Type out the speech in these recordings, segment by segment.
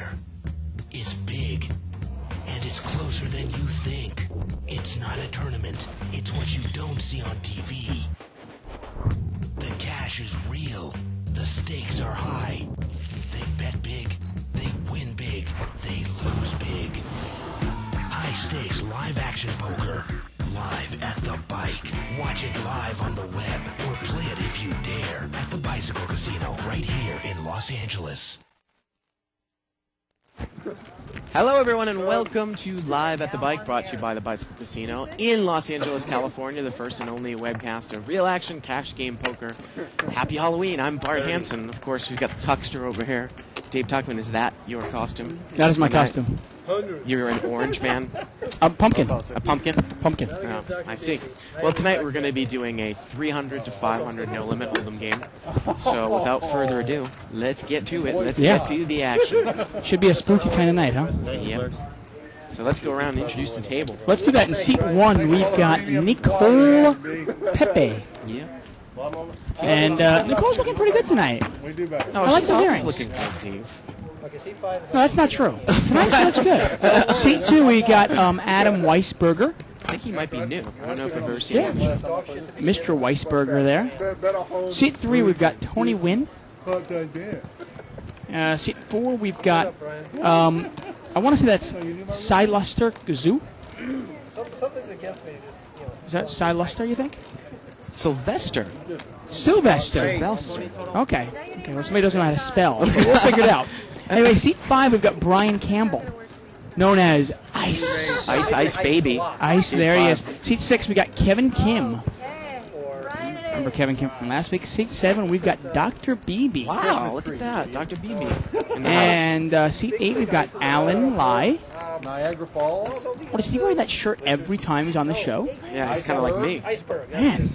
there. It's big, and it's closer than you think. It's not a tournament. It's what you don't see on TV. The cash is real. The stakes are high. They bet big. They win big. They lose big. High stakes live action poker. Live at the bike. Watch it live on the web or play it if you dare at the Bicycle Casino right here in Los Angeles. Hello, everyone, and welcome to Live at the Bike, brought to you by the Bicycle Casino in Los Angeles, California, the first and only webcast of real action cash game poker. Happy Halloween. I'm Bart Hansen. Of course, we've got the Tuckster over here. Dave Tuckman, is that your costume? That is my costume. You're an orange man? A pumpkin. A pumpkin? Pumpkin. Oh, I see. Well, tonight we're going to be doing a 300 to 500 no-limit hold'em game. So without further ado, let's get to it. Let's get to the action. Should be a spooky kind of night, huh? Yep. So let's go around and introduce the table. Let's do that. In seat one, we've got Nicole Pepe. Yeah. And Nicole's looking pretty good tonight. Oh, I like she's the always earrings. looking good, Dave. No, that's not true. Tonight she looks good. Seat two, we got Adam Weisberger. I think he might be new. I don't know if I've ever seen him. Mr. Weisberger there. Seat three, we've got Tony Wynn. Seat four, we've got, I want to say that's Cy Luster Gazoo. Something's against me. Is that Cy Luster, you think? Sylvester. Sylvester. Okay, well, somebody doesn't know how to spell, so we'll figure it out. Anyway, seat five, we've got Brian Campbell, known as Ice. Ice Baby. Ice, there he is. Seat six, we got Kevin Kim. Remember Kevin Kim from last week? Seat seven, we've got Dr. Beebe. Wow, look at that. Dr. Beebe. And seat eight, we've got Alan Lai. Niagara Falls. What, is he wearing that shirt every time he's on the show? Yeah, he's kind of like me. Man.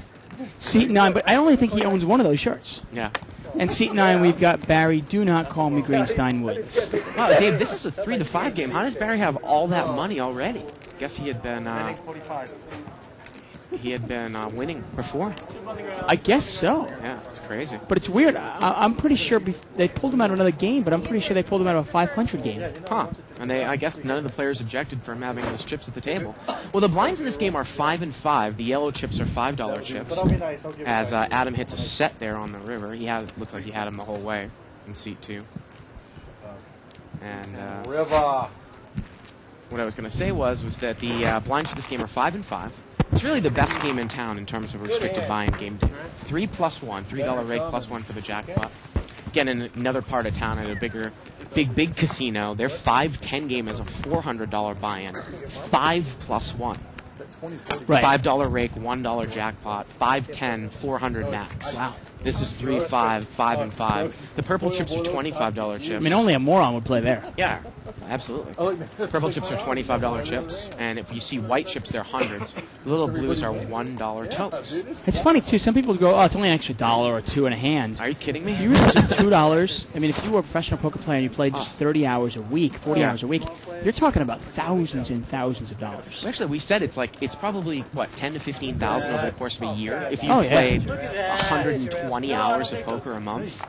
Seat nine, but I only think he owns one of those shirts. Yeah. And seat nine, we've got Barry. Do not call me Greenstein Woods. Wow, Dave, this is a 3 to 5 game. How does Barry have all that money already? Guess he had been winning before. I guess so. Yeah, it's crazy. But it's weird. I'm pretty sure they pulled him out of another game, but I'm pretty sure they pulled him out of a 500 game. Huh. And I guess none of the players objected for him having those chips at the table. Well, the blinds in this game are 5 and 5. The yellow chips are $5 chips. As Adam hits a set there on the river. Looked like he had him the whole way in seat two. And what I was going to say was that the blinds for this game are 5 and 5. It's really the best game in town in terms of restricted buy-in game day. 3 plus 1, $3 rake plus 1 for the jackpot. Again, in another part of town at a big casino, their 5-10 game is a $400 buy-in. 5 plus 1. Right. $5 rake, $1 jackpot, 5-10, 400 max. Wow. This is 3-5, 5 and 5. The purple chips are $25 chips. I mean, only a moron would play there. Yeah, absolutely. Purple chips are $25 chips, and if you see white chips, they're hundreds. The little blues are $1 totes. It's funny, too. Some people go, oh, it's only an extra $1 or $2 in a hand. Are you kidding me? You realize that $2, I mean, if you were a professional poker player and you played just 30 hours a week, 40 hours a week, you're talking about thousands and thousands of dollars. Actually, we said it's probably, 10 to 15,000 over the course of a year if you played 120 hours of poker a month.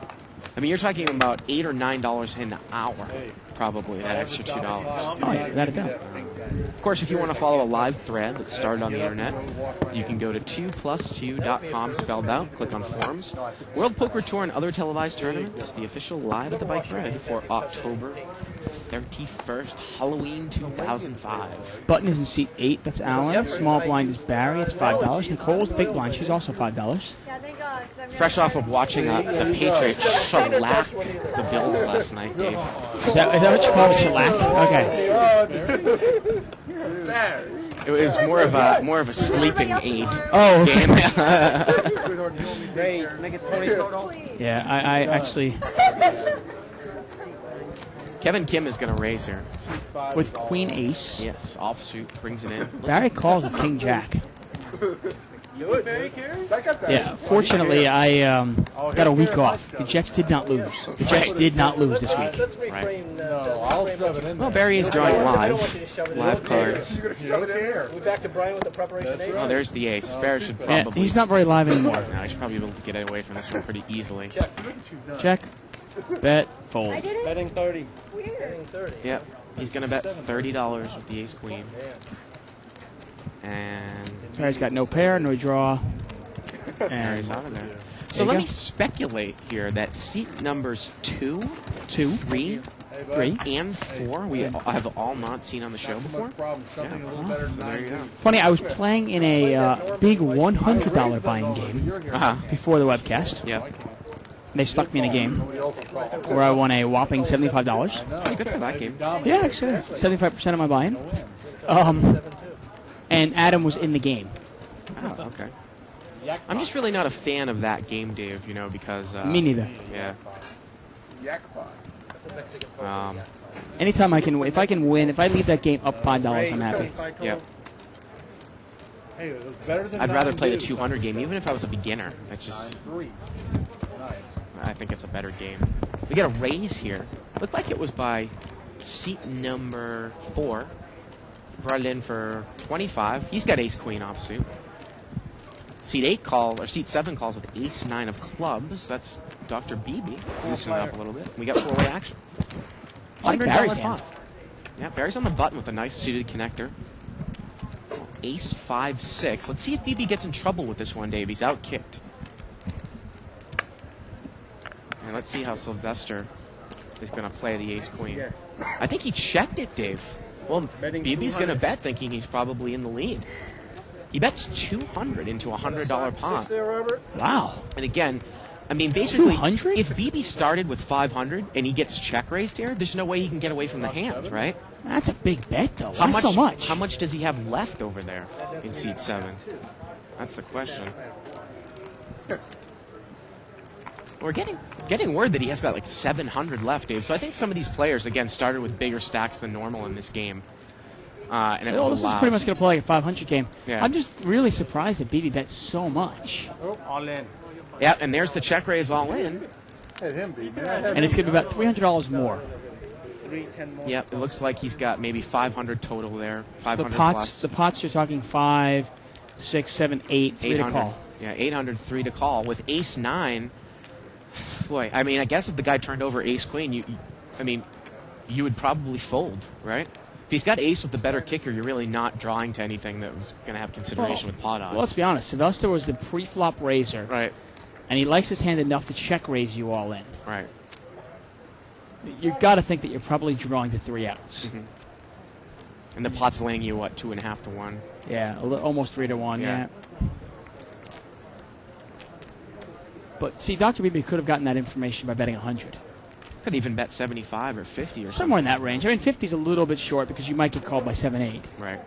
I mean, you're talking about $8 or $9 an hour, probably, that extra $2. Oh, yeah, without a doubt. Of course, if you want to follow a live thread that's started on the internet, you can go to 2plus2.com, spelled out, click on forums. World Poker Tour and other televised tournaments, the official Live at the Bike thread for October 31st, Halloween 2005. Button is in seat 8, that's Alan. Small blind is Barry, it's $5. Nicole's big blind, she's also $5. Fresh off of watching the Patriots shellac the Bills last night, Dave. Is that what you call it, shellac? Okay. It was more of a sleeping aid game. Yeah, I actually... Kevin Kim is going to raise here. With Queen Ace. Yes, offsuit, brings it in. Barry calls with King Jack. Yeah, fortunately, I got a week off. The Jets did not lose. The Jets did not lose this week. Right. Well, Barry is drawing live cards. We back to Brian with the preparation ace. Oh, there's the ace. Barry should probably... Yeah, he's not very live anymore. No, he should probably be able to get away from this one pretty easily. Check. Bet. Fold. Betting 30. Yep. He's going to bet $30 with the ace queen. And So he's got no pair, no draw. there he's out of there. So you let go. me speculate here that seat numbers 2, 3, and 4 we have all not seen on the show before. So there you go. Funny, I was playing in a big $100 buying game Uh-huh. before the webcast. Yep. They stuck me in a game where I won a whopping $75. Pretty good for that game. Yeah, actually, 75% of my buy-in. And Adam was in the game. Oh, okay. I'm just really not a fan of that game, Dave, you know, because... Me neither. Yeah. Anytime I can, if I can win, if I leave that game up $5, I'm happy. Yep. Hey, it was better than I'd rather play the 9-2. 200 game, even if I was a beginner. It's just... 9-3. Nice. I think it's a better game. We got a raise here. Looked like it was by seat number 4. Brought it in for 25. He's got ace queen offsuit. Seat 8 call, or seat 7 calls with ace 9 of clubs. That's Dr. Beebe. Loosen it up a little bit. We got 4-way action. I like Barry's $100 hand. pot. Yeah, Barry's on the button with a nice suited connector. Ace 5-6. Let's see if Beebe gets in trouble with this one, Dave. He's out kicked. And let's see how Sylvester is going to play the ace queen. I think he checked it, Dave. Well, Beebe's going to bet thinking he's probably in the lead. He bets 200 into a $100 pot. Wow. And again, I mean, basically, 200? if Beebe started with 500 and he gets check raised here, there's no way he can get away from the hand, right? That's a big bet, though. Why so much? How much does he have left over there in seat 7? That's the question. We're getting word that he has got like 700 left, Dave. So I think some of these players, again, started with bigger stacks than normal in this game. And it Well, was this a is lot. pretty much going to play like a 500 game. Yeah. I'm just really surprised that BB bets so much. All in. Yeah, and there's the check raise all in. Hit him, B. And it's going to be about $300 more. Yep, it looks like he's got maybe 500 total there. 500 The pots you're talking 5, 6, 7, 8, 3 to 800. call. Yeah, 800, 3 to call. With ace 9, boy, I mean, I guess if the guy turned over ace queen, you would probably fold, right? If he's got ace with the better kicker, you're really not drawing to anything that was going to have consideration with pot odds. Well, let's be honest. Sylvester was the pre-flop raiser, Right, and he likes his hand enough to check raise you all in. right. You've got to think that you're probably drawing to 3 outs. Mm-hmm. And the pot's landing you, what, 2.5 to 1? Yeah, almost 3 to 1. Yeah. Yeah. But see, Dr. Beebe could have gotten that information by betting 100. Could even bet 75 or 50 or Somewhere in that range. I mean, 50 is a little bit short because you might get called by 7-8. something. Right.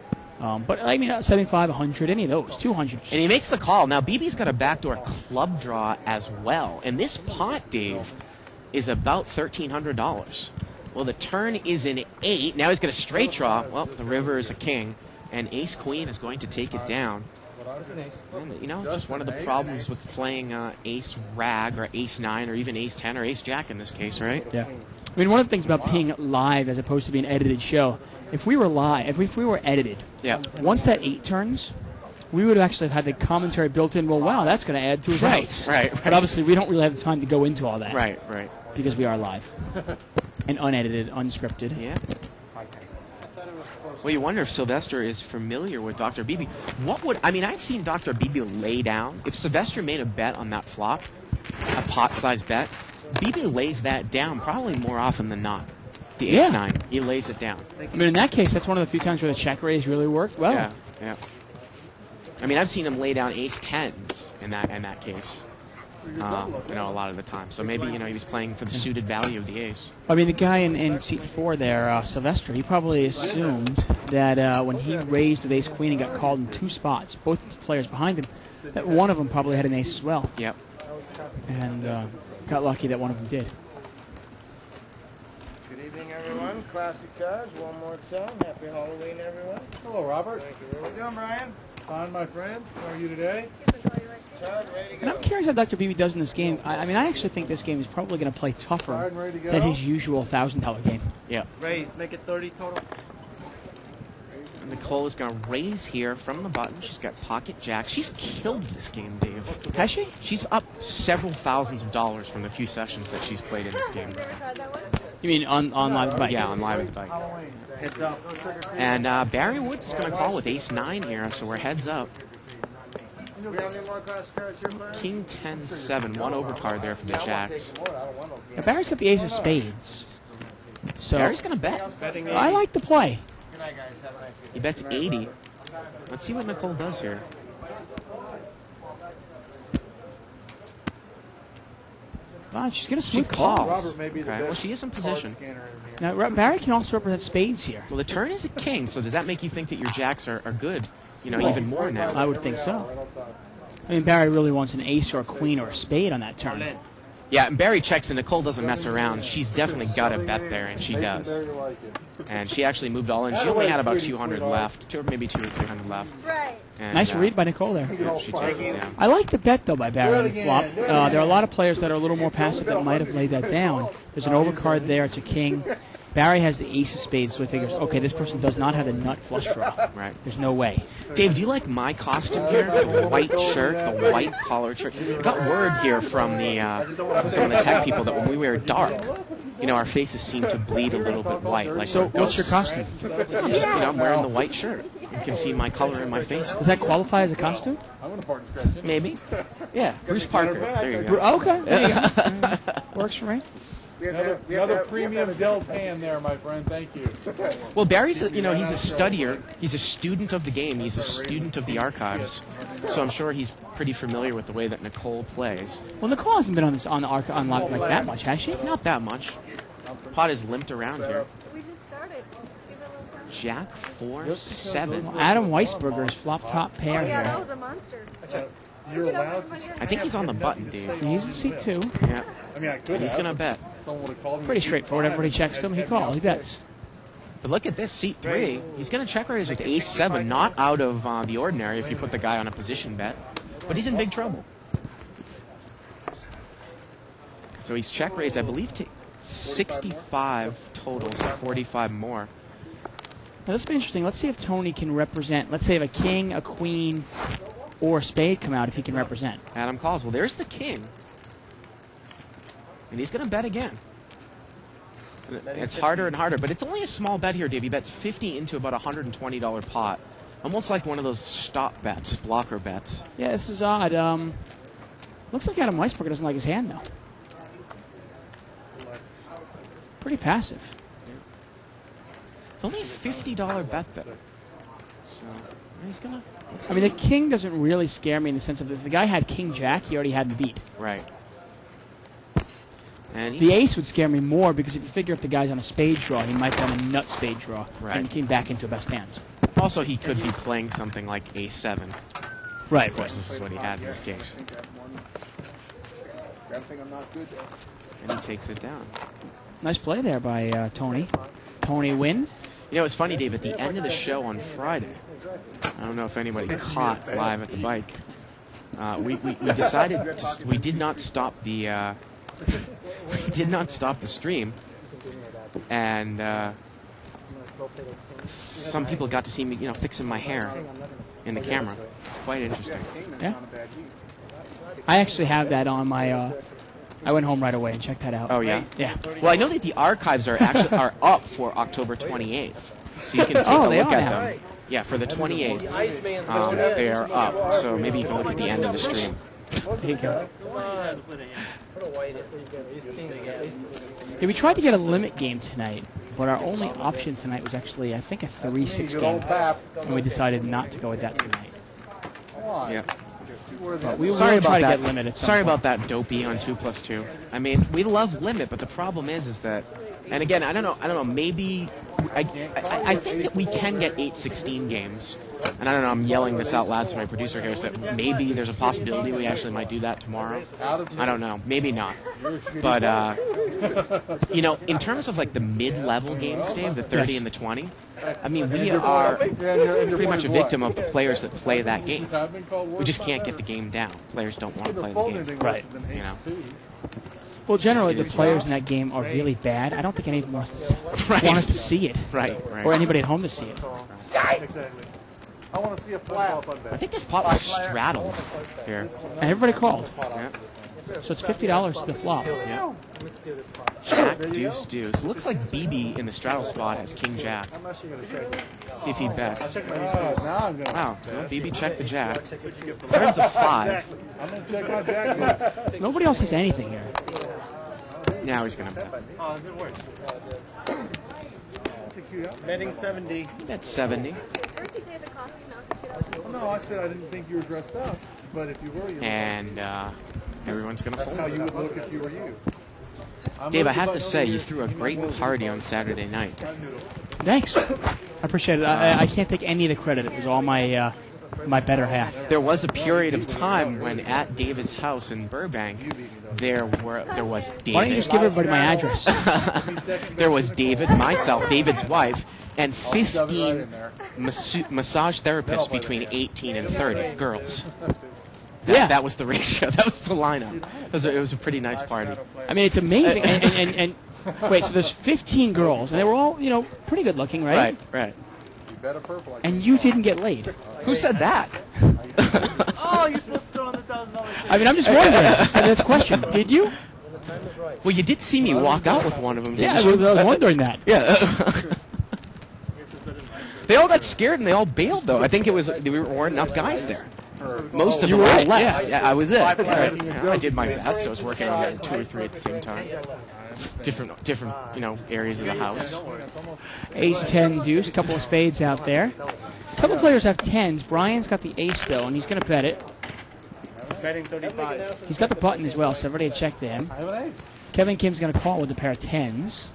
But I mean, 75, 100, any of those, 200. And he makes the call. Now, BB's got a backdoor club draw as well. And this pot, Dave, is about $1,300. Well, the turn is an 8. Now he's got a straight draw. Well, the river is a king. And ace-queen is going to take it down. And, you know, just one of the problems with playing ace-rag or ace-9 or even ace-10 or ace-jack in this case, right? Yeah. I mean, one of the things about being live as opposed to being an edited show, if we were live, if we were edited, Yeah. once that 8 turns, we would have actually had the commentary built in. Well, wow, that's going to add to his Right, outs. right. But obviously, we don't really have the time to go into all that. Right. Because we are live and unedited, unscripted. Yeah. Well, you wonder if Sylvester is familiar with Dr. Beebe. I've seen Dr. Beebe lay down. If Sylvester made a bet on that flop, a pot-sized bet, Beebe lays that down probably more often than not. The Yeah. ace-9, he lays it down. I mean, in that case, that's one of the few times where the check raise really worked well. Yeah. I mean, I've seen him lay down ace-10s in that case. A lot of the time. So maybe, he was playing for the suited value of the ace. I mean, the guy in seat 4 there, Sylvester, he probably assumed that when he raised with ace-queen and got called in 2 spots, both the players behind him, that one of them probably had an ace as well. Yep. And got lucky that one of them did. Good evening, everyone. Classic Cars, one more time. Happy Halloween, everyone. Hello, Robert. Thank you. How you doing, Brian? Fine, my friend. How are you today? Chad, ready to And go. I'm curious how Dr. Beebe does in this game. I mean, I actually think this game is probably going to play tougher Tired and ready to go? than his usual $1,000 game. Yeah. Raise, make it 30 total. And Nicole is going to raise here from the button. She's got pocket jack. She's killed this game, Dave. Has she? She's up several thousands of dollars from the few sessions that she's played in this game. You mean on live bike? Yeah, on live at the bike. And Barry Woods is going to call with ace-9 here, so we're heads up. We have any more classic cards here, Brian? King 10-7, one overcard there for the Jacks. Now, Barry's got the ace of spades. So Barry's going to bet. I like the play. Good night, guys. Have a nice He bets 80. Let's see what Nicole does here. Wow, she's going to She smooth calls. call. Robert may be the Okay, best well, she is in card position. scanner in here. Now, Barry can also represent spades here. Well, the turn is a king, so does that make you think that your Jacks are good? You know, Well, even more now. I would think so. I mean, Barry really wants an ace or a queen or a spade on that turn. Yeah, and Barry checks, and Nicole doesn't mess around. She's definitely got a bet there, and she Make it does. there you like it. And she actually moved all in. She only had about 200 left, maybe 200 or 300 left. Right. And, Nice read by Nicole there. Yeah, she takes it down. I like the bet, though, by Barry on the again, flop. do it There are a again. lot of players that are a little more passive that might have laid that down. There's an overcard there. It's a king. Barry has the ace of spades, so he figures, okay, this person does not have a nut flush draw. Right. There's no way. Dave, do you like my costume here? The white shirt, the white collared shirt. I got word here from some of the tech people that when we wear dark, you know, our faces seem to bleed a little bit white. Like So our what's your ghosts. costume? Just, you know, I'm wearing the white shirt. You can see my color in my face. Does that qualify as a costume? I'm going to park and scratch it. Maybe. Yeah, Bruce Parker. There you go. Okay, there you go. Works for me. Another premium Dell pan there, my friend. Thank you. Well, Barry's, he's a studier. He's a student of the game. He's a student of the archives. So I'm sure he's pretty familiar with the way that Nicole plays. Well, Nicole hasn't been on live like that much, has she? Not that much. Pot has limped around here. We just started. Give it a little time. Jack 4-7. Well, Adam Weisberger's flop top pair Oh, yeah, that here. was a monster. You're allowed to. I think he's on the button, Dave. He's in C2. Yeah. I mean, I could He's have. going to bet. Someone would have called me. Pretty straightforward. Everybody checks to him. He calls. He bets. But look at this, seat 3. He's going to check raise with ace-7. Not out of the ordinary if you put the guy on a position bet. But he's in big trouble. So he's check raised, I believe, to 65 total, so 45 more. Now, this will be interesting. Let's see if Tony can represent. Let's say if a king, a queen, or a spade come out, if he can represent. Adam calls. Well, there's the king. And he's going to bet again. It's harder and harder, but it's only a small bet here, Dave. He bets 50 into about a $120 pot. Almost like one of those stop bets, blocker bets. Yeah, this is odd. Looks like Adam Weisberger doesn't like his hand, though. Pretty passive. It's only a $50 bet, though. So he's going to... I mean, the king doesn't really scare me in the sense of if the guy had king jack, he already had him beat. Right. And The ace would scare me more because if you figure if the guy's on a spade draw, he might be on a nut spade draw Right. and came back into best hands. also, he could be playing something like ace-7. Right, Of course, this is what he had in this case. And he takes it down. Nice play there by Tony. Tony win. You know, it's funny, Dave, at the end of the show on Friday, I don't know if anybody caught live at the bike, we decided we did not stop the stream, and some people got to see me, fixing my hair in the camera. It's quite interesting. Yeah. I actually have that on my. I went home right away and checked that out. Oh yeah. Yeah. Well, I know that the archives are up for October 28th, so you can take Oh, a they look are at now. them. Yeah, for the 28th, they are up. So maybe you can look at the end of the stream. There you go. Yeah, we tried to get a limit game tonight, but our only option tonight was actually, I think, a 3-6 Good old game, pap. and we decided not to go with that tonight. Come on. Yeah. But we Sorry will about try to that. get limit at some Sorry point. about that, Dopey on 2+2. I mean, we love limit, but the problem is that, and again, I don't know. Maybe I think that we can get 8-16 games, and I don't know. I'm yelling this out loud to my producer here, so that maybe there's a possibility we actually might do that tomorrow. I don't know. Maybe not. But in terms of like the mid-level games, Dave, the 30 and the 20. I mean, we are pretty much a victim of the players that play that game. We just can't get the game down. Players don't want to play the game. Right. You know. Well, generally, the Just- players in that game are really bad. I don't think anyone wants to Right. want us to see it, Right. or anybody at home to see it. Exactly. I want to see a flat. I think this pot was straddled here. And everybody called. Yeah. So it's $50 to the flop. Yeah. Jack, deuce, deuce. Looks like BB in the straddle spot has king jack. See if he bets. Now I'm going to. Wow, well, BB checked the jack. Turns a 5. I'm going to check out Jack. Nobody else has anything here. Now he's going to bet. Betting 70. That's 70. First you say the costume, now it's $50. No, I said I didn't think you were dressed up. But if you were, you And everyone's going to That's how fold. you would look if you were you. Dave, I have to say, you threw a great party on Saturday night. Thanks. I appreciate it. I can't take any of the credit. It was all my my better half. There was a period of time when at David's house in Burbank, there was David. Why don't you just give everybody my address? There was David, myself, David's wife, and 15 massage therapists between 18 and 30 girls. Yeah. That was the ratio. That was the lineup. It was a pretty nice party. I mean, it's amazing. And wait, so there's 15 girls, and they were all, pretty good looking, right? Right. You bet a purple. And you didn't get laid. Who said that? Oh, you're supposed to throw in the $1,000. I mean, I'm just wondering. That's a question. Did you? Well, you did see me walk out with one of them. Yeah, I didn't you? was wondering that. Yeah. They all got scared and they all bailed, though. I think there weren't enough guys there. Most of them were all it, left. Yeah, I was it. I did my best. I was working on getting 2 or 3 at the same time. Different areas of the house. Ace 10 deuce, couple of spades out there. A couple players have 10s. Brian's got the ace, though, and he's going to bet it. Betting 35. He's got the button as well, so I've already checked to him. I have an ace. Kevin Kim's going to call with a pair of 10s.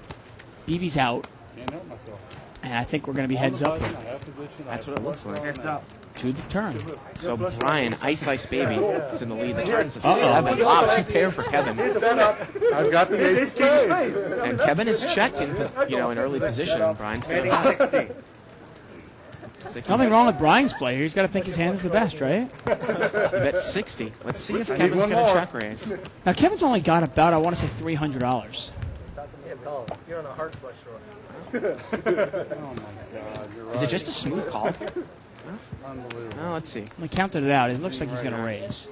BB's out, Can't help myself. and I think we're going to be heads up here. I have position. That's what it looks like. Heads up. To the turn. So Brian, Ice Baby, is in the lead. The turn's a 7. Wow, 2 pair for Kevin. I've got the ace of spades. And Kevin is checked in early position. Brian's going to Nothing wrong with Brian's play here. He's got to think his hand is the best, right? bet 60. Let's see if Kevin's going to check raise. Now, Kevin's only got about, I want to say, $300. You're on a heart flush Is it just a smooth call? Unbelievable. Well, let's see. I counted it out. It looks like he's going to raise.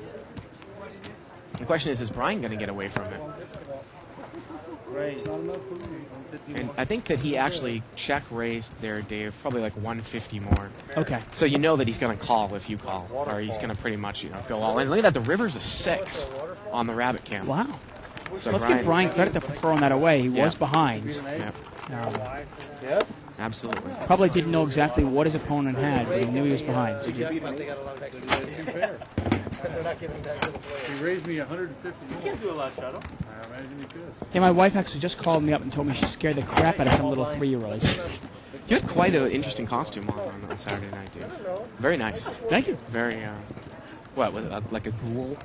The question is Brian going to get away from it? Right. And I think that he actually check raised there, Dave, probably like 150 more. Okay. So you know that he's going to call if you call, or he's going to pretty much go all in. Look at that, the river's a 6 on the rabbit cam. Wow. So Let's give Brian credit for throwing that away. He was behind. Yeah, Yes? absolutely. Probably didn't know exactly what his opponent had, but he knew he was behind. So He raised me 150 more. Can't do a lot, Shadow. I imagine you could. yeah, my wife actually just called me up and told me she scared the crap out of some little 3-year-old. You had quite an interesting costume on Saturday night, Dave. Very nice. Thank you. Very, what, was it like a ghoul?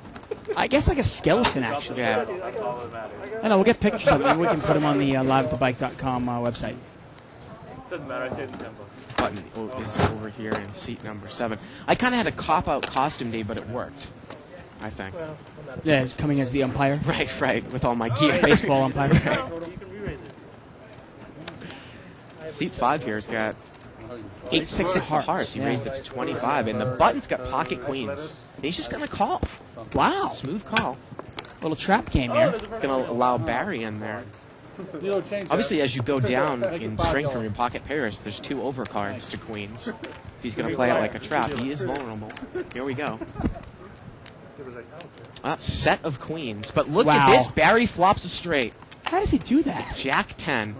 I guess like a skeleton, actually. Yeah. That's all that matters. I know, we'll get pictures of it. Maybe we can put them on the liveatthebike.com website. Doesn't matter. I saved the $10. Button is over here in seat number 7. I kind of had a cop-out costume day, but it worked, I think. Yeah, it's coming as the umpire. Right, with all my gear. Baseball umpire. You can re-raise it. Seat 5 here has got 8-6 of hearts. He Yeah. raised it to 25, and the button's got pocket queens. He's just going to call. Wow. Smooth call. Little trap game here. It's going to allow Barry in there. Neil, change that. Obviously, as you go down in strength from your pocket pairs, there's 2 overcards to queens. If he's going to play it like a trap, he is vulnerable. Here we go. Set of queens. But look at this. Barry flops a straight. How does he do that? Jack 10.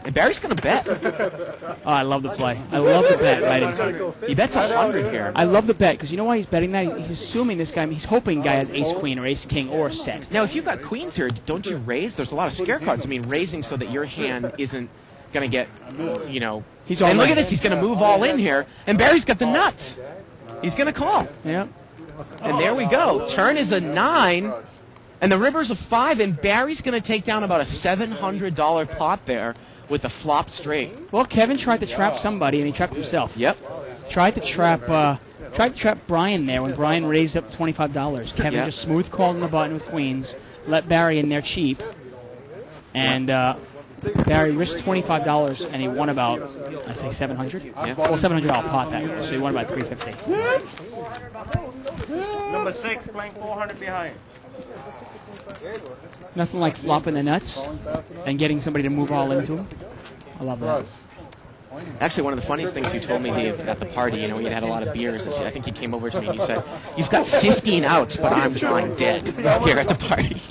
And Barry's going to bet. Oh, I love the play. I love the bet right into it. He bets 100 here. I love the bet because you know why he's betting that? He's assuming this guy, he's hoping guy has ace queen or ace king or a set. Now, if you've got queens here, don't you raise? There's a lot of scare cards. I mean, raising so that your hand isn't going to get, He's all and look in. at this. He's going to move all in here. And Barry's got the nuts. He's going to call. Yeah. And there we go. Turn is a 9. And the river's a 5. And Barry's going to take down about a $700 pot there with the flop straight. Well, Kevin tried to trap somebody and he trapped himself. Yep. Tried to trap Brian there when Brian raised up $25. Kevin just smooth called on the button with queens, let Barry in there cheap, and Barry risked $25 and he won about, I'd say $700. Yeah. Well, $700 pot that was, so he won about $350. Number 6 playing 400 behind. Nothing like flopping the nuts and getting somebody to move all into them. I love that. Actually, one of the funniest things you told me, Dave, at the party, you had a lot of beers. Is I think you came over to me and you said, "You've got 15 outs, but I'm drawing dead here at the party."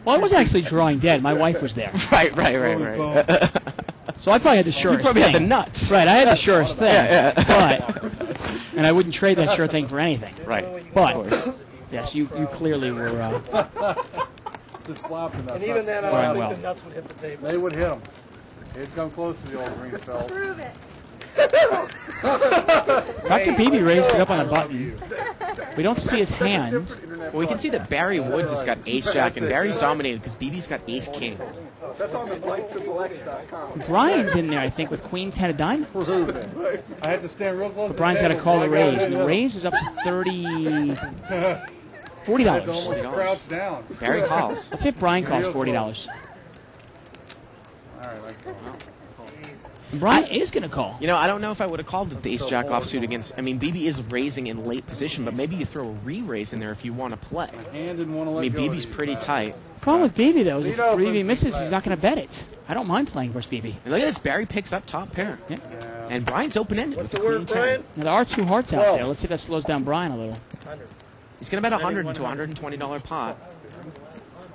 Well, I wasn't actually drawing dead. My wife was there. Right. So I probably had the surest You probably thing. had the nuts. Right, I had the surest thing. Yeah. And I wouldn't trade that sure thing for anything. Right. But, Of course. yes, you clearly were... Just flopping that. And even then, I Brian don't well. think the nuts would hit the table. They would hit him. He'd come close to the old green felt. Prove it. Dr. Beebe raised it up on a button. We don't see his hand. Well, we can see that Barry Woods has got ace-jack, and Barry's dominated because BB's got ace-king. That's on the BlakeXXX.com. Brian's in there, I think, with Queen 10 of diamonds. Prove it. I had to stand real close. Brian's got to call the raise, and the raise is up to $40. Almost crouched down. Barry calls. Let's see if Brian calls $40. All right, I call. And Brian is going to call. I don't know if I would have called the ace-jack offsuit against... BB is raising in late position, but maybe you throw a re-raise in there if you want to play. Hand didn't want to let go. BB's pretty tight. Problem with Beebe, though, is if Beebe misses, he's not going to bet it. I don't mind playing versus Beebe. And look at this, Barry picks up top pair. Yeah. And Brian's open-ended with What's the the queen word, 10. Brian? Now, there are two hearts out there. Let's see if that slows down Brian a little. 100. He's going to bet $100 into $120 pot.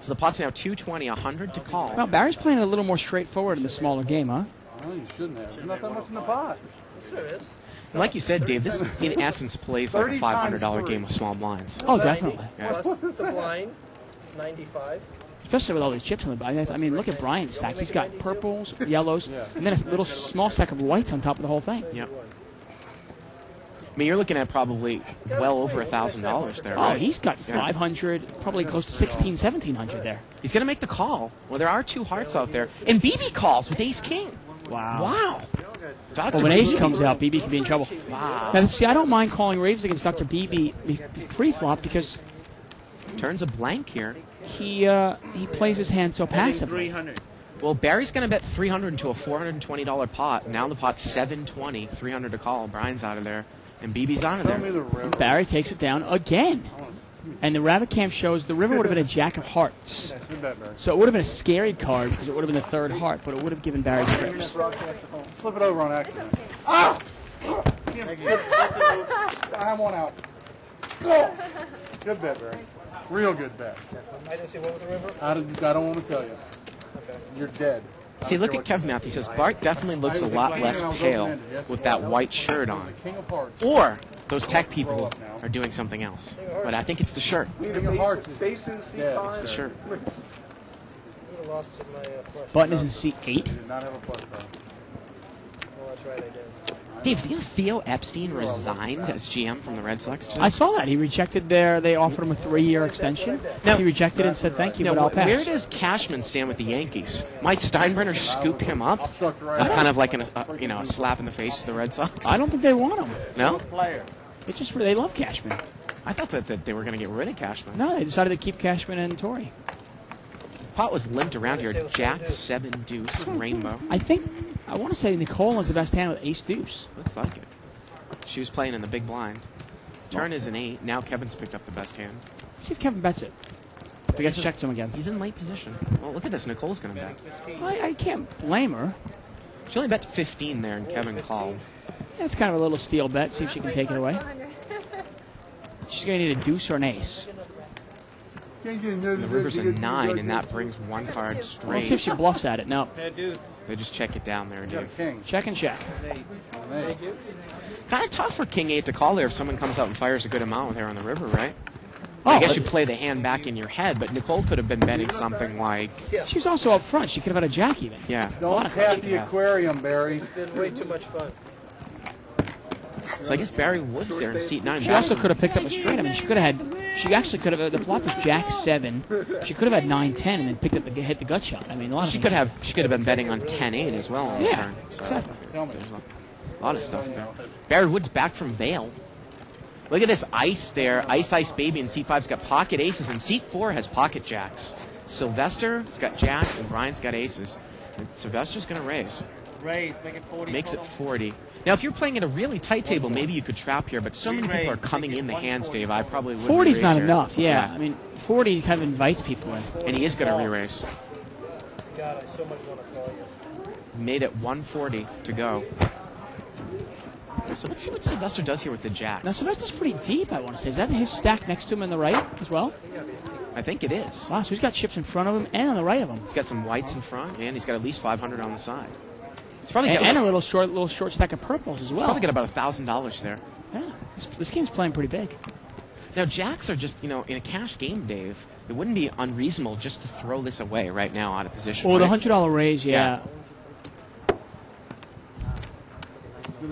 So the pot's now $220, $100 to call. Well, Barry's playing it a little more straightforward in the smaller game, huh? Oh, you shouldn't have. There's not that much in the pot. Sure is. And like you said, Dave, this in essence plays like a 30 times $500 three. game with small blinds. Oh, definitely. Yeah. Plus the blind, 95. Especially with all these chips on the back. I mean, look at Brian's stack. He's got purples, yellows, and then a little small stack of whites on top of the whole thing. Yep. You're looking at probably well over $1,000 there, Oh, right? he's got 500, probably close to 1,700 there. He's going to make the call. Well, there are two hearts out there. And BB calls with ace-king. Wow. Dr. Well, when ace BB. comes out, BB can be in trouble. Wow. Now, see, I don't mind calling raises against Dr. BB pre-flop because Turns a blank here. he plays his hand so passively. Well, Barry's going to bet $300 into a $420 pot. Now the pot's $720, $300 to call. Brian's out of there. And BB's out of Tell me there. the river. Barry takes it down again. And the rabbit cam shows the river would have been a jack of hearts. Yeah, good bet, Barry. So it would have been a scary card because it would have been the third heart, but it would have given Barry trips. Flip it over on accident. Ah! I have one out. Oh! Good bet, Barry. Real good bet. I didn't see what was the river. I don't want to tell you. You're dead. See, look at Kev Math. He says Bart definitely looks a lot less pale with that white shirt on. King of Hearts. Or those tech people are doing something else. But I think it's the shirt. King of Hearts is Basin C5. dead. It's the shirt. You would have lost in my flush. Button is in seat 8. Did not have a plus card. Well, that's right, I did. Dave, do you know Theo Epstein resigned as GM from the Red Sox today? I saw that. He rejected they offered him a 3-year extension. Now- He rejected it and said, thank you, Now, but I'll pass. where does Cashman stand with the Yankees? Might Steinbrenner scoop him up? Sucked right That's out. kind of like a slap in the face to the Red Sox. I don't think they want him. No? It's just they love Cashman. I thought that they were going to get rid of Cashman. No, they decided to keep Cashman and Torrey. Pot was limped around here. Jack, 7, deuce, rainbow. I want to say Nicole has the best hand with ace deuce. Looks like it. She was playing in the big blind. Turn is an 8. Now Kevin's picked up the best hand. See if Kevin bets it. If he gets checked to him again. He's in late position. Well, look at this. Nicole's going to bet. I can't blame her. She only bet 15 there, and Kevin called. That's kind of a little steal bet. See if she can take it away. She's going to need a deuce or an ace. The river's a 9, and that brings one card Let's see straight. if she bluffs at it. No. They just check it down there, You got a Dave. king. Check and check. Hey. Kind of tough for King 8 to call there if someone comes out and fires a good amount with her on the river, right? Oh, I guess you play the hand back in your head, but Nicole could have been betting something like, she's also up front. She could have had a jack even. yeah. Don't tap the aquarium, Barry. It's been way too much fun. So I guess Barry Woods there in seat 9. She also could have picked up a straight. I mean, she could have had. She actually could have. The flop was Jack 7. She could have had 9-10 and then picked up hit the gut shot. I mean, a lot of She things. could have been betting on 10-8 as well on the Yeah, turn. So exactly. Tell me. there's a lot of stuff there. Barry Woods back from Vail. Look at this ice there. Ice Baby in seat 5's got pocket aces, and seat 4 has pocket jacks. Sylvester's got jacks, and Brian's got aces. And Sylvester's going to raise. Raise, make it 40. Makes it 40. Now, if you're playing at a really tight table, maybe you could trap here, but so many people are coming in the hands, Dave, I probably wouldn't 40's re-raise not here. enough, yeah. I mean, 40 kind of invites people in. And he is going to re-raise. God, I so much want to call you. Made it 140 to go. So let's see what Sylvester does here with the jacks. Now, Sylvester's pretty deep, I want to say. Is that his stack next to him on the right as well? I think it is. Wow, so he's got chips in front of him and on the right of him. He's got some whites in front, and he's got at least 500 on the side. He's probably got, And a little short stack of purples as he's well. probably got about $1,000 there. Yeah, this game's playing pretty big. Now, jacks are just, in a cash game, Dave, it wouldn't be unreasonable just to throw this away right now out of position. Oh, the right? $100 raise, yeah.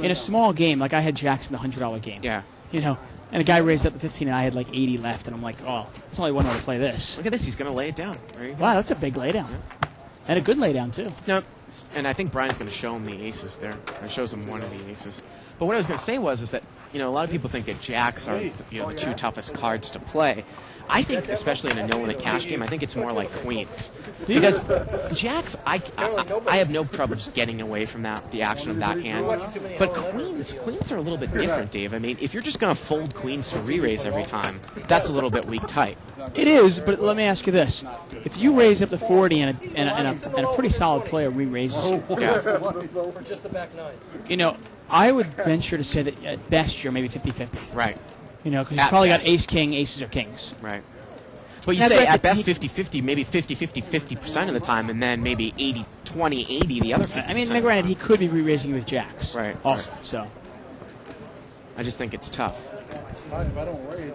In a small game, like I had jacks in the $100 game. Yeah. And a guy raised up to 15 and I had like 80 left, and I'm like, oh, there's only one way to play this. Look at this. He's going to lay it down. There you go. Wow, that's a big laydown. Yeah. And a good laydown, too. No, and I think Brian's going to show him the aces there. Or shows him one of the aces. But what I was going to say is that, a lot of people think that jacks are, the two toughest cards to play. I think, especially in a no-limit cash game, I think it's more like queens. Because jacks, I have no trouble just getting away from the action of that hand. But queens are a little bit different, Dave. I mean, if you're just going to fold queens to re-raise every time, that's a little bit weak tight. It is, but let me ask you this. If you raise up to 40 and a pretty solid player re-raises you, Yeah. For just the back nine. I would venture to say that at best you're maybe 50-50. Right. Because you've At probably got best. ace-king, aces or kings. Right. But you Now, say granted, at best 50-50, maybe 50-50% of the time, and then maybe 80-20-80 the other 50%. I mean, now granted, he could be re-raising with jacks. Right, Also, right. so. I just think it's tough. If I don't raise.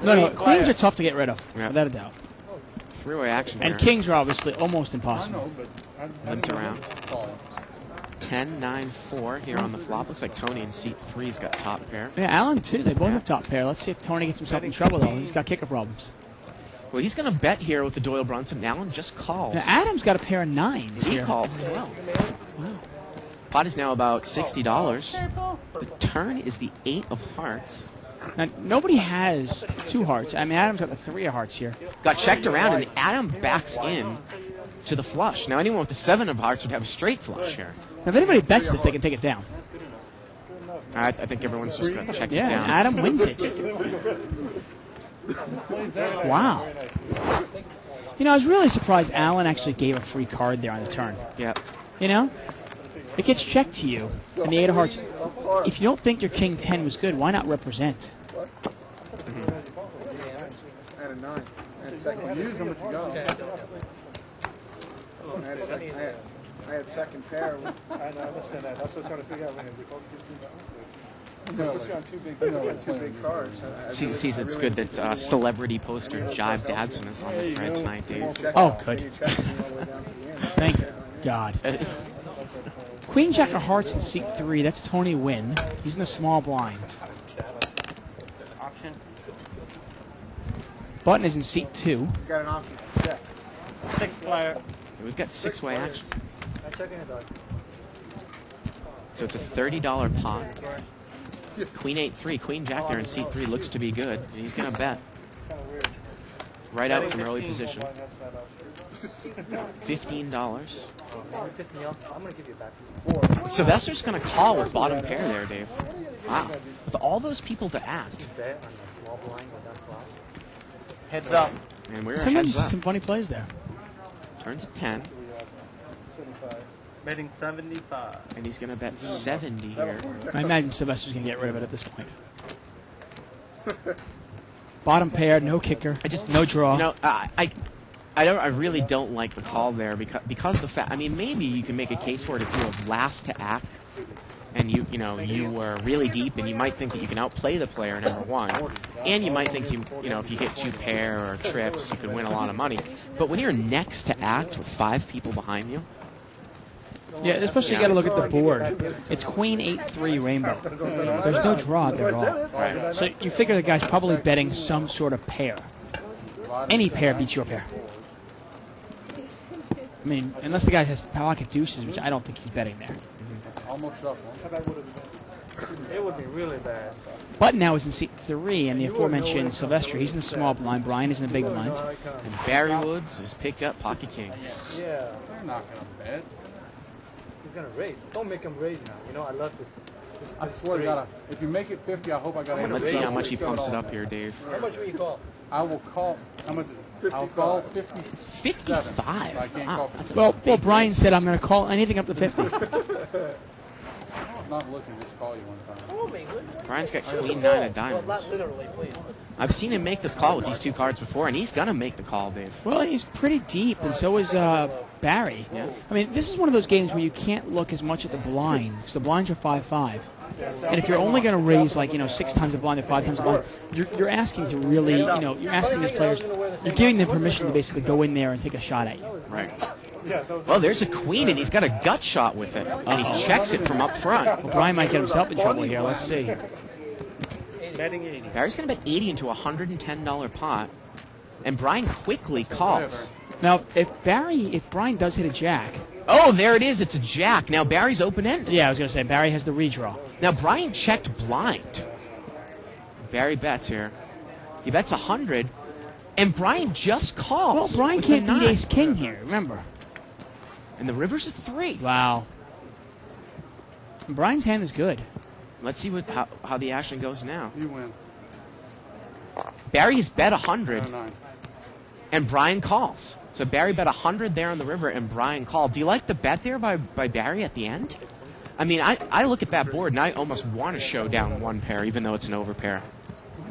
No, queens are tough to get rid of, Yeah. without a doubt. Three-way action And here. kings are obviously almost I impossible. know, but I Limped don't know around. what to call. 10-9-4 here on the flop. Looks like Tony in seat 3's got top pair. Yeah, Alan, too. They both have top pair. Let's see if Tony gets himself in trouble, though. He's got kicker problems. Well, he's going to bet here with the Doyle Brunson. Allen just calls. Now, Adam's got a pair of nines He here. calls as well. Pot is now about $60. The turn is the 8 of hearts. Now, nobody has two hearts. I mean, Adam's got the 3 of hearts here. Got checked around, and Adam backs in to the flush. Now, anyone with the 7 of hearts would have a straight flush here. Now, if anybody bets this, they can take it down. I think everyone's just going to check Yeah, it down. Adam wins it. Wow. I was really surprised Alan actually gave a free card there on the turn. Yeah. It gets checked to you, and the 8 of hearts. If you don't think your king 10 was good, why not represent? I had a 9. I had second. Use them if you go. I had second pair. I understand that. That's what I was trying to figure out when we called Two big cards. Sees it's good that celebrity poster Jive Dadson is on the thread tonight, Dave. Oh, good. Thank God. Queen Jack of Hearts in seat 3. That's Tony Wynn. He's in the small blind. Option. Button is in seat 2. He's got an option. Check. 6 player. We've got 6-way action. I'm checking it out. So it's a $30 pot. Queen 8-3, Queen Jack there in seat 3 looks to be good. And he's going to bet. Right out from early position. $15. Piss me off. I'm going to give you back. Sylvester's going to call with bottom pair there, Dave. Wow. With all those people to act. There on the small blind with that flop. Heads up. And we're Sometimes you heads see up. some funny plays there. Turns at 10. Betting 75. And he's going to bet 70 here. I imagine Sylvester's going to get rid of it at this point. Bottom pair, no kicker, no draw. I really don't like the call there because the fact. I mean, maybe you can make a case for it if you were last to act, and you were really deep, and you might think that you can outplay the player number 1, and you might think if you hit 2 pair or trips, you could win a lot of money. But when you're next to act with 5 people behind you, Yeah, especially you got to look at the board. It's Queen 8-3 Rainbow. There's no draw at the draw. right? So you figure the guy's probably betting some sort of pair. Any pair beats your pair. I mean, unless the guy has pocket deuces, which I don't think he's betting there. Almost shuffle. It would be really bad. Button now is in seat 3, and the aforementioned Sylvester, he's in the small blind. Brian is in the big blind. And Barry Woods has picked up pocket kings. Yeah. They're not going to bet. he's gonna raise. Don't make him raise now. You know, I love this. I swear to God, if you make it 50, I hope I got it. Let's see how much he pumps it up here, Dave. How much will you call? I will call. How much? I'll call 50. 55. I can't Wow, call that's a Well, big Brian raise. said I'm going to call anything up to 50. I'm not looking, just call you one time. Oh, me. Brian's got queen 9 of Well, not diamonds. literally, please. I've seen him make this call with these two cards before, and he's gonna make the call, Dave. Well, he's pretty deep, and so is Barry. Yeah. I mean, this is one of those games where you can't look as much at the blind, because the blinds are 5-5. And if you're only going to raise, like, 6 times the blind or 5 times the blind, you're asking to really, you're asking these players, you're giving them permission to basically go in there and take a shot at you. Right. Well, there's a queen, and he's got a gut shot with it, and he checks it from up front. Well, Brian might get himself in trouble here. Let's see. Betting 80. Barry's gonna bet 80 into a $110 pot, and Brian quickly calls. Now, if Brian does hit a jack, Oh, there it is. It's a jack. Now Barry's open-ended. yeah, I was going to say, Barry has the redraw. Now Brian checked blind. Barry bets here. He bets 100, and Brian just calls. Well, Brian with can't a beat nine. ace-king here, remember. And the river's a 3. Wow. And Brian's hand is good. Let's see how the action goes now. You win. Barry has bet 100, 9. and Brian calls. So Barry bet 100 there on the river, and Brian called. Do you like the bet there by Barry at the end? I mean, I look at that board, and I almost want to show down one pair, even though it's an overpair.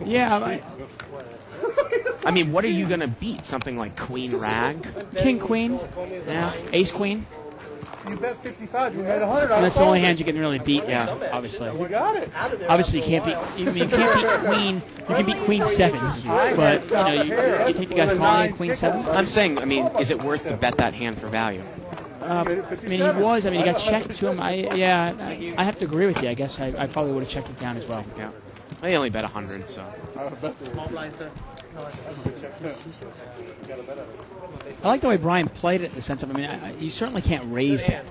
Yeah, I mean, what are you going to beat? Something like Queen Rag? king, queen, yeah, ace, queen. You bet 55. You made 100. And that's the only hand you can really beat, Yeah. obviously. You got it. Obviously, you can't beat. You can't beat queen. You can beat queen 7, but you take the guy's calling queen 7. I'm saying, I mean, is it worth to bet that hand for value? I mean, he was. I mean, he got checked to him. I have to agree with you. I guess I probably would have checked it down as well. Yeah. They only bet 100, so. Small blind, sir. I like the way Brian played it in the sense of, I mean, you certainly can't raise that.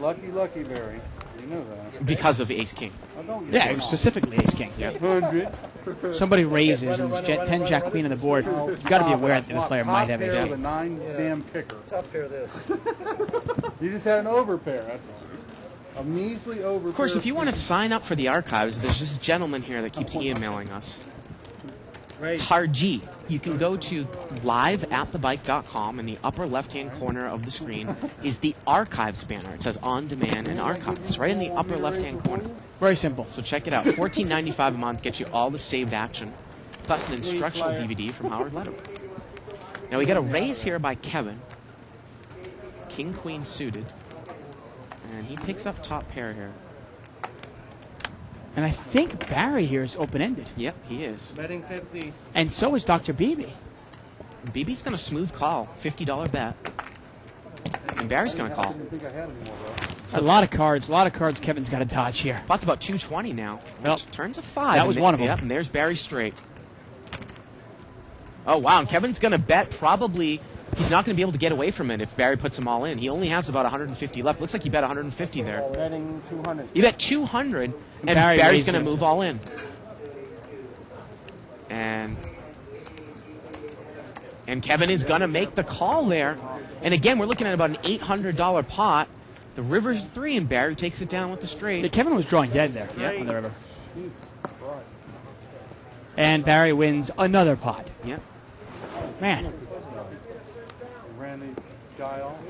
Lucky Barry. You know that. Because of Ace King. I don't get Yeah, it was specifically ace king. Yeah. 100. Somebody raises and it's 10 jack queen on the board. You've got to be aware that the player might have ace Top pair king. of a 9 damn kicker. Top pair of this. You just had an overpair. That's all. A measly overpair. Of course, if you want to sign up for the archives, there's this gentleman here that keeps emailing us. Right. Tarji. You can go to liveatthebike.com. In the upper left-hand corner of the screen is the archives banner. It says on demand and archives right in the upper left-hand corner. Very simple. So check it out. $14.95 a month gets you all the saved action, plus an instructional DVD from Howard Letterman. Now we got a raise here by Kevin. King Queen suited, and he picks up top pair here. And I think Barry here is open-ended. Yep, he is. Betting 50. And so is Dr. Beebe. BB's going to smooth call, $50 bet. And Barry's going to I call. didn't think I had any more, though. A lot of cards Kevin's got to dodge here. Pot's about 220 now. Well, Turns a 5. that was and one of them. Yep, and there's Barry straight. Oh, wow, and Kevin's going to bet probably. He's not going to be able to get away from it if Barry puts them all in. He only has about 150 left. Looks like he bet 150 there. Betting 200. You bet 200, and Barry Barry's raised going to it. move all in. And Kevin is going to make the call there. And again, we're looking at about an $800 pot. The river's 3, and Barry takes it down with the Yeah, straight. Kevin was drawing dead there Yeah. on the river. Jesus Christ. And Barry wins another pot. Yep, Man, Ran the guy off.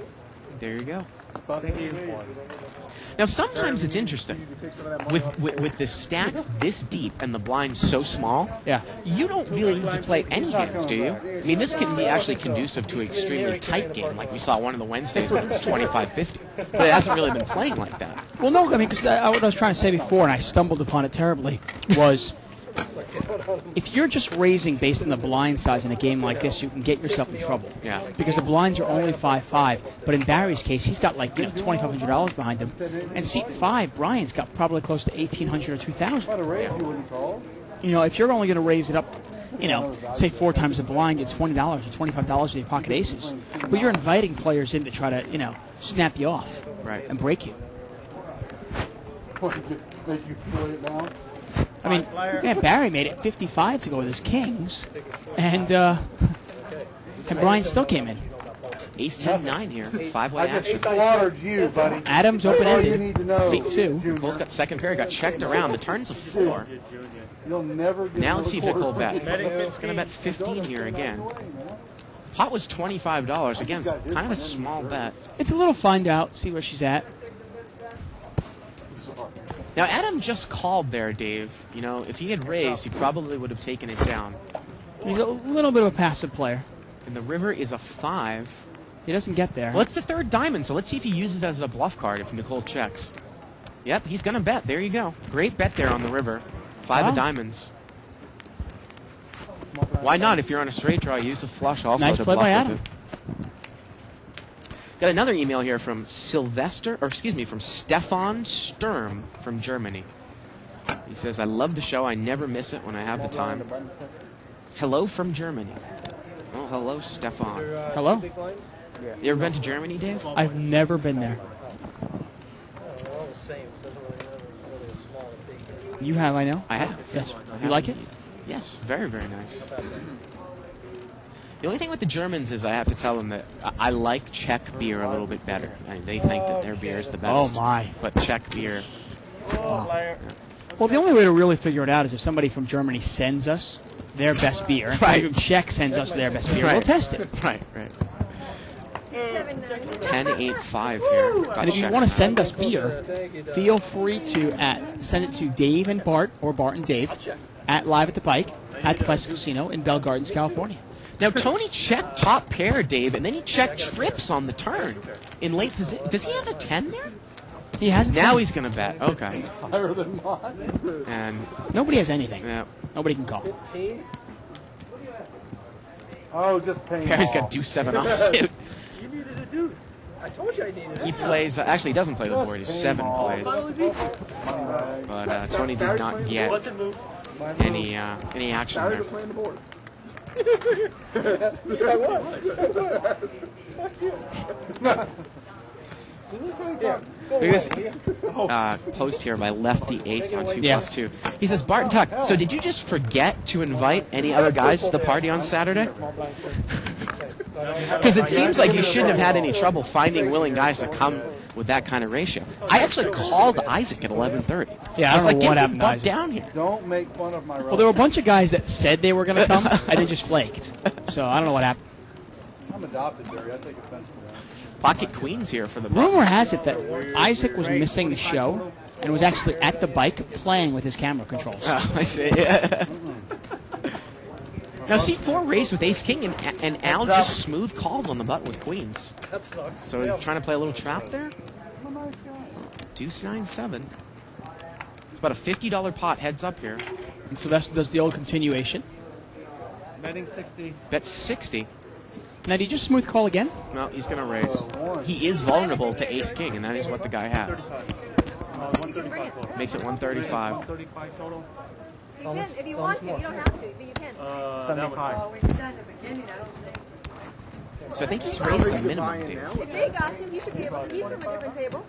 there you go. Thank you. Now, sometimes it's interesting. You take some of that money off. With the stacks this deep and the blinds so small, yeah. you don't really need to play any hands, do you? I mean, this can be actually conducive to an extremely tight game, like we saw one of the Wednesdays when it was 25-50. But it hasn't really been playing like that. Well, no, I mean, because what I was trying to say before, and I stumbled upon it terribly, was if you're just raising based on the blind size in a game like this, you can get yourself in trouble. Yeah. Because the blinds are only 5-5, but in Barry's case, he's got like $2,500 behind him, and seat 5, Brian's got probably close to $1,800 or $2,000. About a raise you wouldn't call. If you're only going to raise it up, say 4 times the blind, get $20 or $25 with your pocket aces, but you're inviting players in to try to snap you off Right. and break you. Make you play it down. I mean, yeah, Barry made it 55 to go with his kings, and Brian still came in. Ace 10-9 here. 5-way I just action. slaughtered you, buddy. Adams That's all you open-ended. need to know. Seat 2. Junior. Cole's got second pair. Got checked around. The turn's a 4. You'll never get Now let's see if another Nicole quarter. bets. He's going to bet 15 here again. Pot was $25. Again, kind of a small bet. It's a little find out, see where she's at. Now, Adam just called there, Dave. You know, if he had raised, he probably would have taken it down. He's a little bit of a passive player. And the river is a 5. He doesn't get there. Well, it's the third diamond, so let's see if he uses it as a bluff card if Nicole checks. Yep, he's going to bet. There you go. Great bet there on the river. 5 of diamonds. Why not? If you're on a straight draw, use a flush also Nice to play bluff by with Adam. it. Got another email here from from Stefan Sturm from Germany. He says, I love the show. I never miss it when I have the time. Hello from Germany. Well, hello, Stefan. Hello? You ever been to Germany, Dave? I've never been there. You have, I know? I have. Yes. I You have like it? indeed. Yes, very, very nice. The only thing with the Germans is I have to tell them that I like Czech beer a little bit better. I mean, they think that their beer is the best. Oh, my. But Czech beer, Well, the only way to really figure it out is if somebody from Germany sends us their best beer. If Right. somebody from Czech sends us their best beer. Right. We'll test it. right. 10-8-5 here. Got And if you Czech want to now. send us beer, feel free to send it to Dave and Bart, or Bart and Dave, at Live at the Pike, at the Classic Casino in Bell Gardens, California. Now, Tony checked top pair, Dave, and then he checked trips on the turn in late position. Does he have a 10 there? He has it. Now he's going to bet. Okay. Higher than mine. And, Nobody has anything. yeah, Nobody can call. Oh, just paying Perry's off. got deuce 7 offsuit. You needed a deuce. I told you I needed it. He plays, actually, he doesn't play the board. He's 7 plays. Money But Tony did not get any action there. playing the board. I was. Look at this post here by Lefty Ace on 2+2. He says, Bart and Tuck, so did you just forget to invite any other guys to the party on Saturday? Because it seems like you shouldn't have had any trouble finding willing guys to come with that kind of ratio. I actually called Isaac at 11:30. Yeah, I was don't like, know what get happened the to butt Isaac. down here. Don't make fun of my Well, there were a bunch of guys that said they were going to come, and they just flaked. So I don't know what happened. I'm adopted, Jerry. I take offense to that. Pocket queens here for the button. Rumor has it that Isaac was missing the show and was actually at the bike playing with his camera controls. Oh, I see. Now, C4 raised with Ace King, and Al just smooth called on the button with queens. That sucks. So you're trying to play a little trap there? Deuce 9-7. It's about a $50 pot heads up here. And Sylvester does the old continuation. Betting 60. Bet 60. Now, did you just smooth call again? No, he's going to raise. He is vulnerable to Ace King, and that is what the guy has. 135 total. Makes it 135. 135 total. You can, if you want to. You don't have to, but you can. 75. So I think he's raised the minimum, dude. If they got to, you should be able to. He's from a different table.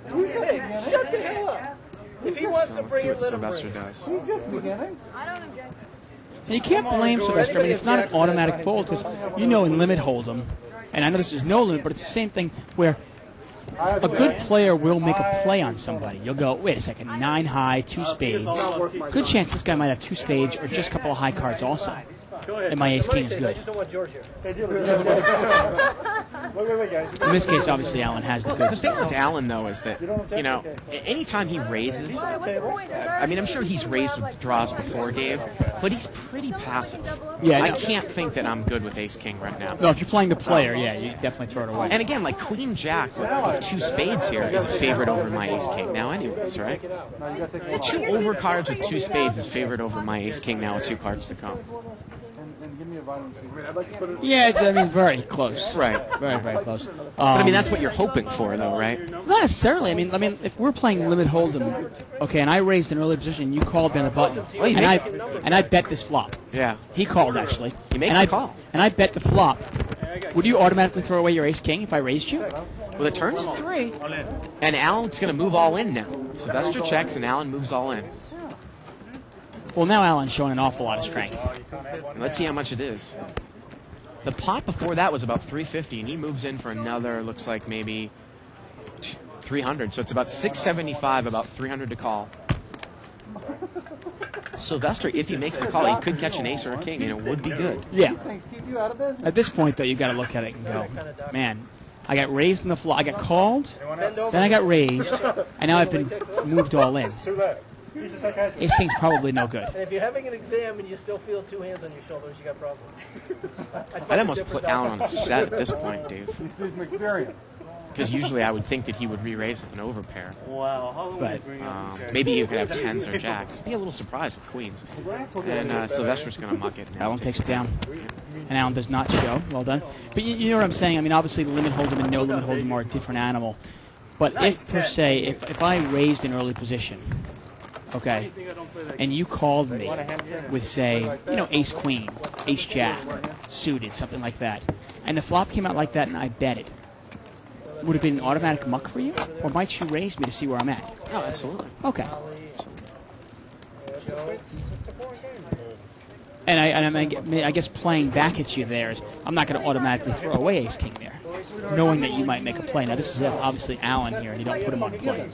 Hey, shut the hell up. If he wants So to let's bring see it, what let him Sylvester bring it. does. He's just beginning. I don't object. And you can't blame Sylvester. I mean, it's not an automatic fold because you know in limit hold'em, and I know this is no limit, but it's the same thing where a good player will make a play on somebody. You'll go, wait a second, 9 high, 2 spades. Good chance this guy might have 2 spades or just a couple of high cards also. And my ace king is I good. just don't want George here. Wait, guys. In this case, obviously, Allen has the The good thing stuff. with Allen, though, is that, you know, anytime he raises, What's the point? I mean, I'm sure he's raised with draws before, Dave, but he's pretty passive. Yeah, I no. can't think that I'm good with Ace King right now. No, if you're playing the player, yeah, you definitely throw it away. And again, like Queen Jack with 2 spades here is a favorite over my Ace King now anyways, right? The 2 overcards with 2 spades is favored over my Ace King now with 2 cards to come. And give me a vitamin C. I'd like to put it. Yeah, it's, I mean, very close. Right. Very, very close. But I mean, that's what you're hoping for, though, right? Not necessarily. I mean, if we're playing limit hold'em, okay, and I raised an early position, you called me on the button, he and I bet this flop. Yeah. He called actually. He makes and the call. And I bet the flop. Would you automatically throw away your ace king if I raised you? Well, the turn's 3, and Allen's going to move all in now. Sylvester checks, and Allen moves all in. Well, now Allen's showing an awful lot of strength. Let's see how much it is. The pot before that was about 350, and he moves in for another, looks like maybe 300. So it's about 675, about 300 to call. Sylvester, if he makes the call, he could catch an ace or a king, and it would be good. Yeah. These things keep you out of business. At this point, though, you got to look at it and go, man, I got raised in the flop. I got called, then I got raised, and now I've been moved all in. Ace King's probably no good. And if you're having an exam and you still feel two hands on your shoulders, you got problems. I'd almost put Allen on a set at this point, Dave. He's from experience. Because usually I would think that he would re-raise with an overpair. Wow. How long But Maybe you could have tens or jacks. Be a little surprised with queens. And Sylvester's going to muck it. Allen takes it down. And Allen does not show. Well done. But you know what I'm saying? I mean, obviously, the limit hold'em and no limit hold'em are a different animal. But if, per se, if I raised an early position, okay, and you called me with, say, ace queen, ace jack, suited, something like that, and the flop came out like that and I bet it, would it have been an automatic muck for you? Or might you raise me to see where I'm at? Oh, absolutely. Okay. And I guess playing back at you there is, I'm not going to automatically throw away ace king there, knowing that you might make a play. Now, this is obviously Allen here, and you don't put him on the play.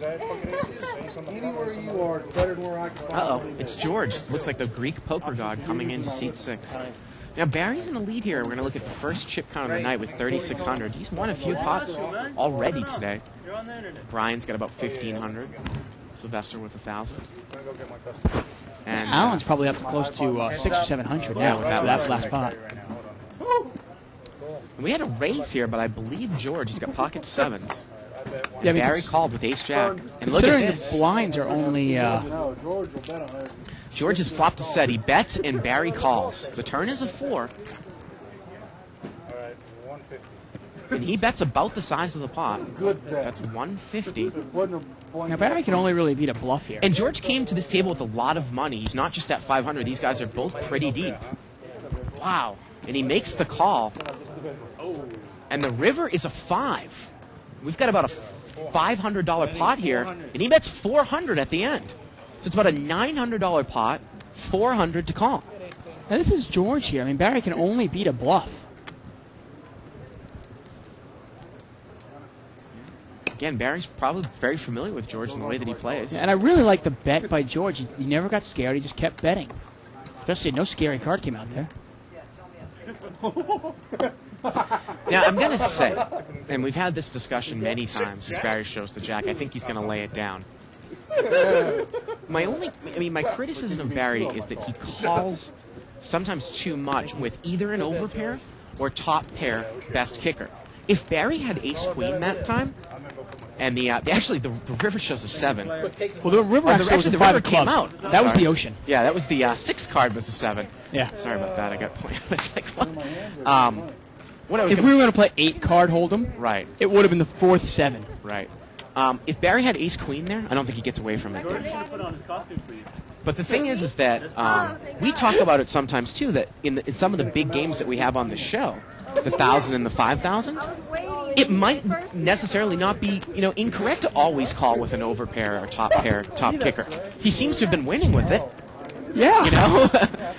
Anywhere you are, it's better than where I can Uh-oh, it's George. Looks like the Greek poker god coming into seat 6. Now, Barry's in the lead here. We're going to look at the first chip count of the night with 3,600. He's won a few pots already today. Brian's got about 1,500. Sylvester with 1,000. And Allen's probably up to close to 600 or 700 now with that last pot. we had a raise here, but I believe George has got pocket sevens. Yeah, And Barry called with ace jack. And look at Considering this. the blinds are only... No, George will bet on it. George has flopped a set. He bets and Barry calls. The turn is a 4. And he bets about the size of the pot. Good bet. That's 150. Now, Barry can only really beat a bluff here. And George came to this table with a lot of money. He's not just at 500. These guys are both pretty deep. Wow. And he makes the call. And the river is a 5. We've got about a $500 pot here. And he bets 400 at the end. So it's about a $900 pot, 400 to call. Now, this is George here. I mean, Barry can only beat a bluff. Again, Barry's probably very familiar with George and the way that he plays. And I really like the bet by George. He never got scared. He just kept betting. Especially no scary card came out there. Now, I'm going to say, and we've had this discussion many times as Barry shows the jack, I think he's going to lay it down. My criticism of Barry is that he calls sometimes too much with either an overpair or top pair best kicker. If Barry had ace queen that time, and the river shows a 7. Well, the river actually was the a 5 river of came clubs. out. That was Sorry. the ocean. Yeah, that was the 6 card was the 7. Yeah. Sorry about that. I got pointed. I was like, what? What I was If we were going to play 8 card hold'em, right, it would have been the 4th 7. right. If Barry had ace queen there, I don't think he gets away from it. Dave. But the thing is that we talk about it sometimes too. That in some of the big games that we have on the show, the 1,000 and the 5,000, it might necessarily not be incorrect to always call with an overpair or top pair top kicker. He seems to have been winning with it. Yeah.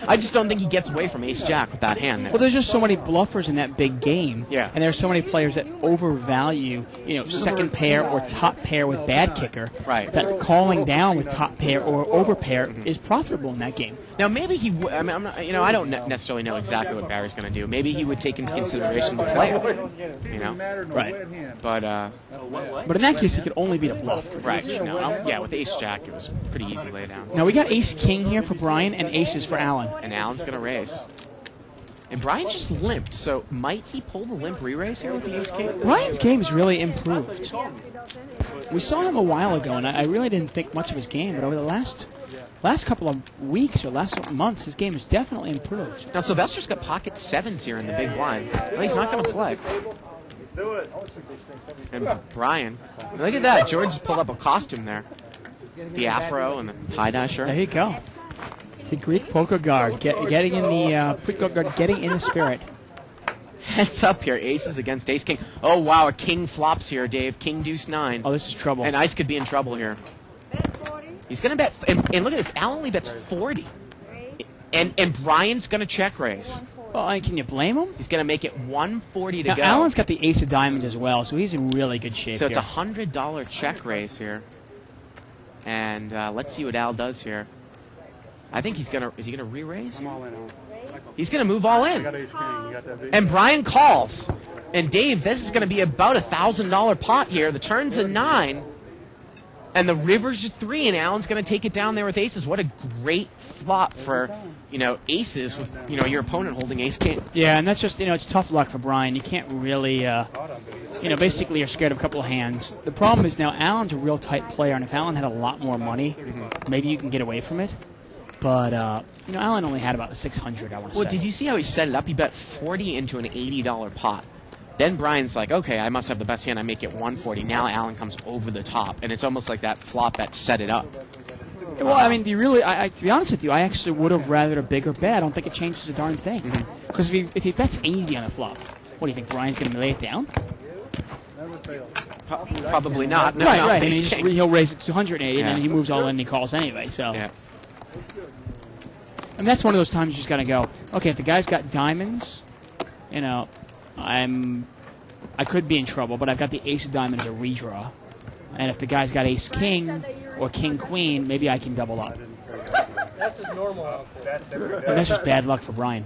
I just don't think he gets away from ace jack with that hand there. Well, there's just so many bluffers in that big game. Yeah. And there's so many players that overvalue, second pair or top pair with bad kicker. Right. That calling down with top pair or overpair is profitable in that game. Now maybe he would. I mean, I'm not. I don't necessarily know exactly what Barry's going to do. Maybe he would take into consideration the player. Right. But But in that case, he could only beat a bluff. right. Yeah, with ace jack, it was pretty easy lay down. Now we got ace king here for Brian and aces for Allen. And Allen's going to raise. And Brian just limped, so might he pull the limp re-raise here with the ace king? Brian's game has really improved. We saw him a while ago, and I really didn't think much of his game, but over the last couple of weeks or last months, his game has definitely improved. Now Sylvester's got pocket 7s here in the big blind. Well, he's not going to play. And Brian, look at that. George pulled up a costume there. The afro and the tie-dye shirt. There you go. The Greek poker guard getting in the Greek poker guard getting in the spirit. Heads up here, aces against ace king. Oh wow, a king flops here, Dave. King deuce 9. Oh, this is trouble. And Ice could be in trouble here. He's going to bet, and look at this. Allen only bets 40. And Brian's going to check raise. Well, and can you blame him? He's going to make it 140 to Now, go. Allen's got the ace of diamonds as well, so he's in really good shape So it's a here. $100 check raise here. And let's see what Al does here. I think he's going to... Is he going to re-raise? I'm all in on. He's going to move all I in. got ace king. You got that big? And Brian calls. And Dave, this is going to be about a $1,000 pot here. The turn's a 9. And the river's a 3, and Allen's going to take it down there with aces. What a great flop for, aces with, your opponent holding ace-king. Yeah, and that's just, it's tough luck for Brian. You can't really, basically you're scared of a couple of hands. The problem is now Allen's a real tight player, and if Allen had a lot more money, maybe you can get away from it. But, Allen only had about 600, I want to say. Well, did you see how he set it up? He bet 40 into an $80 pot. Then Brian's like, okay, I must have the best hand. I make it 140. Now Allen comes over the top, and it's almost like that flop that set it up. Well, I mean, do you really? To be honest with you, I actually would have rather a bigger bet. I don't think it changes a darn thing. Because if he bets 80 on a flop, what do you think? Brian's going to lay it down? Never fails. Probably not. No, right. no, And ace-king. he'll raise it to 180, and Yeah. then he moves all in and he calls anyway. So, Yeah. and that's one of those times you just got to go. Okay, if the guy's got diamonds, I could be in trouble, but I've got the ace of diamonds to redraw. And if the guy's got ace king or king queen, maybe I can double up. That's his normal outfit. That's every But day. that's just bad luck for Brian.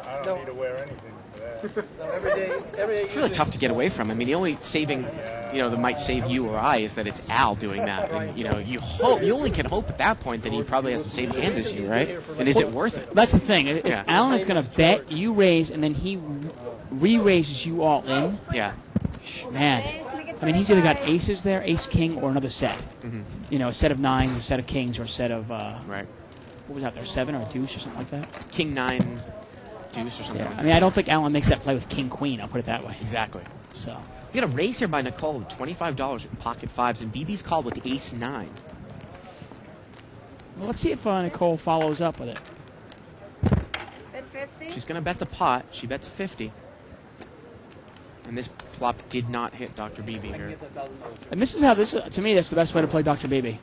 I don't need to wear anything for that. So every day. It's really tough to get away from. I mean, the only saving, that might save you or I is that it's Al doing that. And, you only can hope at that point that he probably has the same hand as you, right? And is it worth it? That's the thing. If Yeah. Allen is going to bet, you raise, and then he re-raises you all in, Yeah. man. I mean, he's either got aces there, ace king, or another set. A set of 9s, a set of kings, or a set of, Right. what was out there, 7 or a deuce or something like that? King 9 deuce or something. Yeah. I mean, I don't think Allen makes that play with king queen, I'll put it that way. Exactly. So, We got a raise here by Nicole with $25 with pocket 5s, and BB's called with ace 9. well, let's see if Nicole follows up with it. Bet 50. She's going to bet the pot. She bets 50. And this flop did not hit Dr. BB here. And this is how to me, that's the best way to play Dr. Beebe.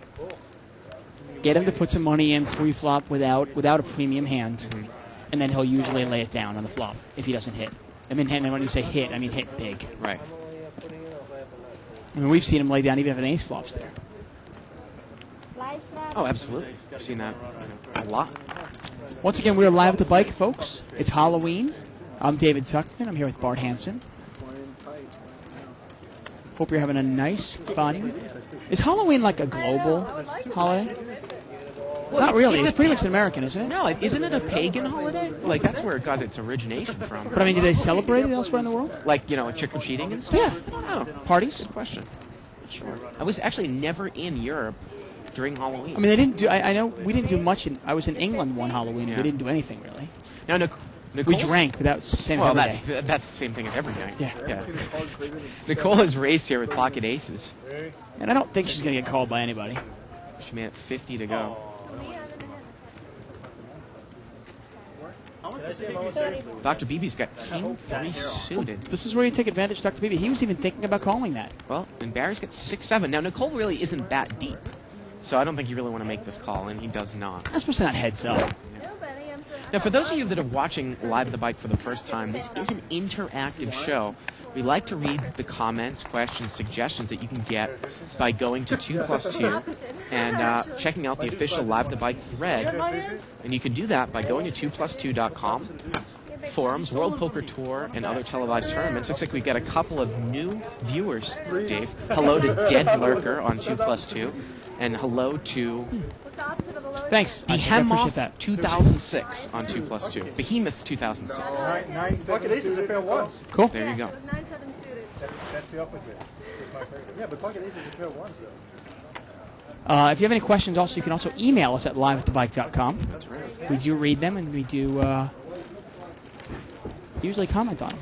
Get him to put some money in pre-flop without a premium hand, and then he'll usually lay it down on the flop if he doesn't hit. I mean, and when you say hit, I mean hit big. Right. I mean, we've seen him lay down even if an ace flops there. Oh, absolutely. I've seen that a lot. Once again, we're live at the bike, folks. It's Halloween. I'm David Tuckman. I'm here with Bart Hansen. Hope you're having a nice, fun. Is Halloween like a global holiday? Not really. It's pretty much an American, isn't it? No, isn't it a pagan holiday? Like, that's where it got its origination from. But I mean, do they celebrate it elsewhere in the world? Like, like trick-or-treating and stuff? Yeah. I don't know. Parties? Good question. Sure. I was actually never in Europe during Halloween. I mean, they didn't do. I know we didn't do much. I was in England one Halloween. Yeah. We didn't do anything really. Now, We Nicole's- drank without saying Well, every day. that's the same thing as everything. Yeah. Nicole is raised here with pocket aces. And I don't think she's going to get called by anybody. She made it 50 to go. Dr. BB's got king 3 suited. This is where you take advantage of Dr. Beebe. He was even thinking about calling that. Well, and Barry's got 6-7. Now, Nicole really isn't that deep. So I don't think you really want to make this call, and he does not. That's supposed to not heads up. Nobody. I'm so. Now, for those of you that are watching Live at the Bike for the first time, this is an interactive show. We like to read the comments, questions, suggestions that you can get by going to 2+2 and checking out the official Live at the Bike thread. And you can do that by going to 2plus2.com. Forums, World Poker Tour, and other televised tournaments. Looks like we've got a couple of new viewers, Dave. Hello to Dead Lurker on 2+2. And hello to What's the opposite of the lowest? Thanks. I appreciate Behemoth that. 2006 on 2+2. Behemoth 2006. Pocket aces are fair ones. Cool. There you go. It was 9-7 suited. That's the opposite. It's my favorite. Yeah, but pocket aces are fair ones, though. If you have any questions, also you can also email us at liveatthebike.com. That's right. We do read them, and we do usually comment on them.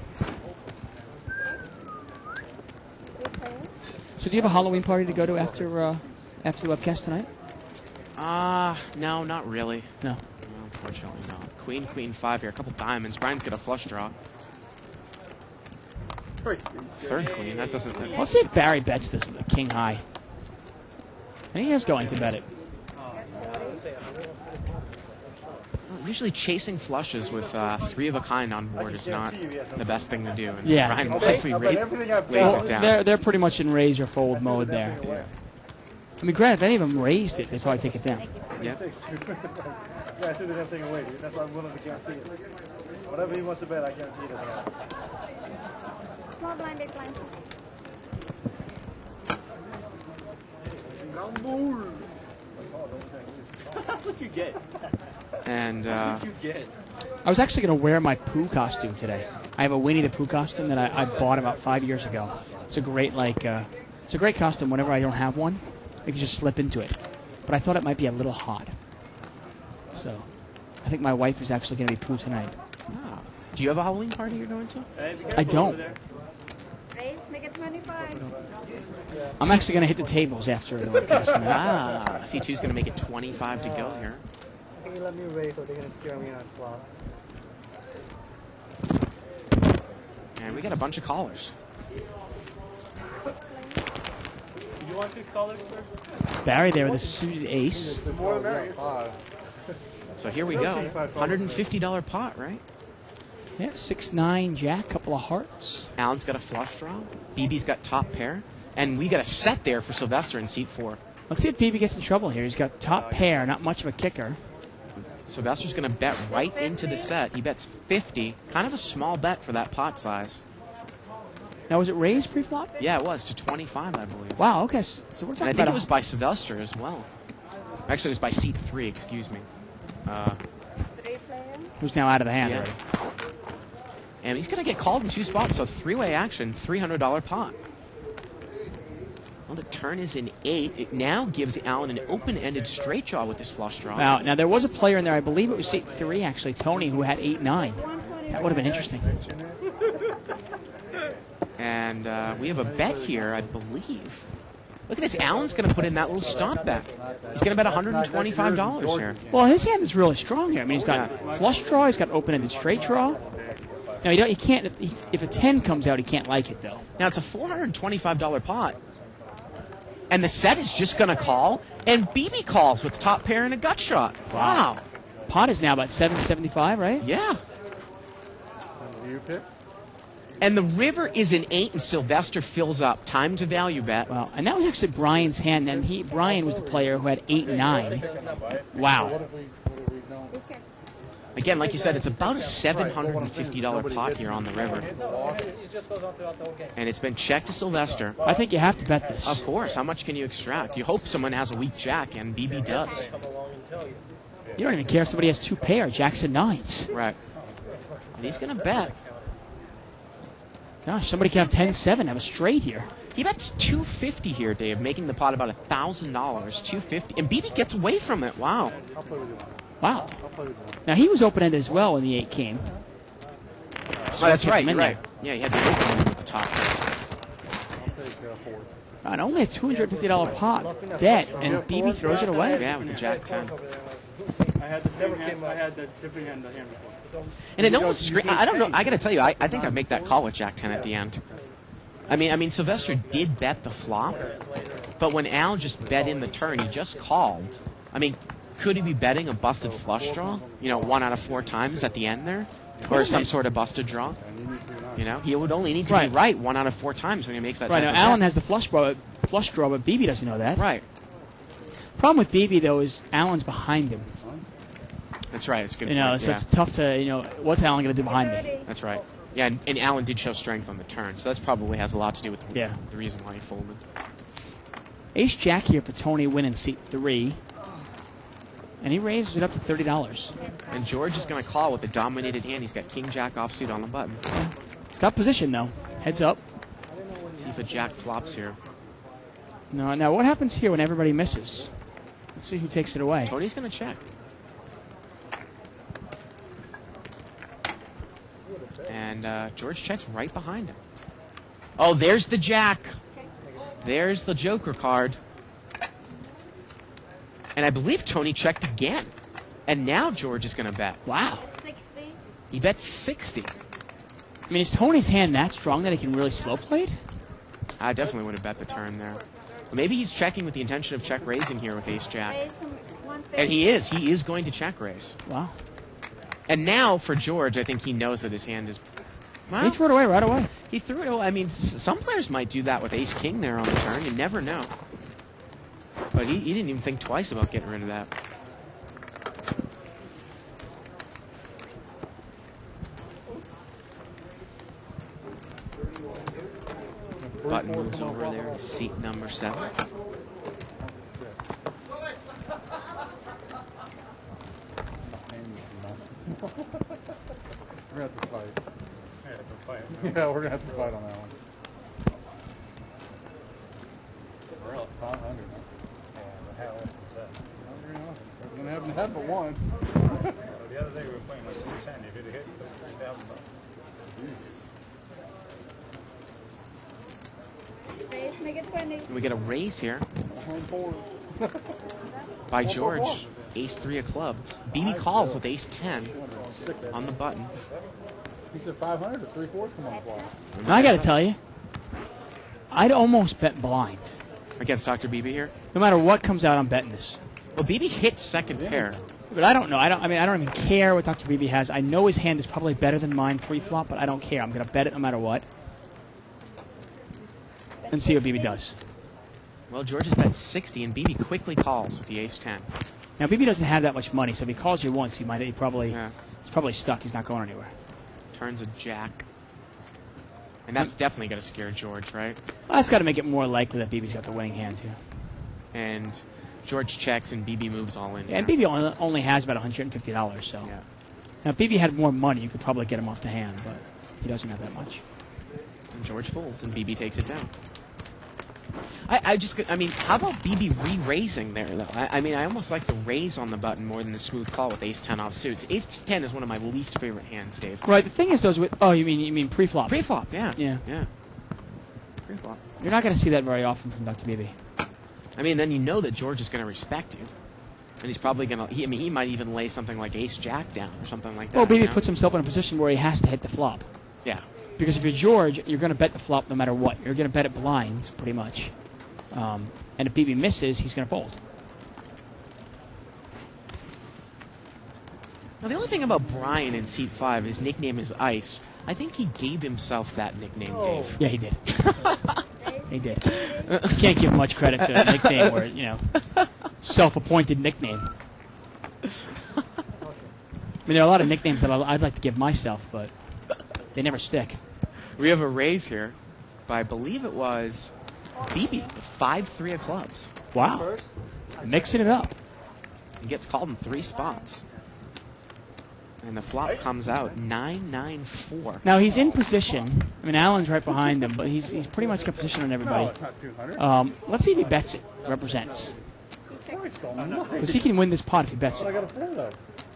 So do you have a Halloween party to go to after the webcast tonight? No, not really. No. No, unfortunately not. Queen, Queen 5 here. A couple diamonds. Brian's got a flush draw. Third queen. That doesn't... Let's see if Barry bets this with a king high. And he is going to bet it. Usually chasing flushes with 3 of a kind on board is not the best thing to do. And Yeah. Ryan wisely lays it down. They're pretty much in raise or fold mode there. Yeah. I mean, granted, if any of them raised it, they'd probably take it down. Yeah. Yeah, I threw the damn thing away, dude. That's why I'm willing to guarantee it. Whatever he wants to bet, I guarantee it. Small blind, big blind. That's what you get. And You get. I was actually going to wear my Pooh costume today. I have a Winnie the Pooh costume that I bought about 5 years ago. It's a great it's a great costume. Whenever I don't have one, I can just slip into it. But I thought it might be a little hot, so I think my wife is actually going to be Pooh tonight. ah. Do you have a Halloween party you're going to? I don't. Raise, make it 25. I'm actually going to hit the tables after the webcast tonight. Ah, C2's going to make it 25 to go here. Can you let me raise or they're going to scare me on flop? And we got a bunch of callers. You want 6 callers, sir? Barry there with a suited ace. More than merrier. So here we go. $150 pot, right? Yeah, 6-9 jack, couple of hearts. Alan's got a flush draw. BB's got top pair. And we got a set there for Sylvester in seat 4. Let's see if BB gets in trouble here. He's got top pair, not much of a kicker. Sylvester's going to bet right into the set. He bets 50. Kind of a small bet for that pot size. Now, was it raised pre-flop? Yeah, it was to 25, I believe. Wow, okay. So we're And talking I think about it was by Sylvester as well. Actually, it was by seat 3, excuse me. 3 player. who's now out of the hand Yeah. already. And he's going to get called in 2 spots, so 3-way action, $300 pot. Well, the turn is an 8. It now gives Alan an open-ended straight draw with this flush draw. Now there was a player in there, I believe it was seat 3, actually, Tony, who had 8-9. That would have been interesting. And we have a bet here, I believe. Look at this. Alan's going to put in that little stomp bet. He's going to bet $125 here. Well, his hand is really strong here. I mean, he's got flush draw, he's got open-ended straight draw. Now, he can't. If a 10 comes out, he can't like it, though. Now, it's a $425 pot. And the set is just going to call, and BB calls with top pair and a gut shot. Wow. Pot is now about 775, right? Yeah. You pick? And the river is an 8, and Sylvester fills up. Time to value bet. Wow. And that was actually Brian's hand, and Brian was the player who had 8-9. Wow. Again, like you said, it's about a $750 pot here on the river. And it's been checked to Sylvester. I think you have to bet this. Of course. How much can you extract? You hope someone has a weak jack, and BB does. You don't even care if somebody has 2 pair, jacks and 9s. Right. And he's going to bet. Gosh, somebody can have 10-7, have a straight here. He bets $250 here, Dave, making the pot about $1,000. $250, and BB gets away from it. Wow. I'll play with you. Wow. I'll play with you. Now, he was open-ended as well when the 8 came. Oh, that's kept right. him You're in right. Yeah, he had the open with the top. I'll take 4. And only a $250 pot bet, and BB throws it away. Yeah, with the jack 10. I had the same hand. I had the different hand before. And it almost I don't know. I got to tell you, I think I make that call with jack 10 at the end. I mean, Sylvester did bet the flop, but when Al just bet in the turn, he just called. I mean, could he be betting a busted flush draw? 1 out of 4 times at the end there, or some sort of busted draw? He would only need to be right 1 out of 4 times when he makes that. Right. Now, type of Alan bet. has the flush draw, but BB doesn't know that. Right. Problem with BB, though, is Alan's behind him. That's right. It's a good. So point, yeah. it's tough to, what's Alan going to do behind me? 30. That's right. Yeah, and Alan did show strength on the turn, so that's probably has a lot to do with Yeah. the reason why he folded. Ace-Jack here for Tony winning seat 3. And he raises it up to $30. And George is going to call with a dominated hand. He's got King-Jack offsuit on the button. He's got position, though. Heads up. See if a jack flops here. Now, what happens here when everybody misses? Let's see who takes it away. Tony's going to check. And George checks right behind him. Oh, there's the jack. There's the joker card. And I believe Tony checked again. And now George is going to bet. Wow. 60. He bets 60. I mean, is Tony's hand that strong that he can really slow play it? I definitely would have bet the turn there. But maybe he's checking with the intention of check raising here with ace-jack. Raise to 150. And he is. He is going to check raise. Wow. And now for George, I think he knows that his hand is. Well, He threw it away right away. he threw it away. I mean, some players might do that with ace king there on the turn. You never know. But he didn't even think twice about getting rid of that. Button moves over there to seat number 7. We're gonna have to fight. Yeah, we're gonna have to fight on that one. We're at 500. We're gonna have that but once. The other day we were playing like 610. If it hit, $3,000. Raise, make it 20. We get a raise here Home four. by George. Ace 3 of clubs. BB calls with ace 10 on the button. He said 500 or 3/4 come on the block. And I got to tell you, I'd almost bet blind. Against Dr. BB here. No matter what comes out, I'm betting this. Well, BB hits second pair. But I don't know. I don't even care what Dr. BB has. I know his hand is probably better than mine pre-flop, but I don't care. I'm going to bet it no matter what. And see what BB does. Well, George has bet 60, and BB quickly calls with the ace 10. Now, BB doesn't have that much money, so if he calls you once, he's probably stuck. He's not going anywhere. Turns a jack. And that's definitely going to scare George, right? Well, that's got to make it more likely that BB's got the winning hand, too. And George checks, and BB moves all in. Yeah, and BB only has about $150, so. Yeah. Now, if BB had more money, you could probably get him off the hand, but he doesn't have that much. And George folds, and BB takes it down. I mean, how about BB re-raising there, though? I almost like the raise on the button more than the smooth call with ace 10 off suits. Ace 10 is one of my least favorite hands, Dave. Right, the thing is, those with, you mean pre-flop? Pre-flop, yeah. Yeah. Pre-flop. You're not going to see that very often from Dr. BB. I mean, then you know that George is going to respect you. And he's probably going to, he might even lay something like ace jack down or something like that. Well, BB you know? puts himself in a position where he has to hit the flop. Yeah. Because if you're George, you're going to bet the flop no matter what. You're going to bet it blind, pretty much. And if BB misses, he's going to fold. Now, the only thing about Brian in seat 5, his nickname is Ice. I think he gave himself that nickname, Dave. Yeah, he did. He did. You can't give much credit to a nickname where, self-appointed nickname. I mean, there are a lot of nicknames that I'd like to give myself, but they never stick. We have a raise here by, I believe it was, BB with 5-3 of clubs. Wow. Mixing it up. He gets called in 3 spots. And the flop comes out 9-9-4. Now, he's in position. I mean, Alan's right behind him, but he's pretty much got position on No, everybody. it's not 200. Let's see if he bets it, represents. Christ almighty. Because he can win this pot if he bets I it. got a 4 though.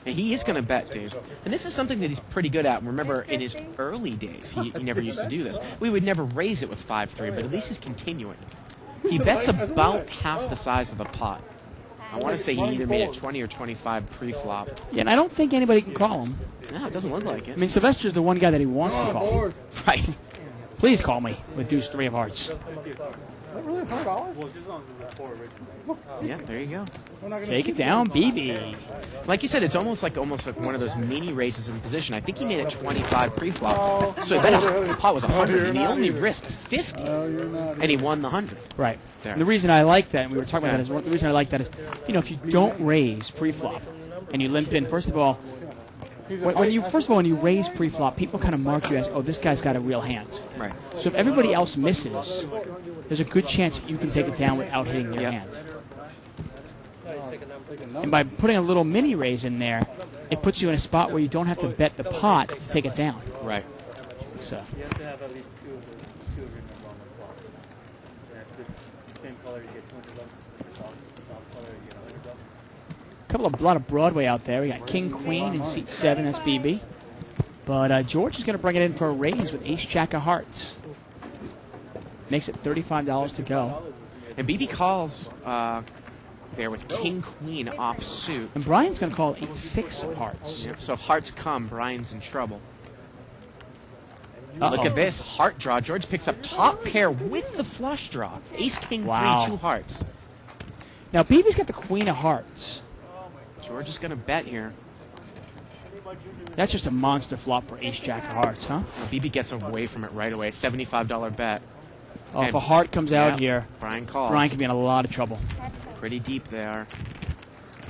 And he is going to bet, Dave. And this is something that he's pretty good at. Remember, in his early days, he never used to do this. We would never raise it with 5-3, but at least he's continuing. He bets about half the size of the pot. I want to say he either made it 20 or 25 pre-flop. Yeah, and I don't think anybody can call him. No, it doesn't look like it. I mean, Sylvester's the one guy that he wants to call. Right. Please call me with deuce 3 of hearts. Is that really $100? Yeah, there you go. We're not gonna Take see it down, BB. Like you said, it's almost like one of those mini raises in position. I think he made it 25 pre-flop. So the pot was 100, and he only risked 50. No, you're not. And he won the 100. Right. There. And the reason I like that, and we were talking about that, the reason I like that is, if you don't raise pre-flop and you limp in, first of all, when you raise pre-flop, people kind of mark you as, this guy's got a real hand. Right. So if everybody else misses, there's a good chance that you can take it down without hitting your hand. And by putting a little mini raise in there, it puts you in a spot where you don't have to bet the pot to take it down. Right. So. You have to have at least two of your number on the clock. And if it's the same color, you get $200. If it's off color, you get $100. A lot of Broadway out there. We got King Queen in seat 7. That's BB. But George is going to bring it in for a raise with Ace Jack of Hearts. Makes it $35 to go. And BB calls there with King Queen off suit. And Brian's going to call Ace 6 of Hearts. Yep. So if hearts come, Brian's in trouble. Uh-oh. Look at this heart draw. George picks up top pair with the flush draw. Ace King Wow. 3, 2 hearts. Now BB's got the Queen of Hearts. George is going to bet here. That's just a monster flop for ace jack of hearts, huh? BB gets away from it right away. $75 bet. Oh, if And- a heart comes out Yep. here, Brian calls. Brian could be in a lot of trouble. Pretty deep there.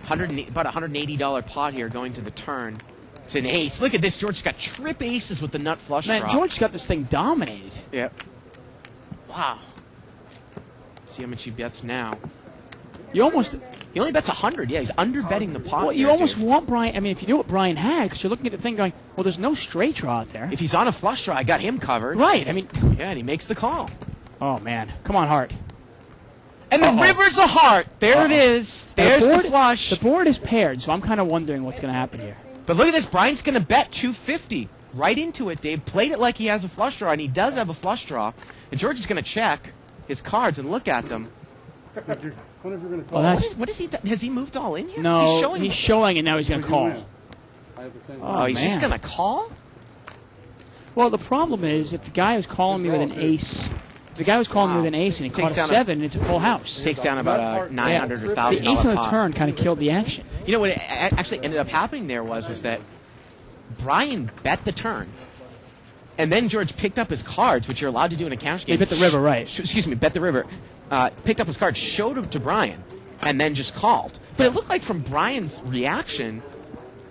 About $180 pot here going to the turn. It's an ace. Look at this. George's got trip aces with the nut flush Man, draw. George's got this thing dominated. Yep. Wow. Let's see how much he bets now. You almost, He only bets 100. Yeah, he's under betting the pot. well, you there, almost dude. want Brian. I mean, if you knew what Brian had, because you're looking at the thing going, well, there's no straight draw out there. If he's on a flush draw, I got him covered. Right. I mean, Yeah, and he makes the call. oh man, come on, Hart. And the river's a heart. There it is. There's the flush. The board is paired, so I'm kind of wondering what's going to happen here. But look at this. Brian's going to bet 250 right into it, Dave. Played it like he has a flush draw, and he does have a flush draw. And George is going to check his cards and look at them. Wonder if you're going to call. Well, that's What is he? Has he moved all in here? no. He's showing. and now he's going to Who'd you call. win? I have the same. Oh, he's just man. going to call? Well, the problem is if the guy who's calling me with an ace, the guy who's calling me with an ace and he Takes caught a down a- 7, it's a full house. Takes down about 900 or The $1,000 ace on the pot. turn kind of killed the action. You know what actually ended up happening there was that Brian bet the turn, and then George picked up his cards, which you're allowed to do in a cash game. He bet the river, right. Excuse me, bet the river. Picked up his cards, showed them to Brian, and then just called. But it looked like from Brian's reaction,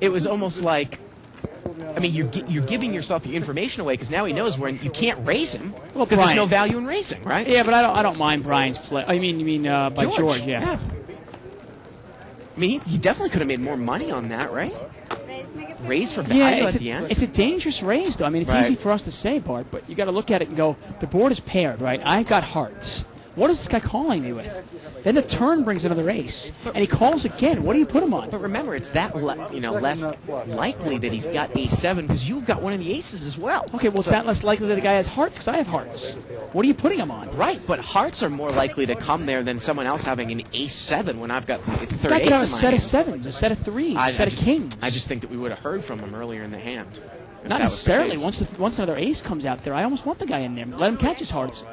it was almost like, I mean, you're giving yourself the information away because now he knows when you can't raise him Well, because there's Brian- no value in raising, right? Yeah, but I don't mind Brian's play. I mean, by George, yeah. I mean, he definitely could have made more money on that, right? Raise, make it Raise for 50. Yeah, value it's at the end. it's a dangerous raise, though. I mean, it's Right. easy for us to say, Bart, but you got to look at it and go, the board is paired, right? I've got hearts. What is this guy calling me with? Then the turn brings another ace, and he calls again. What do you put him on? But remember, it's that less likely that he's got ace-7 because you've got one of the aces as well. Okay, well, it's that less likely that the guy has hearts because I have hearts. What are you putting him on? Right, but hearts are more likely to come there than someone else having an ace-7 when I've got the third Guy ace could have a in my set of hand. sevens, a set of threes, a set of kings. I just think that we would have heard from him earlier in the hand. if Not that was the necessarily. case. Once another ace comes out there, I almost want the guy in there. Let him catch his hearts.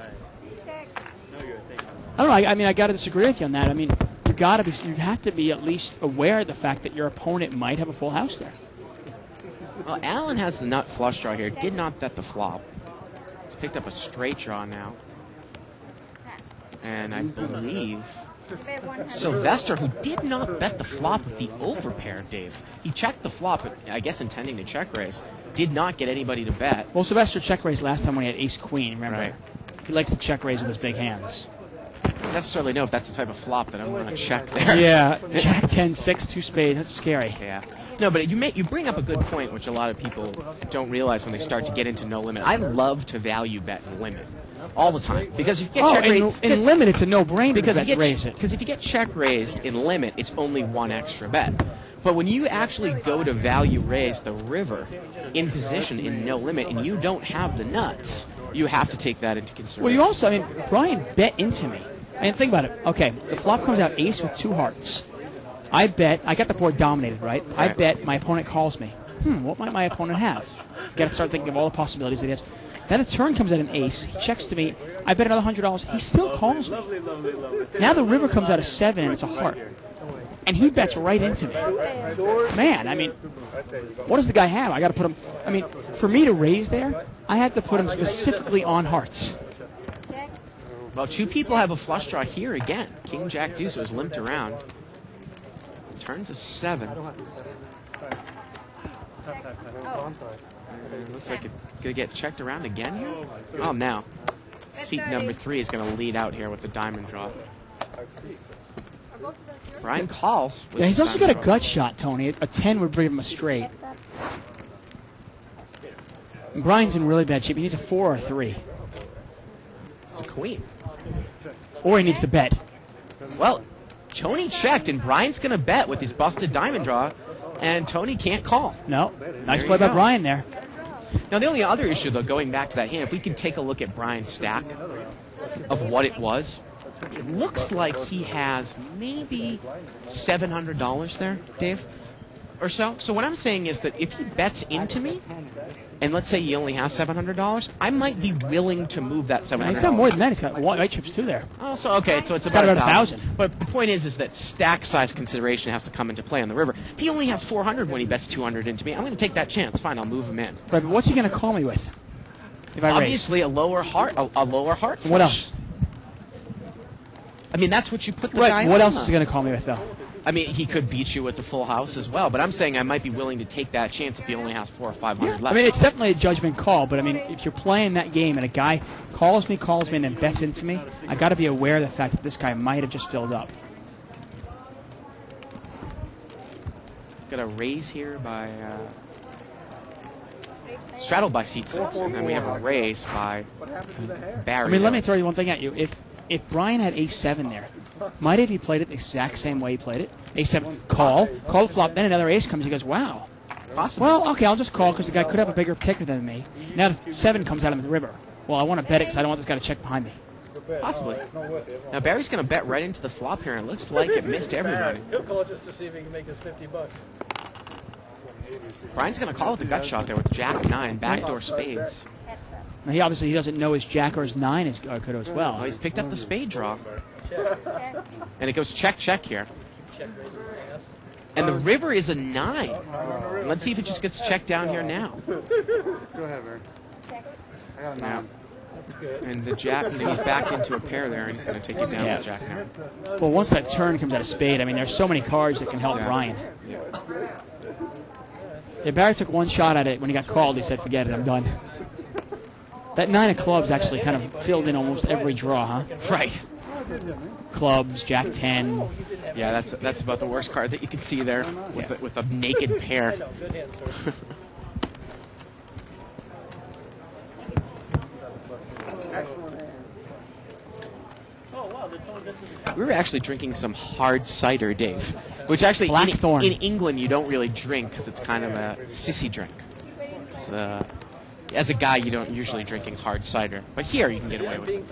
I don't know. I mean, I got to disagree with you on that. I mean, you have to be at least aware of the fact that your opponent might have a full house there. Well, Allen has the nut flush draw here. Did not bet the flop. He's picked up a straight draw now. And I believe Bet 100. Sylvester, who did not bet the flop with the overpair, Dave. He checked the flop, I guess intending to check raise. Did not get anybody to bet. Well, Sylvester check raised last time when he had ace queen. Remember, Right. he likes to check raise with his big hands. I don't necessarily know if that's the type of flop that I'm going to check there. Yeah, Jack 10, 6, 2 spades. That's scary. Yeah. No, but you bring up a good point, which a lot of people don't realize when they start to get into no limit. I love to value bet in limit all the time because if you get check raised, in limit, it's a no-brainer because to if you raise it. because if you get check raised in limit, it's only one extra bet. But when you actually go to value raise the river in position in no limit and you don't have the nuts, you have to take that into consideration. Well, you also, I mean, Brian bet into me. And think about it. Okay, the flop comes out ace with 2 hearts. I bet, I got the board dominated, right? I Right. bet my opponent calls me. What might my opponent have? Got to start thinking of all the possibilities that he has. Then the turn comes out an ace. He checks to me. I bet another $100. He still calls me. Now the river comes out a 7 and it's a heart. And he bets right into me. Man, I mean, what does the guy have? I got to put him. I mean, for me to raise there, I had to put him specifically on hearts. Check. Well, 2 people have a flush draw here again. King, Jack, Deuce was limped around. Turns a 7. Looks like it's going to get checked around again here. Oh, now. Seat number 3 is going to lead out here with the diamond draw. Are both of those yours? Brian calls. with Yeah, he's the also got a diamond draw. gut shot, Tony. A 10 would bring him a straight. Gets up. And Brian's in really bad shape. He needs a 4 or a 3. It's a queen. Or he needs to bet. Well, Tony checked, and Brian's going to bet with his busted diamond draw, and Tony can't call. No. Nice There play you by go. Brian there. Now, the only other issue, though, going back to that hand, if we can take a look at Brian's stack of what it was, it looks like he has maybe $700 there, Dave, or so. So what I'm saying is that if he bets into me, and let's say he only has $700, I might be willing to move that $700. He's got more than that. He's got white chips too there. Oh, so okay, so it's got about about 1,000. But the point is that stack size consideration has to come into play on the river. If he only has 400 when he bets 200 into me, I'm going to take that chance. Fine, I'll move him in. Right, but what's he going to call me with? If I raise? Obviously, a lower heart, a lower heart. What else? I mean, that's what you put the guy Right. on. What else is he going to call me with though? I mean, he could beat you with the full house as well, but I'm saying I might be willing to take that chance if he only has 400 or 500 left. I mean, it's definitely a judgment call, but I mean, if you're playing that game and a guy calls me, and then bets into me, I got to be aware of the fact that this guy might have just filled up. Got a raise here by straddled by seat 6, and then we have a raise by Barry. I mean, let me throw you one thing at you. If Brian had ace-7 there, might have he played it the exact same way he played it? Ace-7, call the flop, then another ace comes, he goes, wow. Possibly. Well, okay, I'll just call because the guy could have a bigger kicker than me. Now the 7 comes out of the river. Well, I want to bet it because I don't want this guy to check behind me. Possibly. Now Barry's going to bet right into the flop here, and it looks like it missed everybody. He'll call just to see if he can make his $50. Brian's going to call with the gut shot there with Jack-9, backdoor spades. Now, he obviously doesn't know his jack or his 9 is good as well. Oh, he's picked up the spade draw. And it goes check here. And the river is a 9. Let's see if it just gets checked down here now. Go ahead, Barry. I got a 9. And the jack, and he's backed into a pair there, and he's going to take it down with Jack now. Well, once that turn comes out of spade, I mean, there's so many cards that can help Brian. Yeah, Barry took one shot at it when he got called. He said, forget it, I'm done. That 9 of clubs actually kind of filled in almost every draw, huh? Right. Clubs, Jack 10. Yeah, that's about the worst card that you can see there with a naked pair. We were actually drinking some hard cider, Dave, which actually Blackthorn. in England you don't really drink because it's kind of a sissy drink. It's, as a guy, you don't usually drinking hard cider, but here you can get away with it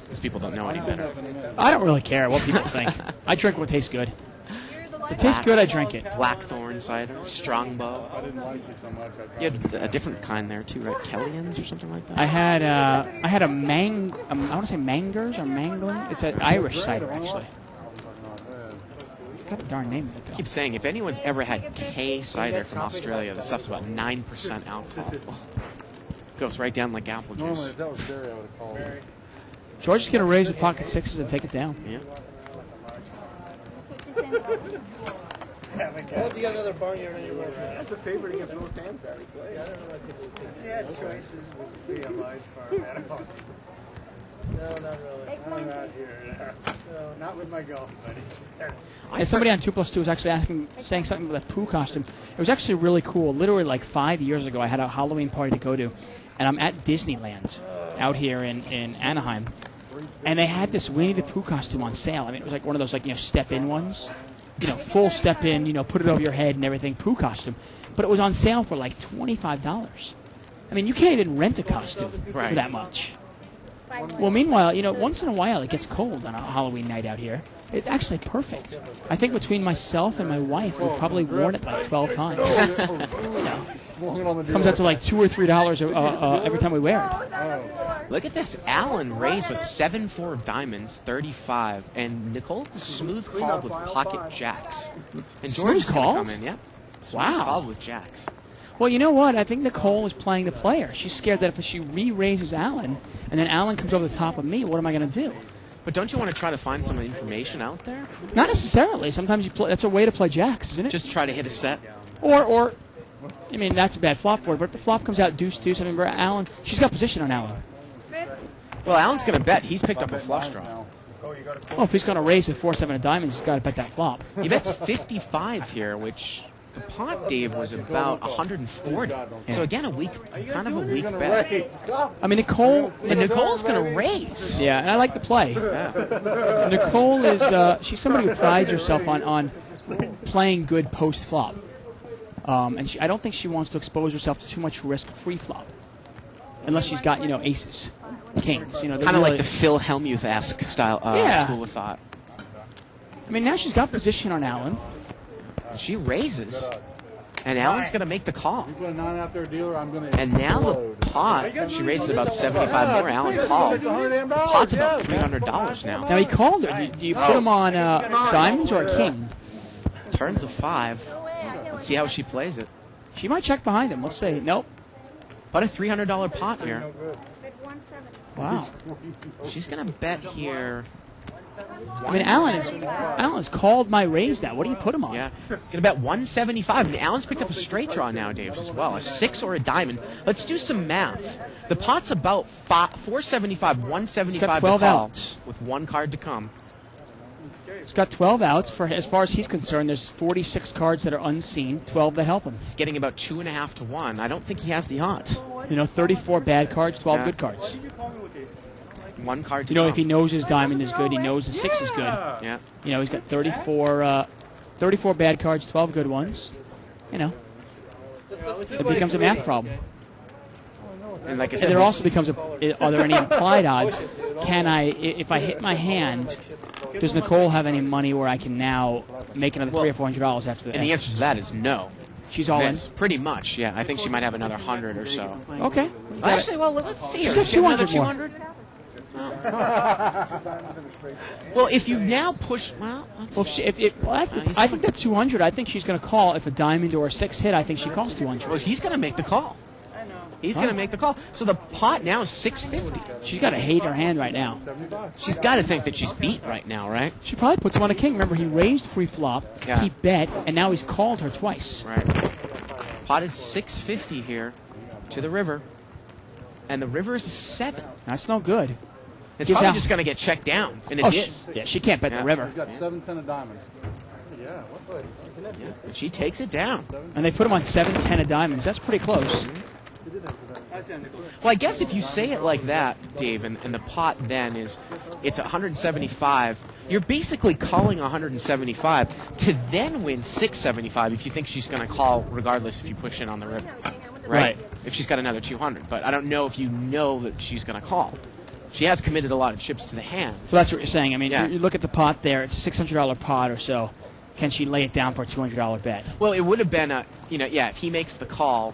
because people don't know any better. I don't really care what people think. I drink what tastes good. If it tastes good, I drink it. Blackthorn cider, Strongbow. I didn't like you so much. You had a different kind there too, right? Kellyan's or something like that. I had a I want to say Mangers or Mangling. It's an Irish cider actually. I forgot the darn name of it though. I keep saying if anyone's ever had K cider from Australia, the stuff's about 9% alcohol. Goes right down like apple juice. Normally, if that was Barry, I would have called. George is going to raise the pocket 6s and take it down. Yeah. Well, if you got another barnyard on your way. That's a favorite against most hands, Barry. Yeah, choices would be a large farm animal. No, not really. I'm out here. No, not with my golf buddies. And somebody on 2+2 was actually saying something about that Pooh costume. It was actually really cool. Literally like 5 years ago, I had a Halloween party to go to, and I'm at Disneyland out here in Anaheim, and they had this Winnie the Pooh costume on sale. I mean, it was like one of those step-in ones, full step-in, put it over your head and everything, Pooh costume. But it was on sale for like $25. I mean, you can't even rent a costume for that much. Well, meanwhile, once in a while it gets cold on a Halloween night out here. It's actually perfect. I think between myself and my wife, we've probably worn it like 12 times. Comes out to like $2 or $3 every time we wear it. Look at this. Allen raised with 7-4 of diamonds, 35, and Nicole smooth called with pocket jacks. And George is going to come in, yeah. Smooth called with jacks. Well, you know what? I think Nicole is playing the player. She's scared that if she re-raises Allen, and then Allen comes over the top of me, what am I going to do? But don't you want to try to find some information out there? Not necessarily. Sometimes you play. That's a way to play jacks, isn't it? Just try to hit a set. Or, I mean, that's a bad flop for it. But if the flop comes out deuce. I mean, Allen, she's got position on Allen. Well, Allen's going to bet. He's picked up a flush draw. Oh, if he's going to raise with 4-7 of diamonds, he's got to bet that flop. He bets 55 here, which the pot, Dave, was about 140. So again, kind of a weak bet. I mean, Nicole's going to raise. Yeah, and I like the play. Yeah. Nicole is she's somebody who prides herself on playing good post flop, and I don't think she wants to expose herself to too much risk pre-flop, unless she's got aces, kings. Kind of like the Phil Hellmuth-esque style school of thought. I mean, now she's got position on Allen. She raises. And Alan's going to make the call. You put a 9 out there, dealer, I'm going to And now the pot, she raises about 75 more. Alan called. Pot's about $300 now. Now he called her. Do you put him on diamonds or a king? Turns a 5. Let's see how she plays it. She might check behind him. Let's see. Nope. About a $300 pot here. Bet 170. Wow. She's going to bet here. I mean, Alan's called my raise now. What do you put him on? Yeah. Going to bet 175. And Alan's picked up a straight draw now, Dave, as well. A 6 or a diamond. Let's do some math. The pot's about 475, 175 got 12 to call, outs. with one card to come. He's got 12 outs. For as far as he's concerned, there's 46 cards that are unseen, 12 that help him. He's getting about 2.5 to 1. I don't think he has the odds. 34 bad cards, 12 Yeah. good cards. One card to You know, come. if he knows his diamond is good, he knows the 6 is good. Yeah. You know, he's got 34 bad cards, 12 good ones. You know, it becomes a math problem. And like I And said, there also becomes are there any implied odds? Can I, if I hit my hand, does Nicole have any money where I can now make another $300 or $400 after that? and the answer to that is no. She's all in. Yes, pretty much, yeah. I think she might have another 100 or so. Okay. Actually, well, let's see. She's here. got She have another 200 more. 200? Well, if you now push, well, Well, I think that 200. I think she's going to call if a diamond or a 6 hit. I think she calls 200. well, he's going to make the call. He's going to make the call. So the pot now is 650. She's got to hate her hand right now. She's got to think that she's beat right now, right? She probably puts him on a king. Remember, he raised free flop. Yeah. He bet, and now he's called her twice. Right. Pot is 650 here to the river. And the river is a 7. That's no good. It's Gives probably out- just going to get checked down. And it Oh, is. yeah, she can't bet Yeah. the river. He's got 7, 10 of diamonds. And she takes it down. And they put him on 7, 10 of diamonds. That's pretty close. Well, I guess if you say it like that, Dave, and the pot then is, it's 175, you're basically calling 175 to then win 675 if you think she's going to call regardless if you push in on the river. Right. If she's got another 200. But I don't know if you know that she's going to call. She has committed a lot of chips to the hand. So that's what you're saying. I mean, Yeah. you look at the pot there. It's a $600 pot or so. Can she lay it down for a $200 bet? Well, it would have been if he makes the call,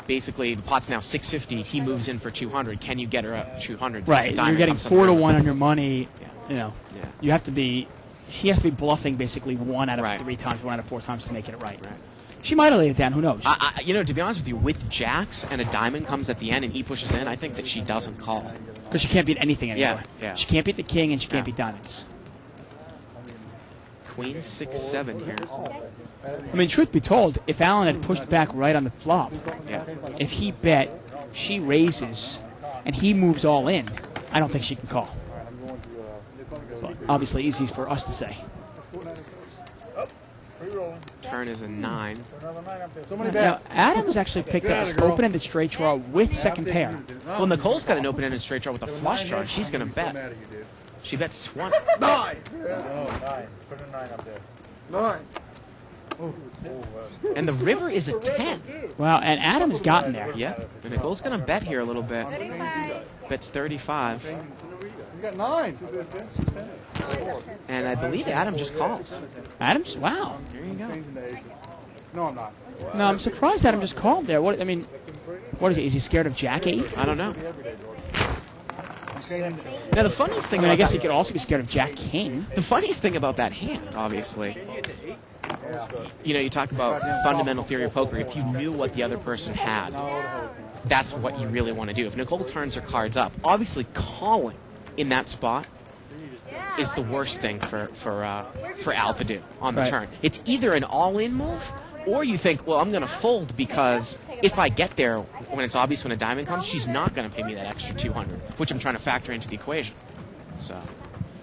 basically the pot's now 650, he moves in for 200. Can you get her up 200? Right. Diamond You're getting comes up 4 to river. 1 on your money. Yeah. You know, Yeah. you have to be. He has to be bluffing basically 1 out of Right. 3 times, 1 out of 4 times to make it right. Right. She might have laid it down. Who knows? To be honest with you, with jacks and a diamond comes at the end and he pushes in, I think that she doesn't call. Because she can't beat anything anymore. Yeah. She can't beat the king and she can't Yeah. beat diamonds. Queen 6-7 here. I mean, truth be told, if Alan had pushed back right on the flop, Yeah. if he bet, she raises, and he moves all in, I don't think she can call. But obviously, easy for us to say. Turn is a 9. Somebody Now, bet. Adams actually picked up an open-ended straight draw with second pair. Well, Nicole's got an open-ended straight draw with a flush draw, and she's going to bet. She bets 20. 9. Put a 9 up there. 9. And the river is a 10. Wow, and Adams gotten there. Yeah. And Nicole's going to bet here a little bit. 35. Bets 35. You got 9. And I believe Adam just calls. Adams? Wow. There you go. No, I'm not. No, I'm surprised Adam just called there. What is he? Is he scared of Jack 8? I don't know. Now, the funniest I thing mean, I about guess that, he could also be scared of Jack King. the funniest thing about that hand, obviously, you talk about fundamental theory of poker. If you knew what the other person had, that's what you really want to do. If Nicole turns her cards up, obviously calling in that spot is the worst thing for Al to do on the Right. turn. It's either an all-in move, or you think, well, I'm going to fold because if I get there when it's obvious when a diamond comes, she's not going to pay me that extra 200, which I'm trying to factor into the equation. So,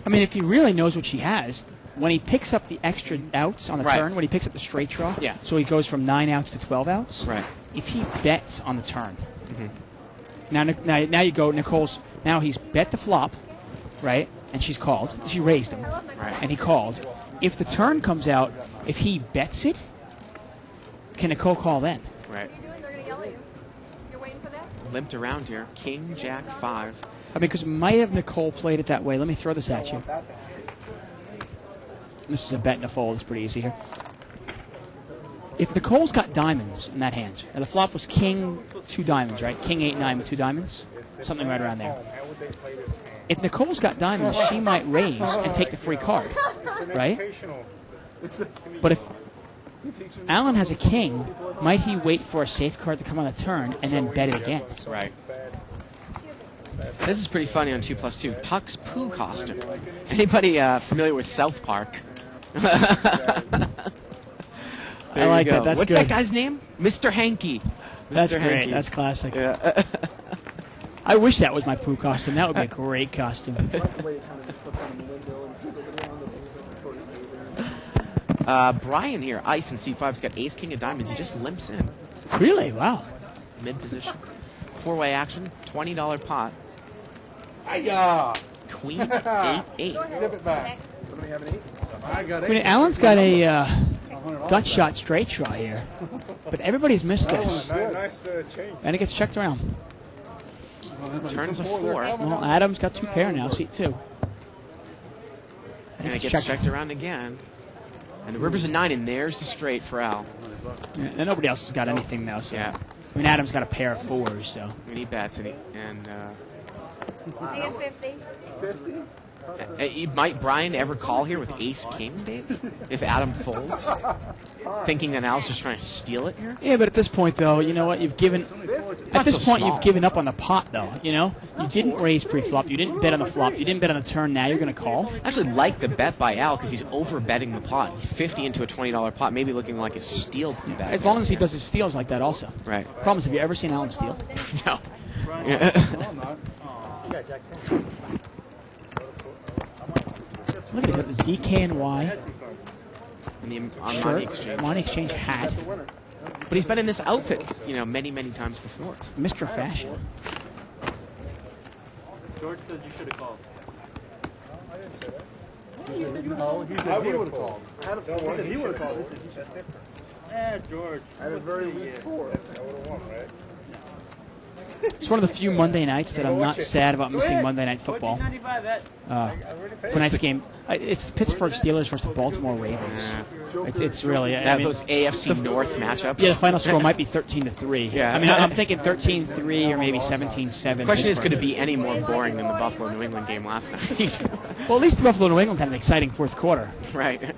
I mean, if he really knows what she has, when he picks up the extra outs on the Right. turn, when he picks up the straight draw, Yeah. so he goes from 9 outs to 12 outs, right. if he bets on the turn, Mhm. now you go, Nicole's, now he's bet the flop, right, and she's called. She raised him, Right. and he called. If the turn comes out, if he bets it, can Nicole call then? Right. What are you doing? They're going to yell at you. You're waiting for that? Limped around here. King, Jack, 5. I mean, because might have Nicole played it that way. Let me throw this at you. This is a bet and a fold. It's pretty easy here. If Nicole's got diamonds in that hand, and the flop was king, 2 diamonds, right? King 8-9 with 2 diamonds, something right around there. If Nicole's got diamonds, she might raise and take the free card, right? But if Alan has a king, might he wait for a safe card to come on the turn and then bet it again? Right. This is pretty funny on 2+2. Tuck's poo costume. If anybody familiar with South Park? I like that. That's What's good. that guy's name? Mr. Hanky. That's Mr. great. Hanky. That's classic. Yeah. I wish that was my poo costume. That would be a great costume. Brian here, ice and C5's got ace king of diamonds. He just limps in Really? Wow. mid position. 4-way action, $20 pot. Hi-ya! Queen 8-8. Give it back. Somebody have an 8? I got I mean, 8. Alan's got a $100 gut shot straight draw here, but everybody's missed this, Nice change. and it gets checked around. Turns a 4. Well, Adam's got 2 pair now, seat 2. And it gets checked around again. And the river's a 9, and there's the straight for Al. Yeah, and nobody else has got anything now. So. Yeah. I mean, Adam's got a pair of 4s, so. And he bets, and Make it 50. 50? might Brian ever call here with ace king, Dave? If Adam folds? Thinking that Al's just trying to steal it here? Yeah, but at this point, though, you know what? You've given. At Not this so point, small. you've given up on the pot, though. You know, you didn't raise pre-flop. You didn't bet on the flop. You didn't bet on the turn. Now you're going to call. I actually like the bet by Al because he's over betting the pot. He's 50 into a $20 pot, maybe looking like a steal bet. As long as he does his steals like that, also. Right. Problem is, have you ever seen Alan steal? No. No, I'm not. Look at it. He's got the DKNY On shirt, Money Exchange. Money Exchange hat, But he's been in this outfit, many, many times before. Mr. Fashion. George says you should have called. No, he said he would have called. I had a 4. He said he would have called. That's different. George. I had a very weak 4. I would have won, right? It's one of the few Monday nights that I'm not sad about missing Monday Night Football. 14.95 that. Tonight's game, it's Pittsburgh Steelers versus the Baltimore Ravens. It's really. I mean, Those AFC North matchups. yeah, the final score might be 13-3. Yeah. I mean, I'm thinking 13-3 or maybe 17-7. The question is, could it be any more boring than the Buffalo-New England game last night? Well, at least the Buffalo New England had an exciting fourth quarter. Right.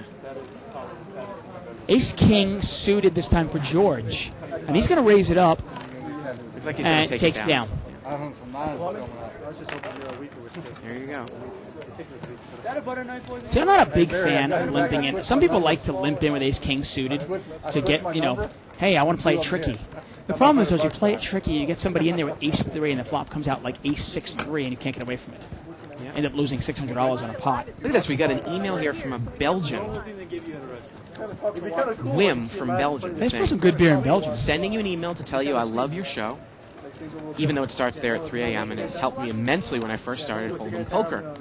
Ace King suited this time for George, and he's going to raise it up Looks like he's going and to take takes it down. I don't some nines coming up. I was just hoping you were weaker with 2. There you go. Is that a butter knife for See, I'm not a big fan of limping in. Some people like to limp in with Ace King suited to get, hey, I want to play it tricky. The problem is, as you play it tricky, you get somebody in there with Ace 3 and the flop comes out like Ace 6-3 and you can't get away from it. Yeah. End up losing $600 on a pot. Look at this. We got an email here from a Belgian. Wim from Belgium. They saying, put some good beer in Belgium. sending you an email to tell you I love your show, even though it starts there at 3 a.m. and it's helped me immensely when I first started Hold'em Poker.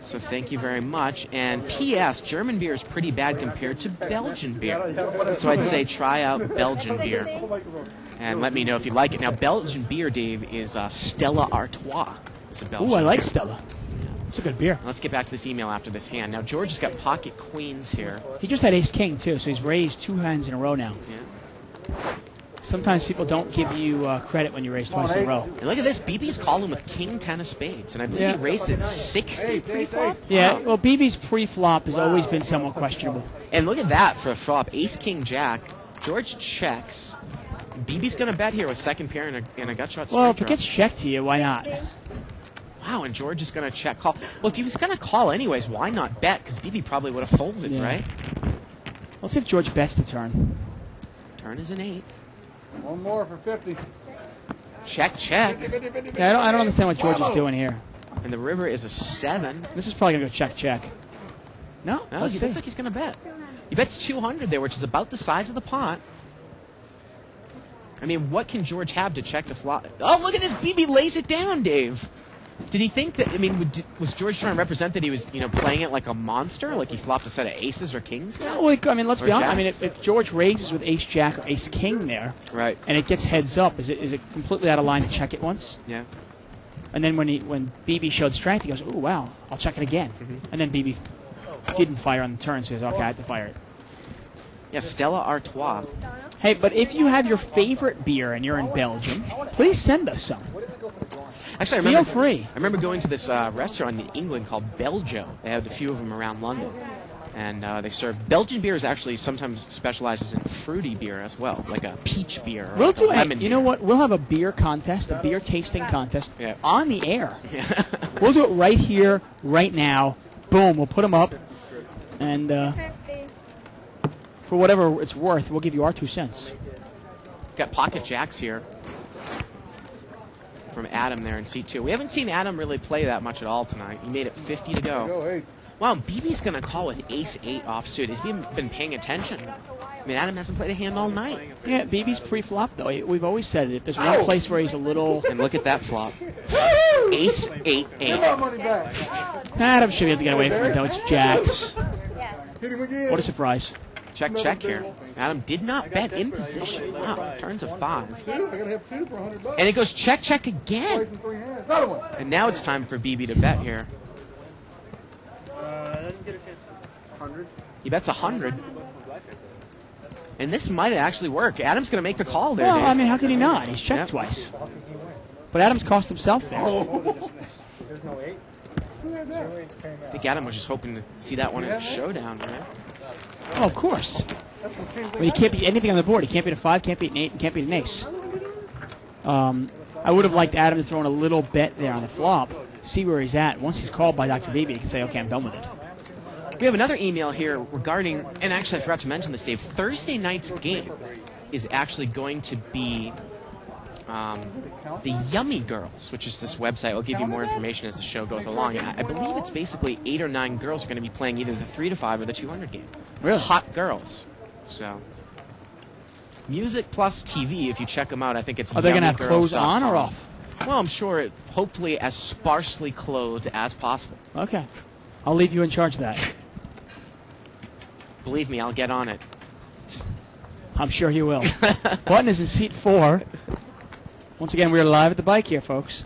So thank you very much. And P.S. German beer is pretty bad compared to Belgian beer. So I'd say try out Belgian beer and let me know if you like it. Now, Belgian beer, Dave, is Stella Artois. It's a Belgian Ooh, I like beer. Stella. It's a good beer. Let's get back to this email after this hand. Now, George has got pocket queens here. He just had Ace King, too, so he's raised 2 hands in a row now. Yeah. Sometimes people don't give you credit when you raise twice in a row. And look at this. BB's calling with king 10 of spades. And I believe Yeah. he raised it 60 pre-flop. Yeah, well, BB's pre-flop has always been somewhat questionable. And look at that for a flop. Ace, king, jack. George checks. BB's going to bet here with second pair and a gut shot straight Well, if it draw. gets checked to you, why not? Wow, and George is going to check call. Well, if he was going to call anyways, why not bet? Because BB probably would have folded, Yeah. right? Let's see if George bets the turn. Turn is an 8. One more for 50. Check, check. Yeah, I don't understand what George is doing here. And the river is a 7. This is probably going to go check, check. No? No, Let's he see. looks like he's going to bet. He bets 200 there, which is about the size of the pot. I mean, what can George have to check the flop? Oh, look at this. BB lays it down, Dave. Did he think that, I mean, was George trying to represent that he was, playing it like a monster? Like he flopped a set of aces or kings? No, well, I mean, let's Or be honest. I mean, jacks. if George raises with Ace Jack or Ace King there, Right. and it gets heads up, is it completely out of line to check it once? Yeah. And then when BB showed strength, he goes, "Ooh, wow, I'll check it again." And then BB didn't fire on the turn, so he goes, "Okay, I have to fire it." Yeah, Stella Artois. Hey, but if you have your favorite beer and you're in Belgium, please send us some. Actually, I remember, Feel free. I remember going to this restaurant in England called Belgio. They had a few of them around London. And they serve Belgian beers. Actually, sometimes specializes in fruity beer as well, like a peach beer. Or We'll like a do it. lemon You beer. know what? We'll have a beer contest, a beer tasting contest Yeah. on the air. Yeah. We'll do it right here, right now. Boom, we'll put them up. And 50. for whatever it's worth, we'll give you our 2 cents. Got pocket jacks here from Adam there in seat 2. We haven't seen Adam really play that much at all tonight. He made it 50 to go. Go 8. Wow, BB's going to call with ace-8 offsuit. He's been paying attention. I mean, Adam hasn't played a hand all night. Yeah, BB's pre-flop, though. We've always said it. If there's one place where he's a little... And look at that flop. Ace-8-8. Give my money back. Adam should be able to get away from it, though. It's jacks. Hit him again. What a surprise. Check, check here. Adam did not bet in position. Wow, turns a 5. Two? I gotta have 2 for $100. And it goes check, check Twice again. in 3 hands. Another one. And now it's time for BB to bet here. Doesn't get a chance. 100. He bets 100. And this might actually work. Adam's going to make the call there, Well, Dave. I mean, how can he not? He's checked Yep. twice. But Adam's cost himself there. There's no 8. I think Adam was just hoping to see that one in a showdown, right? Oh, of course. Well, he can't beat anything on the board. He can't beat a 5, can't beat an 8, and can't beat an ace. I would have liked Adam to throw in a little bet there on the flop, see where he's at. Once he's called by Dr. Beebe, he can say, okay, I'm done with it. We have another email here regarding, and actually I forgot to mention this, Dave. Thursday night's game is actually going to be the Yummy Girls, which is this website. I'll give you more information as the show goes along. And I believe it's basically 8 or 9 girls are going to be playing either the 3 to 5 or the 200 game. Really? Hot girls. So, Music Plus TV, if you check them out, I think it's Are they going to have clothes on or yummygirls.com. off? Well, I'm sure hopefully as sparsely clothed as possible. Okay. I'll leave you in charge of that. Believe me, I'll get on it. I'm sure you will. Button is in seat 4. Once again, we're live at the bike here, folks.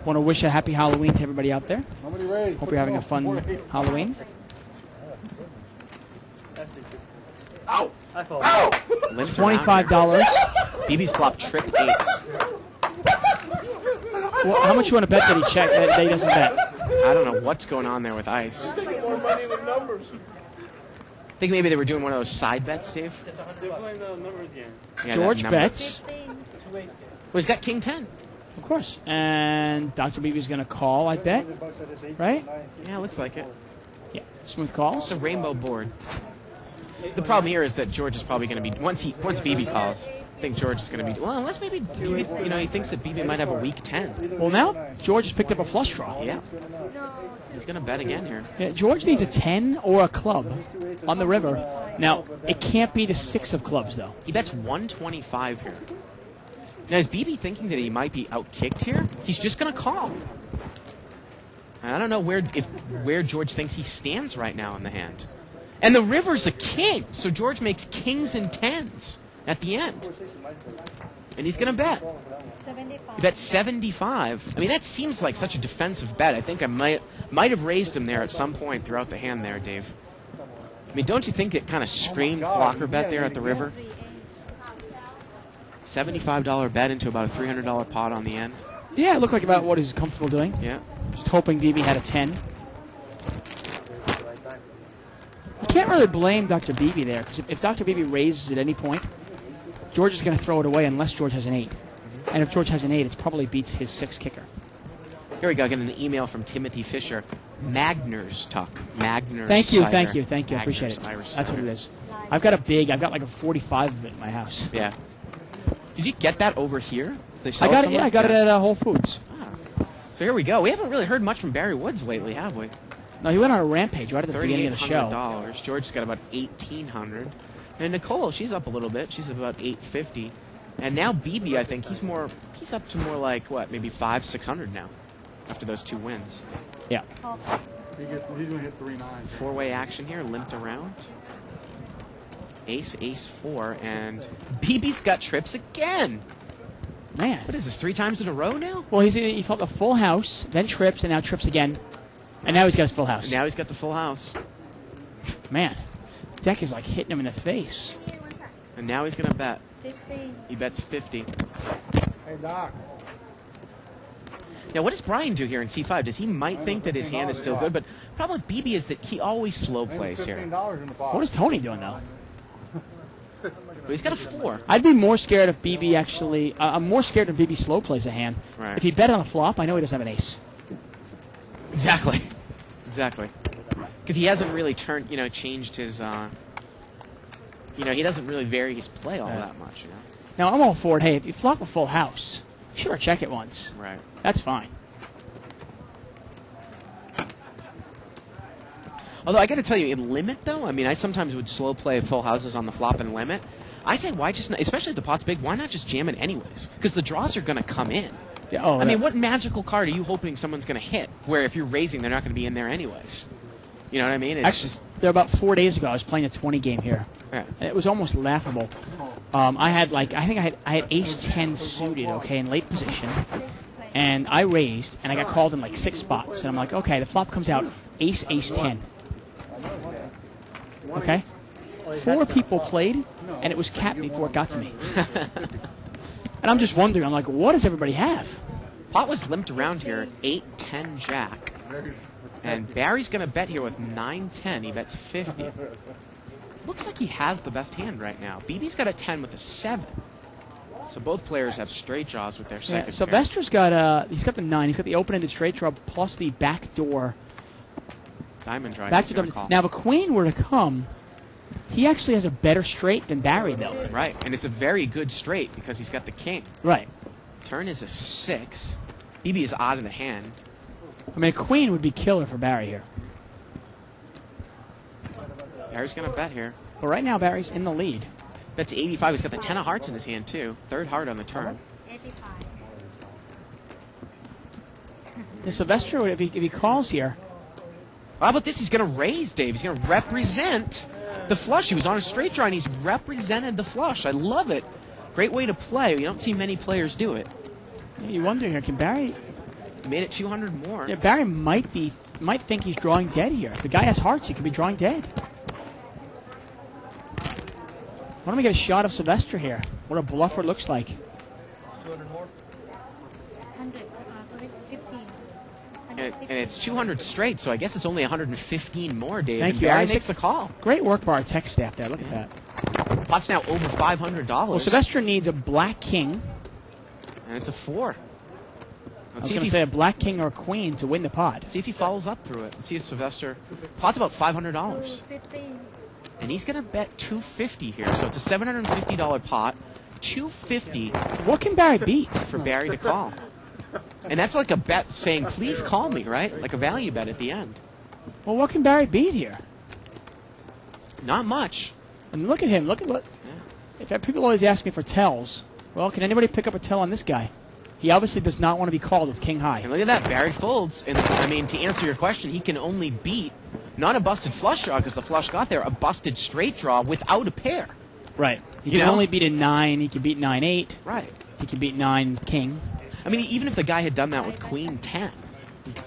Want to wish a happy Halloween to everybody out there. How many raised? Hope you're having a fun Halloween. That's interesting. Ow! I thought. Ow! Limped around $25. here. BB's flop trip 8s. Well, how much you want to bet that he checked that he doesn't bet? I don't know what's going on there with ice. More money than numbers. I think maybe they were doing one of those side bets, Dave. They're playing the numbers game. Yeah, George that number. bets, 15. Well, he's got King 10. of course. And Dr. Beebe's going to call, I bet. Right? Yeah, looks like it. Yeah. Smooth It's calls. a rainbow board. The problem here is that George is probably going to be once BB calls. I think George is going to be well, unless maybe BB, he thinks that BB might have a weak 10. Well, now George has picked up a flush draw. Yeah, he's going to bet again here. Yeah, George needs a 10 or a club on the river. Now, it can't be the 6 of clubs, though. He bets 125 here. Now, is BB thinking that he might be outkicked here? He's just going to call. I don't know where George thinks he stands right now in the hand. And the river's a king, so George makes kings and 10s at the end. And he's going to bet. 75. He bet 75. I mean, that seems like such a defensive bet. I think I might have raised him there at some point throughout the hand there, Dave. I mean, don't you think it kind of screamed blocker bet there at the river? $75 bet into about a $300 pot on the end. Yeah, it looked like about what he's comfortable doing. Yeah. Just hoping BB had a 10. You can't really blame Dr. Beebe there, because if Dr. Beebe raises at any point, George is going to throw it away unless George has an 8. And if George has an 8, it probably beats his 6 kicker. Here we go. Getting an email from Timothy Fisher. Magners Tuck. Magners Thank you, cider. thank you, thank you. I appreciate Magners it. Irish That's what cider. it is. I've got like a 45 of it in my house. Yeah. Did you get that over here? They I sell got it. somewhere? Yeah, I got it at Whole Foods. So here we go. We haven't really heard much from Barry Woods lately, have we? No, he went on a rampage right at the beginning of the show. $3,800. George's got about $1,800. And Nicole, she's up a little bit. She's about $850. And now BB, I think he's up to more like what, maybe $500-600 now, after those 2 wins. Yeah. He's going to hit 3-9. 4-way action here, limped around. Ace, ace, 4, and BB's got trips again. Man. What is this, 3 times in a row now? Well, he felt a full house, then trips, and now trips again. And now he's got his full house. Now he's got the full house. Man, deck is like hitting him in the face. And now he's going to bet. 50. He bets 50. Hey, Doc. Now, what does Brian do here in C5? Does he might think that his hand is still good? But the problem with BB is that he always slow plays here. $15 in the box. What is Tony doing, though? But he's got a 4. I'd be more scared if BB actually... I'm more scared if BB slow plays a hand. Right. If he bet on a flop, I know he doesn't have an ace. Exactly. Exactly. Because he hasn't really changed his... he doesn't really vary his play all that much. Now, I'm all for it. Hey, if you flop a full house, sure, check it once. Right. That's fine. Although I got to tell you, in limit though, I mean, I sometimes would slow play full houses on the flop in limit. I say, why just not, especially if the pot's big, why not just jam it anyways? Because the draws are going to come in. Yeah, I mean, what magical card are you hoping someone's going to hit? Where if you're raising, they're not going to be in there anyways. You know what I mean? It's Actually, just about 4 days ago, I was playing a 20 game here. yeah. And it was almost laughable. I had ace 10 suited, okay, in late position. And I raised, and I got called in like 6 spots. And I'm like, okay, the flop comes out ace 10. Okay? 4 people played, and it was capped before it got to me. And I'm just wondering, I'm like, what does everybody have? Pot was limped around here, 8-10 jack. And Barry's going to bet here with 9-10. He bets 50. Looks like he has the best hand right now. BB's got a 10 with a 7. So both players have straight draws with their Yeah, second pair. Sylvester's got he's got the 9. He's got the open-ended straight draw plus the backdoor. Diamond draw. Back he's to gonna double. call. Now, if a queen were to come, he actually has a better straight than Barry, though. Right, and it's a very good straight because he's got the king. Right. Turn is a 6. BB is out of the hand. I mean, a queen would be killer for Barry here. Barry's going to bet here. But right now, Barry's in the lead. Bets 85. He's got the 10 of hearts in his hand, too. Third heart on the turn. 85. And Sylvester, if he calls here, How about this? He's going to raise, Dave. He's going to represent the flush. He was on a straight draw, and he's represented the flush. I love it. Great way to play. You don't see many players do it. you wonder here, can Barry... Made it 200 more. Yeah, Barry might think he's drawing dead here. If the guy has hearts, he could be drawing dead. Why don't we get a shot of Sylvester here? What a bluffer looks like. 100. 15. And it's 200 straight, so I guess it's only 115 more, Dave. Thank and you, Barry Isaac. makes the call. Great work by our tech staff there. Look at that. Pot's now over $500. Well, Sylvester needs a black king. And it's a 4. I was going to say a black king or a queen to win the pot. See if he follows up through it. Let's see if Sylvester... Pot's about $500. 15. And he's going to bet $250 here. So it's a $750 pot. $250 What can Barry beat? for Barry to call. And that's like a bet saying, please call me, right? Like a value bet at the end. Well, what can Barry beat here? Not much. And look at him. Look. If people always ask me for tells, well, can anybody pick up a tell on this guy? He obviously does not want to be called with king high. And look at that. Barry folds. And I mean, to answer your question, he can only beat, not a busted flush draw because the flush got there, a busted straight draw without a pair. Right. He You can know? only beat a 9. He can beat 9-8. Right. He can beat 9 king. I mean, even if the guy had done that with Queen 10,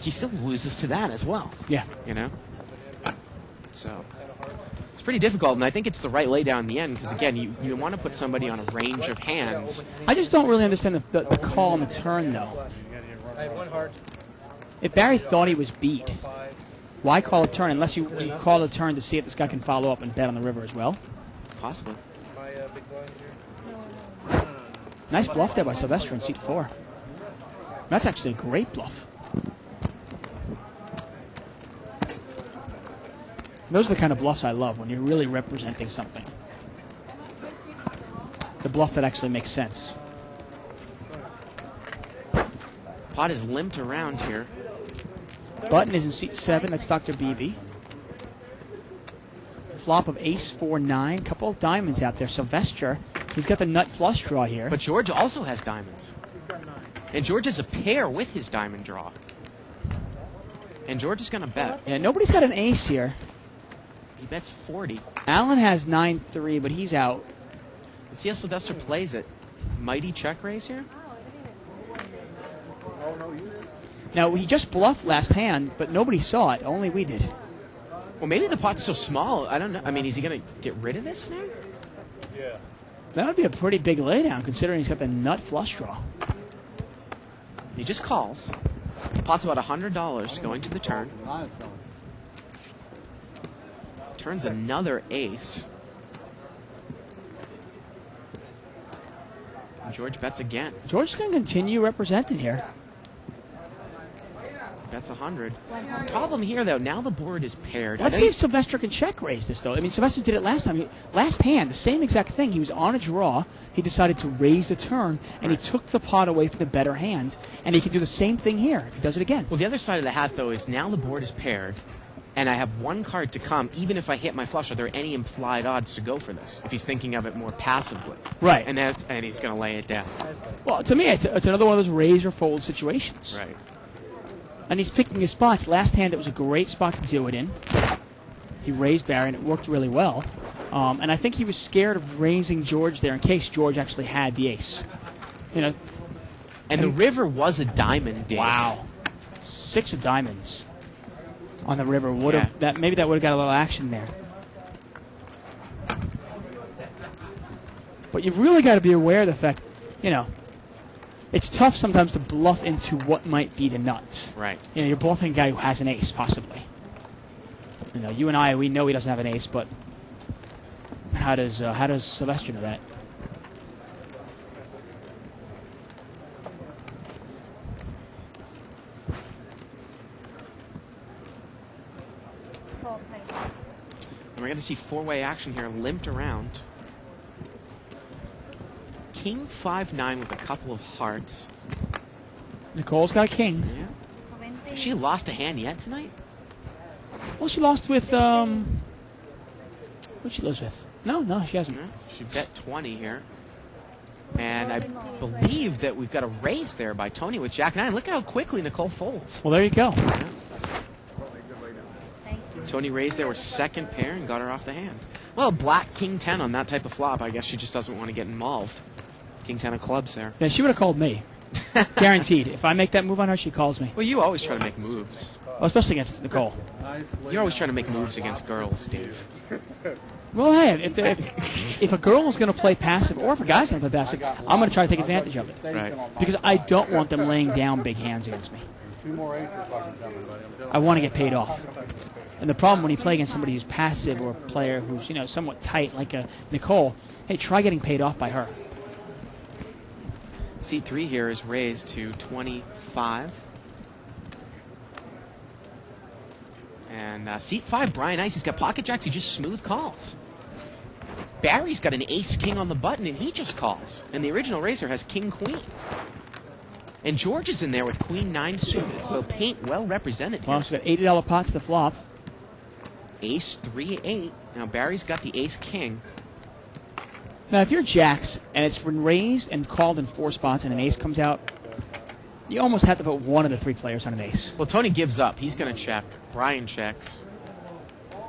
he still loses to that as well. Yeah. You know? So, it's pretty difficult, and I think it's the right laydown in the end, because, again, you want to put somebody on a range of hands. I just don't really understand the call on the turn, though. If Barry thought he was beat, why call a turn unless you call a turn to see if this guy can follow up and bet on the river as well? Possibly. Nice bluff there by Sylvester in seat 4. That's actually a great bluff. Those are the kind of bluffs I love, when you're really representing something. The bluff that actually makes sense. Pot is limped around here. Button is in seat 7. That's Dr. Beebe. Flop of ace 4-9. Couple of diamonds out there. Sylvester, he's got the nut flush draw here. But George also has diamonds. And George has a pair with his diamond draw. And George is going to bet. Yeah, nobody's got an ace here. He bets 40. Allen has 9-3, but he's out. Let's see how Sylvester plays it. Mighty check raise here? Now, he just bluffed last hand, but nobody saw it. Only we did. Well, maybe the pot's so small. I don't know. I mean, is he going to get rid of this now? Yeah. That would be a pretty big laydown, considering he's got the nut flush draw. He just calls. Pot's about $100 going to the turn. Nine's coming. Turns another ace. And George bets again. George is going to continue representing here. Bets 100. 100. Problem here, though, now the board is paired. Let's see if Sylvester can check raise this, though. I mean, Sylvester did it last time. Last hand, the same exact thing. He was on a draw. He decided to raise the turn, and he took the pot away from the better hand. And he can do the same thing here if he does it again. Well, the other side of the hat, though, is now the board is paired, and I have one card to come. Even if I hit my flush, are there any implied odds to go for this? If he's thinking of it more passively. Right. And he's going to lay it down. Well, to me, it's another one of those raise or fold situations. Right. And he's picking his spots. Last hand, it was a great spot to do it in. He raised Barry, and it worked really well. And I think he was scared of raising George there in case George actually had the ace. You know. And the river was a diamond, Dave. Wow. 6 of diamonds on the river. Maybe that would have got a little action there. But you've really got to be aware of the fact, it's tough sometimes to bluff into what might be the nuts. Right. You're bluffing a guy who has an ace, possibly. You and I, we know he doesn't have an ace, but how does Sylvester know that? Four places. And we're going to see four-way action here, limped around. King 5-9 with a couple of hearts. Nicole's got a king. Yeah. 20. Has she lost a hand yet tonight? Well, she lost with, who she lose with? No, she hasn't. No. She bet 20 here. And I believe that we've got a raise there by Tony with Jack 9. Look at how quickly Nicole folds. Well, there you go. Thank you. Tony raised there with second pair and got her off the hand. Well, black King 10 on that type of flop. I guess she just doesn't want to get involved. King 10 of clubs there. Yeah, she would have called me. Guaranteed. If I make that move on her, she calls me. Well, you always try to make moves. Well, especially against Nicole. You're always trying to make moves against girls, Dave. Well, hey, if a girl is going to play passive, or if a guy's going to play passive, I'm going to try to take advantage of it. Right. Because I don't want them laying down big hands against me. I want to get paid off. And the problem when you play against somebody who's passive or a player who's somewhat tight, like a Nicole, hey, try getting paid off by her. Seat 3 here is raised to 25. And seat 5, Brian Ice, he's got pocket jacks, he just smooth calls. Barry's got an ace-king on the button, and he just calls. And the original raiser has king-queen. And George is in there with queen 9 suited, so paint well represented here. Well, she's got $80 pots to flop. Ace 3-8. Now Barry's got the ace-king. Now, if you're jacks, and it's been raised and called in 4 spots, and an ace comes out, you almost have to put one of the 3 players on an ace. Well, Tony gives up. He's going to check. Brian checks.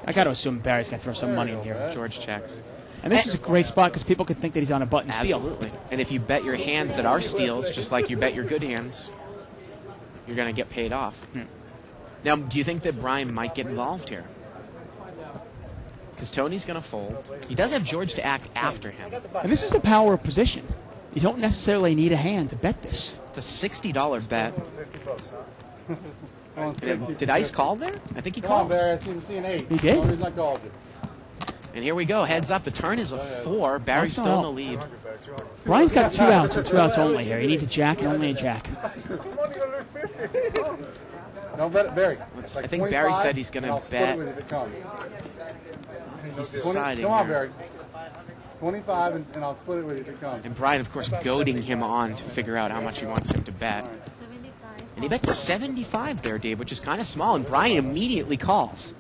I got to assume Barry's going to throw some money in here. George checks. And this is a great spot because people could think that he's on a button steal. Absolutely. And if you bet your hands that are steals, just like you bet your good hands, you're going to get paid off. Now, do you think that Brian might get involved here? Because Tony's going to fold. He does have George to act after him. And this is the power of position. You don't necessarily need a hand to bet this. It's a $60 bet. Did Ice call there? I think he Come on, called. Barry. I see an 8. He did? No reason I called you. And here we go. Heads up. The turn is a 4. Barry's still in the lead. Brian's got 2 outs and 2 outs only here. He needs a jack and only a jack. No, bet it, Barry. I think Barry said he's going to bet. He's deciding. Come on, there. Barry. 25, and I'll split it with you if it comes. And Brian, of course, goading him on to figure out how much he wants him to bet. 75. And he bets 75 there, Dave, which is kind of small. And Brian immediately calls.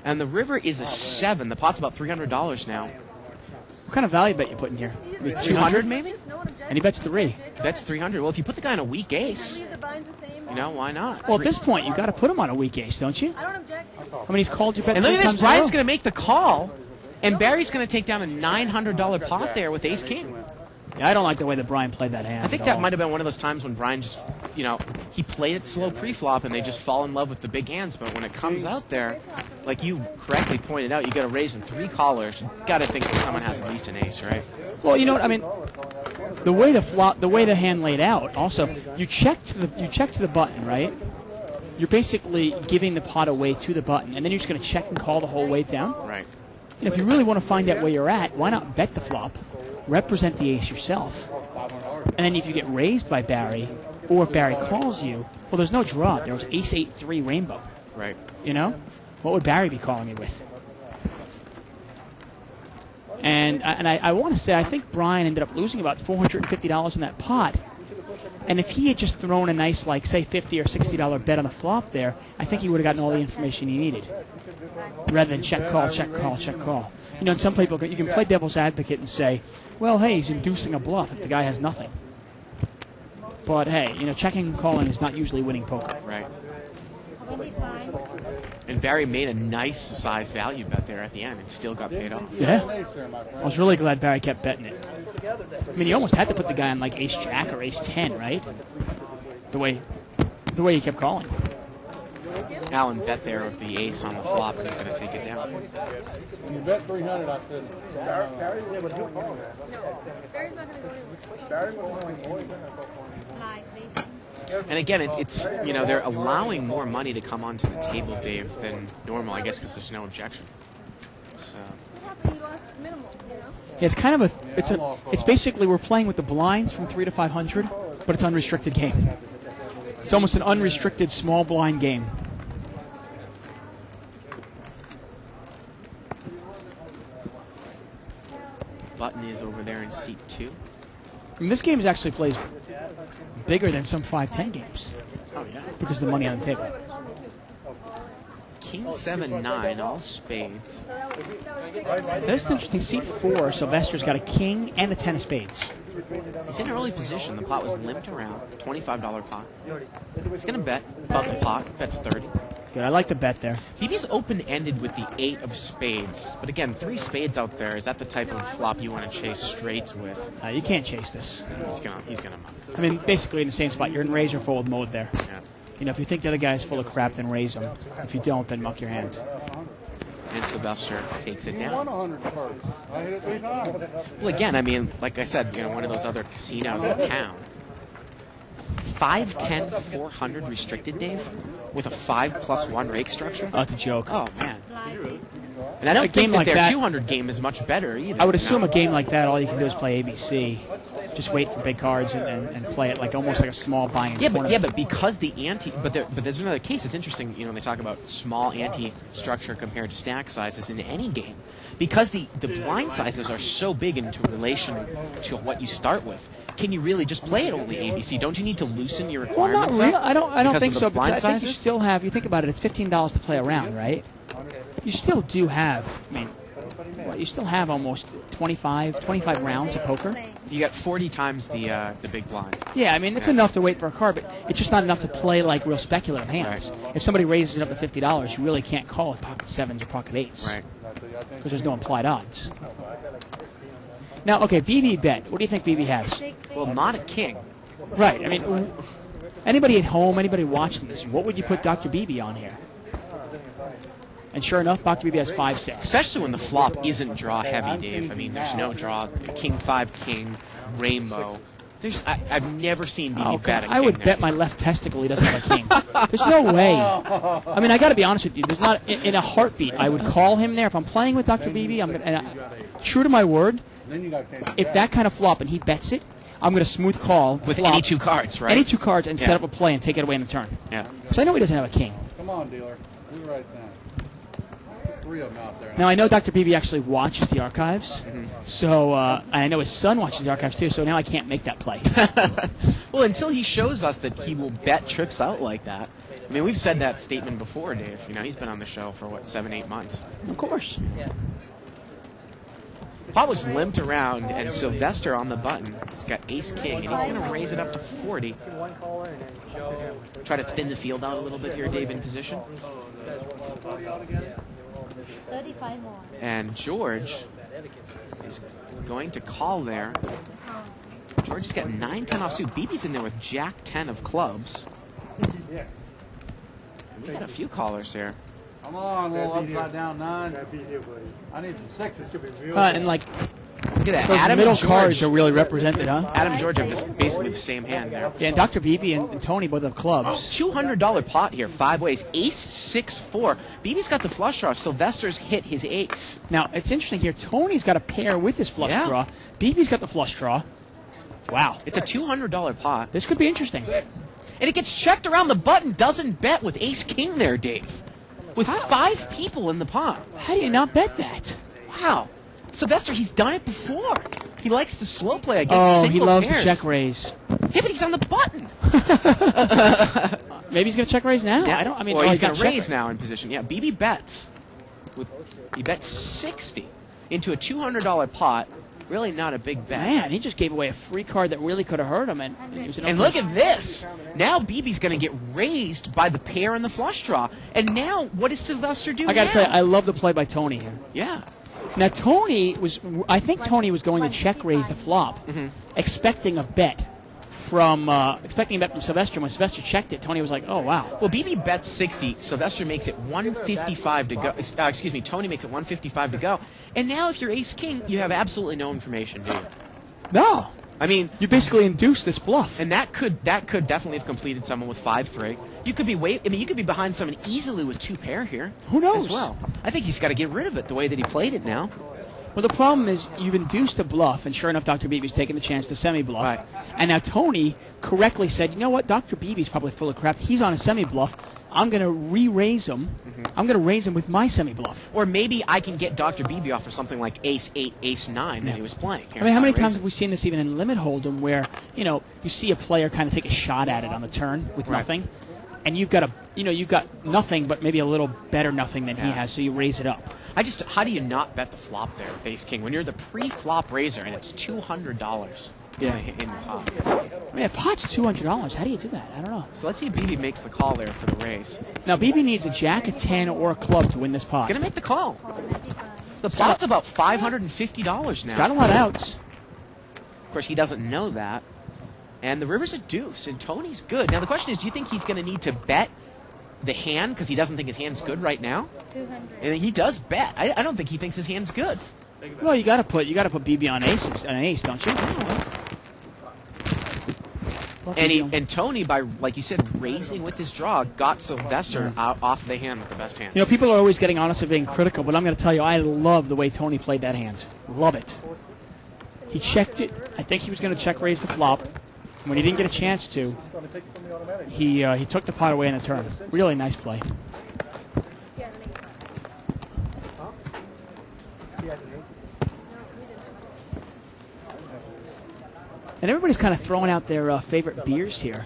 And the river is a 7. The pot's about $300 now. What kind of value bet you putting here? 200 maybe? And he bets 3. Bets 300. Well, if you put the guy on a weak ace, why not? Well, at this point, you got to put him on a weak ace, don't you? I don't object. I mean, he's called you bet And look 3 at this. times in a Brian's row. going to make the call. And Barry's going to take down a $900 pot there with ace-king. Yeah, I don't like the way that Brian played that hand. I think that might have been one of those times when Brian just, he played it slow pre-flop and they just fall in love with the big hands. But when it comes out there, like you correctly pointed out, you got to raise in 3 callers. You got to think that someone has at least an ace, right? Well, you know what I mean. The way the hand laid out. Also, you check to the button, right? You're basically giving the pot away to the button, and then you're just going to check and call the whole way down. Right. And if you really want to find out where you're at, why not bet the flop, represent the ace yourself, and then if you get raised by Barry, or if Barry calls you, well, there's no draw. There was ace 8-3 rainbow. Right. You know, what would Barry be calling me with? And I want to say I think Brian ended up losing about $450 in that pot. And if he had just thrown a nice, like, say, $50 or $60 bet on the flop there, I think he would have gotten all the information he needed. Rather than check, call, check, call, check, call. You know, and some people, you can play devil's advocate and say, well, hey, he's inducing a bluff if the guy has nothing. But, hey, you know, checking and calling is not usually winning poker. Right. 25. And Barry made a nice size value bet there at the end and still got paid off. Yeah. I was really glad Barry kept betting it. I mean, he almost had to put the guy on, like, ace-jack or ace-10, right? The way he kept calling. Alan bet there with the ace on the flop and he's going to take it down. When you bet 300, I said, Barry was doing all that. Barry's not going to go Barry was going all live, basically. And again, it's they're allowing more money to come onto the table, Dave, than normal, I guess, because there's no objection. So. What happened? You lost minimal, you know? Yeah, it's kind of it's basically we're playing with the blinds from 3 to 500, but it's unrestricted game. It's almost an unrestricted small blind game. Button is over there in seat 2. I mean, this game is actually plays bigger than some 5-10 games. Oh, yeah. Because of the money on the table. King 7-9, all spades. This is interesting. Seat 4, Sylvester's got a king and a 10 of spades. He's in an early position. The pot was limped around. $25 pot. He's going to bet above the pot. Bets 30. Good. I like the bet there. BB's open-ended with the 8 of spades. But again, 3 spades out there. Is that the type of flop you want to chase straights with? You can't chase this. He's gonna muck. I mean, basically in the same spot. You're in raise or fold mode there. Yeah. You know, if you think the other guy's full of crap, then raise him. If you don't, then muck your hand. And Sylvester takes it won down. 100 cards. I hit it 3 times. Well, again, I mean, like I said, one of those other casinos in town. 510 400 restricted, Dave, with a 5+1 rake structure. Oh, it's a joke. Oh man! Live, basically. And I don't A think game that like their that- 200 game is much better either. I would assume a game like that, all you can do is play ABC. Just wait for big cards and play it like almost like a small buy-in tournament. but because the ante, but there's another case. It's interesting. They talk about small ante structure compared to stack sizes in any game, because the blind sizes are so big into relation to what you start with. Can you really just play it only ABC? Don't you need to loosen your Well, not requirements? really. up I don't because think of so. the blind Because I think you sizes? still have. You think about it. It's $15 to play a round, right? You still do have. I mean, you still have almost 25 rounds of poker. You got 40 times the big blind. Yeah, I mean, it's enough to wait for a card, but it's just not enough to play like real speculative hands. Right. If somebody raises it up to $50, you really can't call with pocket 7s or pocket 8s. Right. Because there's no implied odds. Now, okay, BB bet. What do you think BB has? Well, not a king. Right. I mean, anybody at home, anybody watching this, what would you put Dr. BB on here? And sure enough, Dr. BB has 5-6. Especially when the flop isn't draw heavy, Dave. I mean, there's no draw. King 5 king, rainbow. I've never seen BB bet a king. I would there. bet my left testicle he doesn't have a king. There's no way. I mean, I got to be honest with you. There's not in a heartbeat. I would call him there if I'm playing with Dr. BB. True to my word, Then you got to if that kind of flop and he bets it, I'm going to smooth call with flop, any 2 cards, right? any 2 cards and Yeah. set up a play and take it away in the turn. Yeah. Because I know he doesn't have a king. Come on, dealer. We right now. 3 of them out there. Now I know Dr. BB actually watches the archives, Mm-hmm. so I know his son watches the archives too. So now I can't make that play. Well, until he shows us that he will bet trips out like that. I mean, we've said that statement before, Dave. He's been on the show for, 7-8 months. Of course. Pot was limped around, and Sylvester on the button. He's got ace-king, and he's going to raise it up to 40. Try to thin the field out a little bit here, Dave, in position. 35 more. And George is going to call there. George's got 9-10 offsuit. BB's in there with Jack 10 of clubs. Yes. We got a few callers here. Come on, little upside down 9. I need some sixes. And like Look at that. those Adam middle and George. cards are really represented, huh? Adam and George have this basically the same hand there. Yeah, and Dr. Beebe and Tony both have clubs. $200 pot here, 5 ways. Ace 6-4. BB's got the flush draw. Sylvester's hit his ace. Now, it's interesting here. Tony's got a pair with his flush Yeah. draw. Beebe's got the flush draw. Wow. It's a $200 pot. This could be interesting. And it gets checked around the button. Doesn't bet with ace king there, Dave. With 5 people in the pot. How do you not bet that? Wow. Sylvester, he's done it before. He likes to slow play against Oh, single he loves pairs. to check raise. Yeah, but he's on the button. Maybe he's going to check raise now. Yeah, I don't. I mean, well, oh, he's got going to check raise now in position. Yeah, BB bets. He bets 60 into a $200 pot. Really not a big bet. Man, he just gave away a free card that really could have hurt him. And he was an And look at this. Now BB's going to get raised by the pair and the flush draw. And now, what does Sylvester do I got to now? tell you, I love the play by Tony here. Yeah. Now, I think Tony was going to check raise the flop, expecting a bet from Sylvester. When Sylvester checked it, Tony was like, oh, wow. Well, BB bets 60. Sylvester makes it 155 to go. Tony makes it 155 to go. And now if you're ace-king, you have absolutely no information, do you? No. I mean, You basically induced this bluff. and that could definitely have completed someone with 5-3. You could be you could be behind someone easily with 2 pair here. Who knows? As well. I think he's got to get rid of it the way that he played it now. Well, the problem is you've induced a bluff, and sure enough, Dr. Beebe's taking the chance to semi-bluff. Right. And now Tony correctly said, you know what, Dr. Beebe's probably full of crap. He's on a semi-bluff. I'm going to re-raise him. I'm going to raise him with my semi-bluff. Or maybe I can get Dr. Beebe off for something like ace-8, ace-9 that he was playing. I mean, how many times have we seen this even in Limit Hold'em where, you see a player kind of take a shot at it on the turn with Right. nothing, and you've got nothing but maybe a little better nothing than he Yeah. has, so you raise it up. How do you not bet the flop there with ace-king when you're the pre-flop raiser and it's $200 Yeah. in the pot? I mean, a pot's $200. How do you do that? I don't know. So let's see if BB makes the call there for the raise. Now, Beebe needs a jack, a 10, or a club to win this pot. He's going to make the call. The pot's about $550 now. Got a lot of outs. Of course, he doesn't know that. And the river's a deuce, and Tony's good. Now, the question is, do you think he's going to need to bet the hand because he doesn't think his hand's good right now? 200. And he does bet. I don't think he thinks his hand's good. Well, you got to put Beebe on an ace, don't you? And Tony, by like you said, raising with his draw, got Sylvester out off the hand with the best hand. People are always getting on us and being critical, but I'm going to tell you, I love the way Tony played that hand. Love it. He checked it. I think he was going to check raise the flop. When he didn't get a chance to, he took the pot away in the turn. Really nice play. Yeah, the next. And everybody's kind of throwing out their favorite beers here.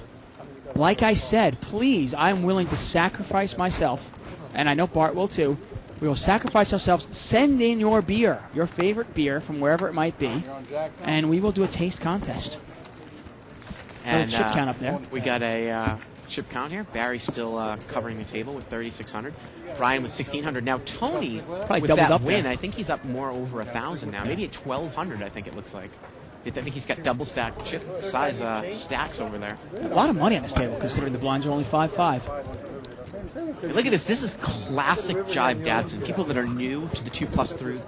Like I said, please, I'm willing to sacrifice myself, and I know Bart will too. We will sacrifice ourselves. Send in your beer, your favorite beer from wherever it might be, and we will do a taste contest. And chip count up there. We got a chip count here. Barry still covering the table with 3,600. Brian with 1,600. Now Tony, Probably with doubled that up win, there. I think he's up more over 1,000 now. Maybe at 1,200. I think it looks like. I think he's got double stack chip size stacks over there. A lot of money on this table, considering the blinds are only 5-5. Look at this. This is classic Jive Dadson. People that are new to the 2+3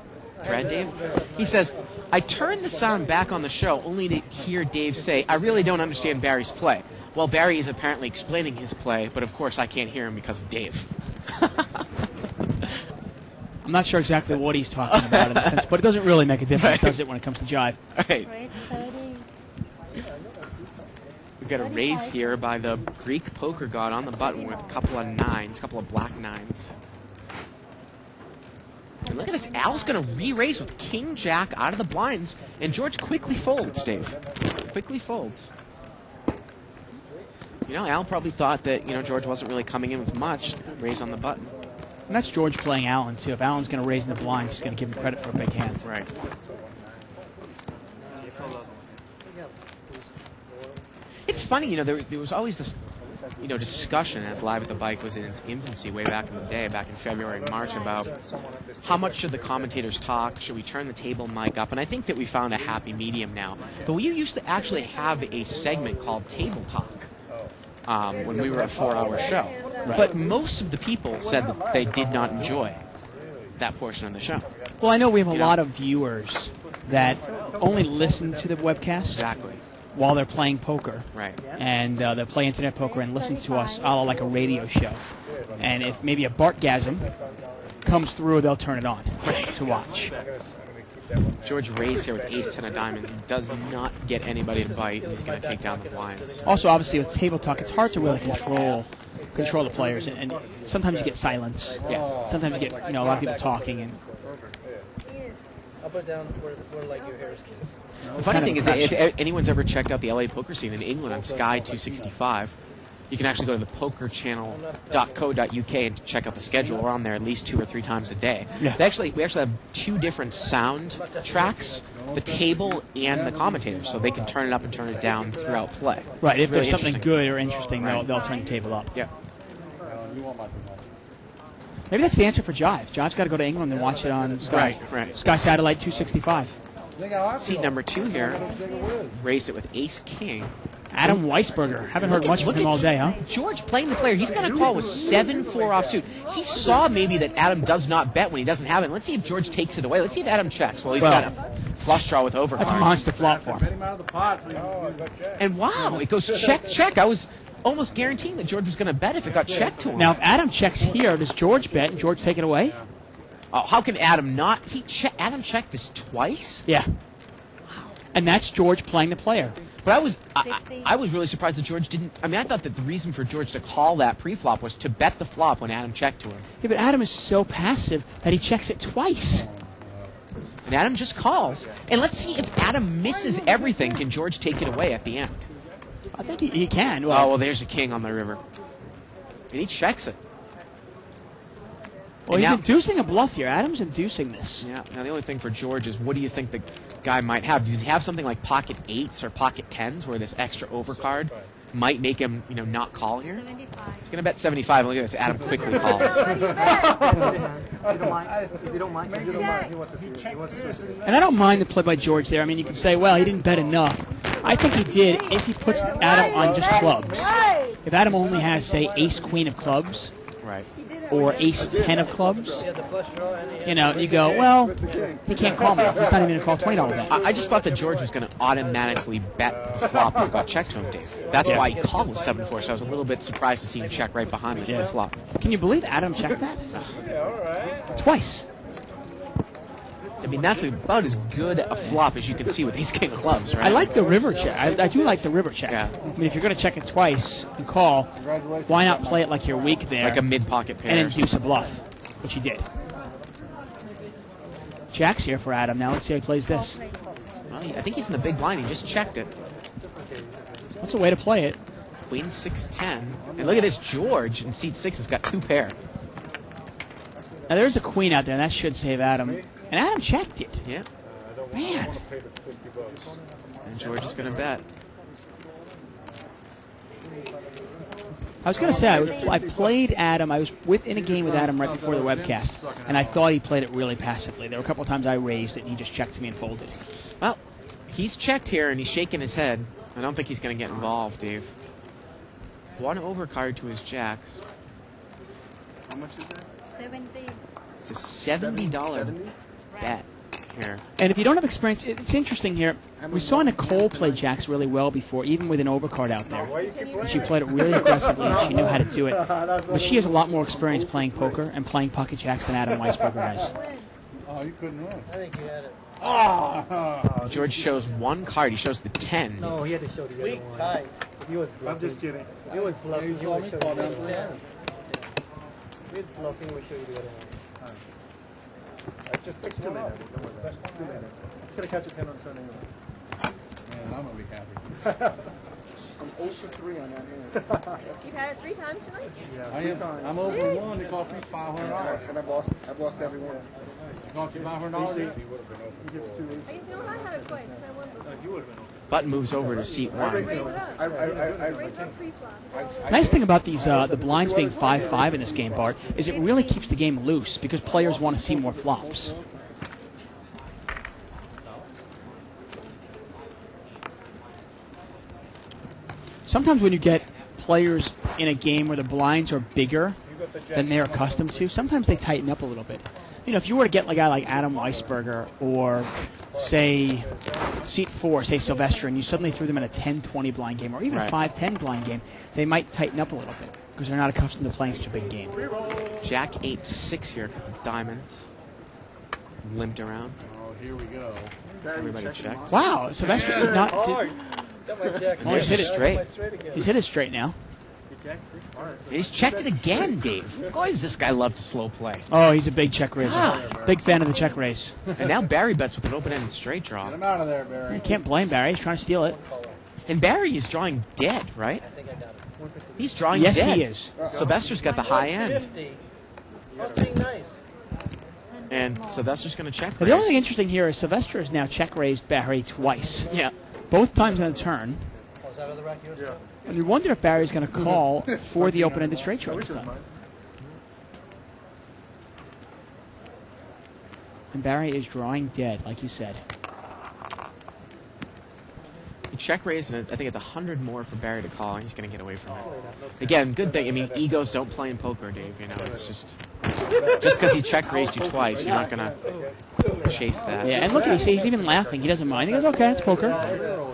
thread, Dave. He says, I turned the sound back on the show only to hear Dave say, I really don't understand Barry's play. Well, Barry is apparently explaining his play, but of course I can't hear him because of Dave. I'm not sure exactly what he's talking about in a sense, but it doesn't really make a difference, Right. does it, when it comes to jive? All right. Raise 30s. We've got a raise here by the Greek poker god on the button with a couple of nines, a couple of black nines. And look at this. Al's going to re-raise with King Jack out of the blinds, and George quickly folds, Dave. Quickly folds. Al probably thought that, George wasn't really coming in with much. Raise on the button. And that's George playing Allen, too. If Allen's going to raise in the blind, he's going to give him credit for a big hand. Right. It's funny, there was always this discussion as Live at the Bike was in its infancy way back in the day, back in February and March, about how much should the commentators talk, should we turn the table mic up, and I think that we found a happy medium now. But we used to actually have a segment called Table Talk when we were a 4-hour show. Right. But most of the people said that they did not enjoy that portion of the show. Well, I know we have a lot of viewers that only listen to the webcast. Exactly. While they're playing poker. Right. And they play internet poker and listen to us all like a radio show. And if maybe a Bartgasm comes through, they'll turn it on to watch. George raised here with ace-10 of diamonds. He does not get anybody to bite, and he's going to take down the blinds. Also, obviously, with table talk, it's hard to really control the players. And sometimes you get silence. Yeah. Sometimes you get a lot of people talking. And Up or down where like your hair is cute. The funny thing is that if anyone's ever checked out the LA poker scene in England on Sky 265, you can actually go to the pokerchannel.co.uk and check out the schedule. We're on there at least 2 or 3 times a day. Yeah. We actually have 2 different sound tracks, the table and the commentators, so they can turn it up and turn it down throughout play. Right, if Really there's something interesting. good or interesting, Right. they'll turn the table up. Yeah. Maybe that's the answer for Jive. Jive's got to go to England and watch it on Sky. Right. Sky Satellite 265. Seat number 2 here, raised it with ace-king. Adam Weisberger. Haven't heard much from him all day, huh? George playing the player. He's got a call with 7-4 offsuit. He saw maybe that Adam does not bet when he doesn't have it. Let's see if George takes it away. Let's see if Adam checks. Well, he's got a flush draw with overcards. That's a monster flop for him. And wow, it goes check. I was almost guaranteeing that George was going to bet if it got checked to him. Now, if Adam checks here, does George bet and George take it away? Oh, how can Adam not? Adam checked this twice? Yeah. And that's George playing the player. But I was really surprised that George didn't. I mean, I thought that the reason for George to call that pre-flop was to bet the flop when Adam checked to him. Yeah, but Adam is so passive that he checks it twice. And Adam just calls. And let's see if Adam misses everything. Can George take it away at the end? I think he can. Oh, well, there's a king on the river. And he checks it. Well, he's inducing a bluff here. Adam's inducing this. Yeah. Now, the only thing for George is what do you think the guy might have? Does he have something like pocket 8s or pocket 10s where this extra overcard might make him, not call here? 75. He's going to bet 75. Look at this. Adam quickly calls. If you don't mind, And I don't mind the play by George there. I mean, you can say, well, he didn't bet enough. I think he did if he puts Adam on just clubs. If Adam only has, say, ace-queen of clubs, Right. or ace-10 of clubs, you go, well, he can't call me. He's not even going to call $20 bet. I just thought that George was going to automatically bet the flop that got checked to him, Dave. That's why he called with 7-4, so I was a little bit surprised to see him check right behind the flop. Can you believe Adam checked that? Twice. I mean, that's about as good a flop as you can see with ace king of clubs, right? I like the river check. I do like the river check. Yeah. I mean, if you're going to check it twice and call, why not play it like you're weak there? Like a mid-pocket pair. And induce a bluff, which he did. Jack's here for Adam. Now let's see how he plays this. Well, I think he's in the big blind. He just checked it. That's a way to play it. Queen 6-10. And look at this. George in seat 6 has got 2 pair. Now there's a queen out there, and that should save Adam. And Adam checked it. Yeah. Man. And George is going to bet. I was going to say, I played Adam. I was in a game with Adam right before the webcast, and I thought he played it really passively. There were a couple of times I raised it, and he just checked to me and folded. Well, he's checked here, and he's shaking his head. I don't think he's going to get involved, Dave. 1 overcard to his jacks. How much is that? 70. It's a $70 bet here. And if you don't have experience, it's interesting here. We saw Nicole play jacks really well before, even with an overcard out there. And she played it really aggressively, and she knew how to do it. But she has a lot more experience playing poker and playing pocket jacks than Adam Weisberger has. Oh, you couldn't win. I think you had it. George shows 1 card. He shows the 10. No, he had to show the other one. Tight. He was bluffing. I'm just kidding. He was bluffing. He would show you the other one. He was bluffing. We show you the other one. Just pick 2 minutes. Just 2 minutes. Just gonna catch a 10 on Sunday. Man, I'm going to be happy. I'm 0 for 3 on that hand. You've had it 3 times tonight? Yeah, I'm over 1. It cost me $500. And I've lost every one. It cost you $500? He gets 2 I guess, I had it twice. I won. You would have been over. Button moves over to seat 1. Raise it up. Raise up pre-flop. Nice thing about these the blinds being 5-5 in this game, Bart, is it really keeps the game loose because players want to see more flops. Sometimes when you get players in a game where the blinds are bigger than they're accustomed to, sometimes they tighten up a little bit. You know, if you were to get a guy like Adam Weisberger or, say, seat 4, say Sylvester, and you suddenly threw them in a 10-20 blind game or even a 5-10 blind game, they might tighten up a little bit because they're not accustomed to playing such a big game. Jack 8-6 here, a couple diamonds. Limped around. Oh, here we go. Everybody checked. Wow, Sylvester did not... Oh, he's hit it straight. He's hit it straight now. He's checked it again, Dave. Why does this guy love to slow play? Oh, he's a big check raiser. God. Big fan of the check raise. And now Barry bets with an open-ended straight draw. Get him out of there, Barry. You can't blame Barry. He's trying to steal it. And Barry is drawing dead, right? He's drawing Yes, dead. he is. Sylvester's got the high end. 150. Nice. And Sylvester's going to check But the only raise. thing interesting here is Sylvester has now check raised Barry twice. Yeah. Both times on the turn. And you wonder if Barry's going to call for the open-ended straight draw this time. And Barry is drawing dead, like you said. He check raised, and I think it's 100 more for Barry to call, and he's going to get away from it. Again, good thing. I mean, egos don't play in poker, Dave. You know, it's just because he check raised you twice, you're not going to chase that. Yeah, and look, he's even laughing. He doesn't mind. He goes, okay, it's poker.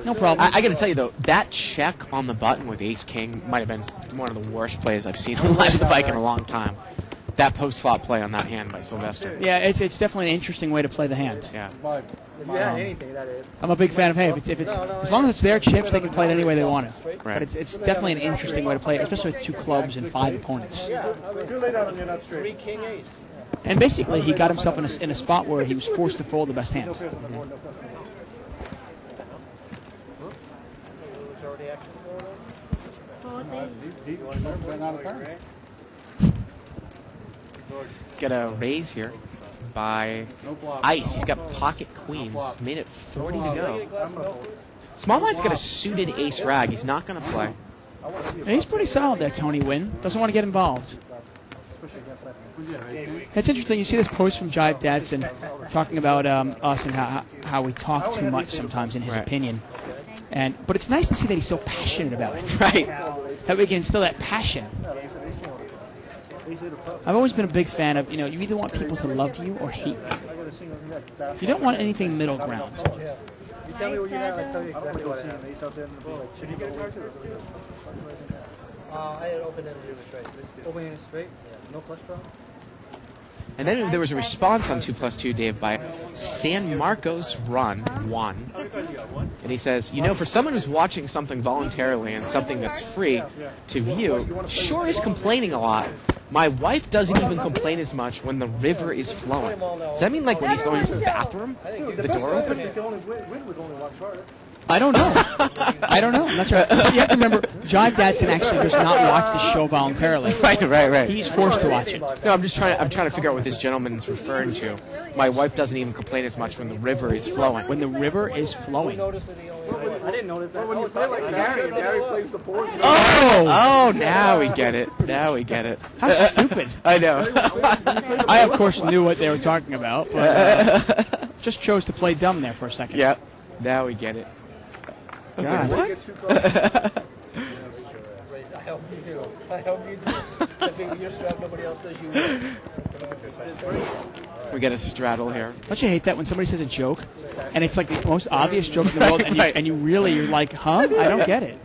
No problem. I got to tell you, though, that check on the button with ace-king might have been one of the worst plays I've seen on Live the Bike in a long time. That post-flop play on that hand by Sylvester. Yeah, it's definitely an interesting way to play the hand. Yeah. If you had anything, that is. I'm a big fan of, hey, if it's as long as it's their chips, they can play it any way they want to. Right. But it's definitely an interesting way to play it, especially with 2 clubs and 5 opponents. Too late out and you're not straight. 3 king ace. And basically, he got himself in a spot where he was forced to fold the best hand. But not a turn. Get a raise here by No flop. Ice. He's got pocket queens. Made it 40 to go. Small Blind's got a suited ace rag. He's not going to play. And he's pretty solid there, Tony Wynn. Doesn't want to get involved. It's interesting. You see this post from Jive Dadson talking about us and how we talk too much sometimes, in his opinion. But it's nice to see that he's so passionate about it. Right. That we can instill that passion. I've always been a big fan of, you either want people to love you or hate you. You don't want anything middle ground. You tell me what you have, I tell you exactly what I have. Should you get a card? I had open-ended straight. Open-ended straight? No flush draw? And then there was a response on 2+2, Dave, by San Marcos Run 1. And he says, for someone who's watching something voluntarily and something that's free to view, sure is complaining a lot. My wife doesn't even complain as much when the river is flowing. Does that mean like when he's going to the bathroom? The door open? I don't know. I'm not sure. You have to remember, Jive Dadson actually does not watch the show voluntarily. Right. He's forced to watch it. No, I'm trying to figure out what this gentleman is referring to. My wife doesn't even complain as much when the river is flowing. When the river is flowing. I didn't notice that. When you play like Barry plays the board. Oh, now we get it. How stupid. I know. I, of course, knew what they were talking about, but just chose to play dumb there for a second. Yep. Now we get it. God. What? I hope you do. I think you're strapped, nobody else does you. We get a straddle here. Don't you hate that when somebody says a joke, and it's like the most obvious joke in the world, and you're like, huh? I don't get it.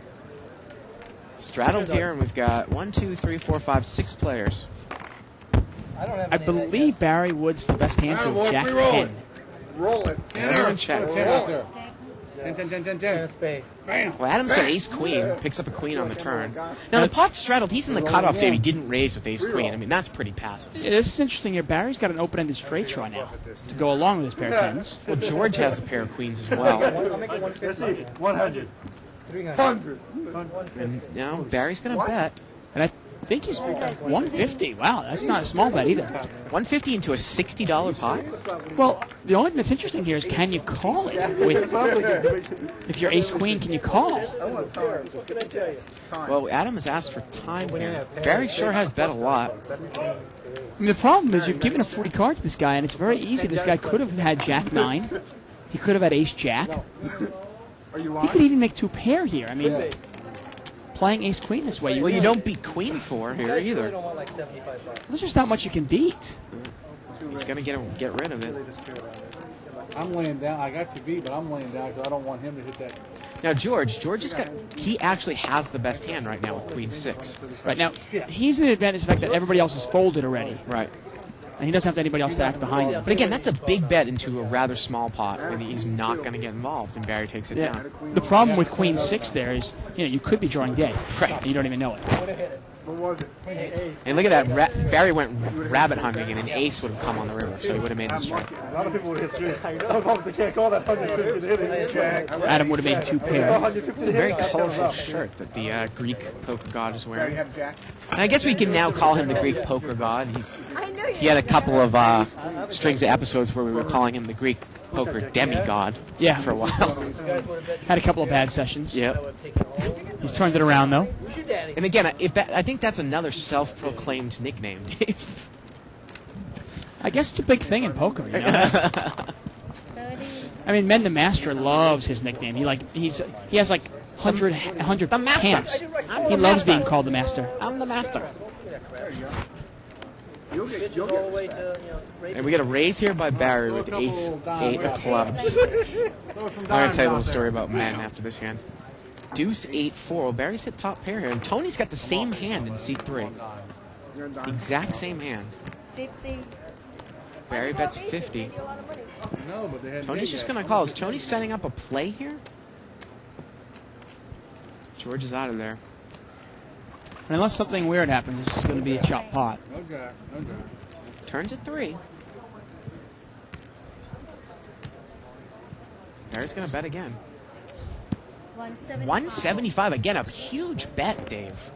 Straddled here, and we've got 1, 2, 3, 4, 5, 6 players. I believe Barry Wood's the best hand to Jack 10. Roll it. Everyone checks. Out there. 10 spade. Well, Adam's got ace-queen, picks up a queen on the turn. Now, the pot's straddled. He's in the cutoff, Dave. He didn't raise with ace-queen. I mean, that's pretty passive. Yeah, this is interesting here. Barry's got an open-ended straight draw now to go along with his pair of tens. Well, George has a pair of queens as well. I'll make it 150. 100. 300. 100. And now Barry's going to bet. And I think he's 150. Wow, that's not a small bet either. 150 into a $60 pot? Well, the only thing that's interesting here is can you call it? If you're ace queen, can you call? I want time. Well, Adam has asked for time here. Barry sure has bet a lot. I mean, the problem is you've given a 40 card to this guy, and it's very easy. This guy could have had Jack 9. He could have had ace Jack. He could even make 2 pair here. I mean, playing ace queen this way. Well, you don't beat queen 4 here either. There's just not much you can beat. He's going to get rid of it. I'm laying down. I got you beat, but I'm laying down because I don't want him to hit that. Now, George has got, he actually has the best hand right now with queen 6. Right now, he's the advantage of the fact that everybody else is folded already. Right. And he doesn't have anybody else stacked behind him. But again, that's a big bet into a rather small pot, and he's not going to get involved, and Barry takes it down. The problem with queen 6 there is, you could be drawing dead. Right. And you don't even know it. What was it? And look at that, Barry went rabbit hunting, and an ace would have come on the river, so he would have made the strike. A lot of people would hit straight. I don't know if they can't call that 150 to hit it. Jack. Adam would have made 2 pairs. It's a very colorful shirt that the Greek poker god is wearing. have Jack. And I guess we can now call him the Greek poker god. I know He had a couple of strings of episodes where we were calling him the Greek poker demigod for a while. Had a couple of bad sessions. Yep. He's turned it around, though. And again, I think that's another self-proclaimed nickname, Dave. I guess it's a big thing in poker, you know? I mean, Men the Master loves his nickname. He has like 100 The Master. hands. I'm He the loves master. being called the Master. I'm the master. You'll get And we get a raise here by Barry with ace 8 of clubs. I'm going to tell you a little story about men after this hand. Deuce 8-4. Well, Barry's hit top pair here, and Tony's got the same hand in seat 3. The exact same hand. 50. Barry bets 50. No, but they had. Tony's just going to call. Is Tony setting up a play here? George is out of there. And unless something weird happens, this is going to be a chop pot. No Jack. No Jack. Turns at 3. Barry's going to bet again. 175. Again, a huge bet, Dave.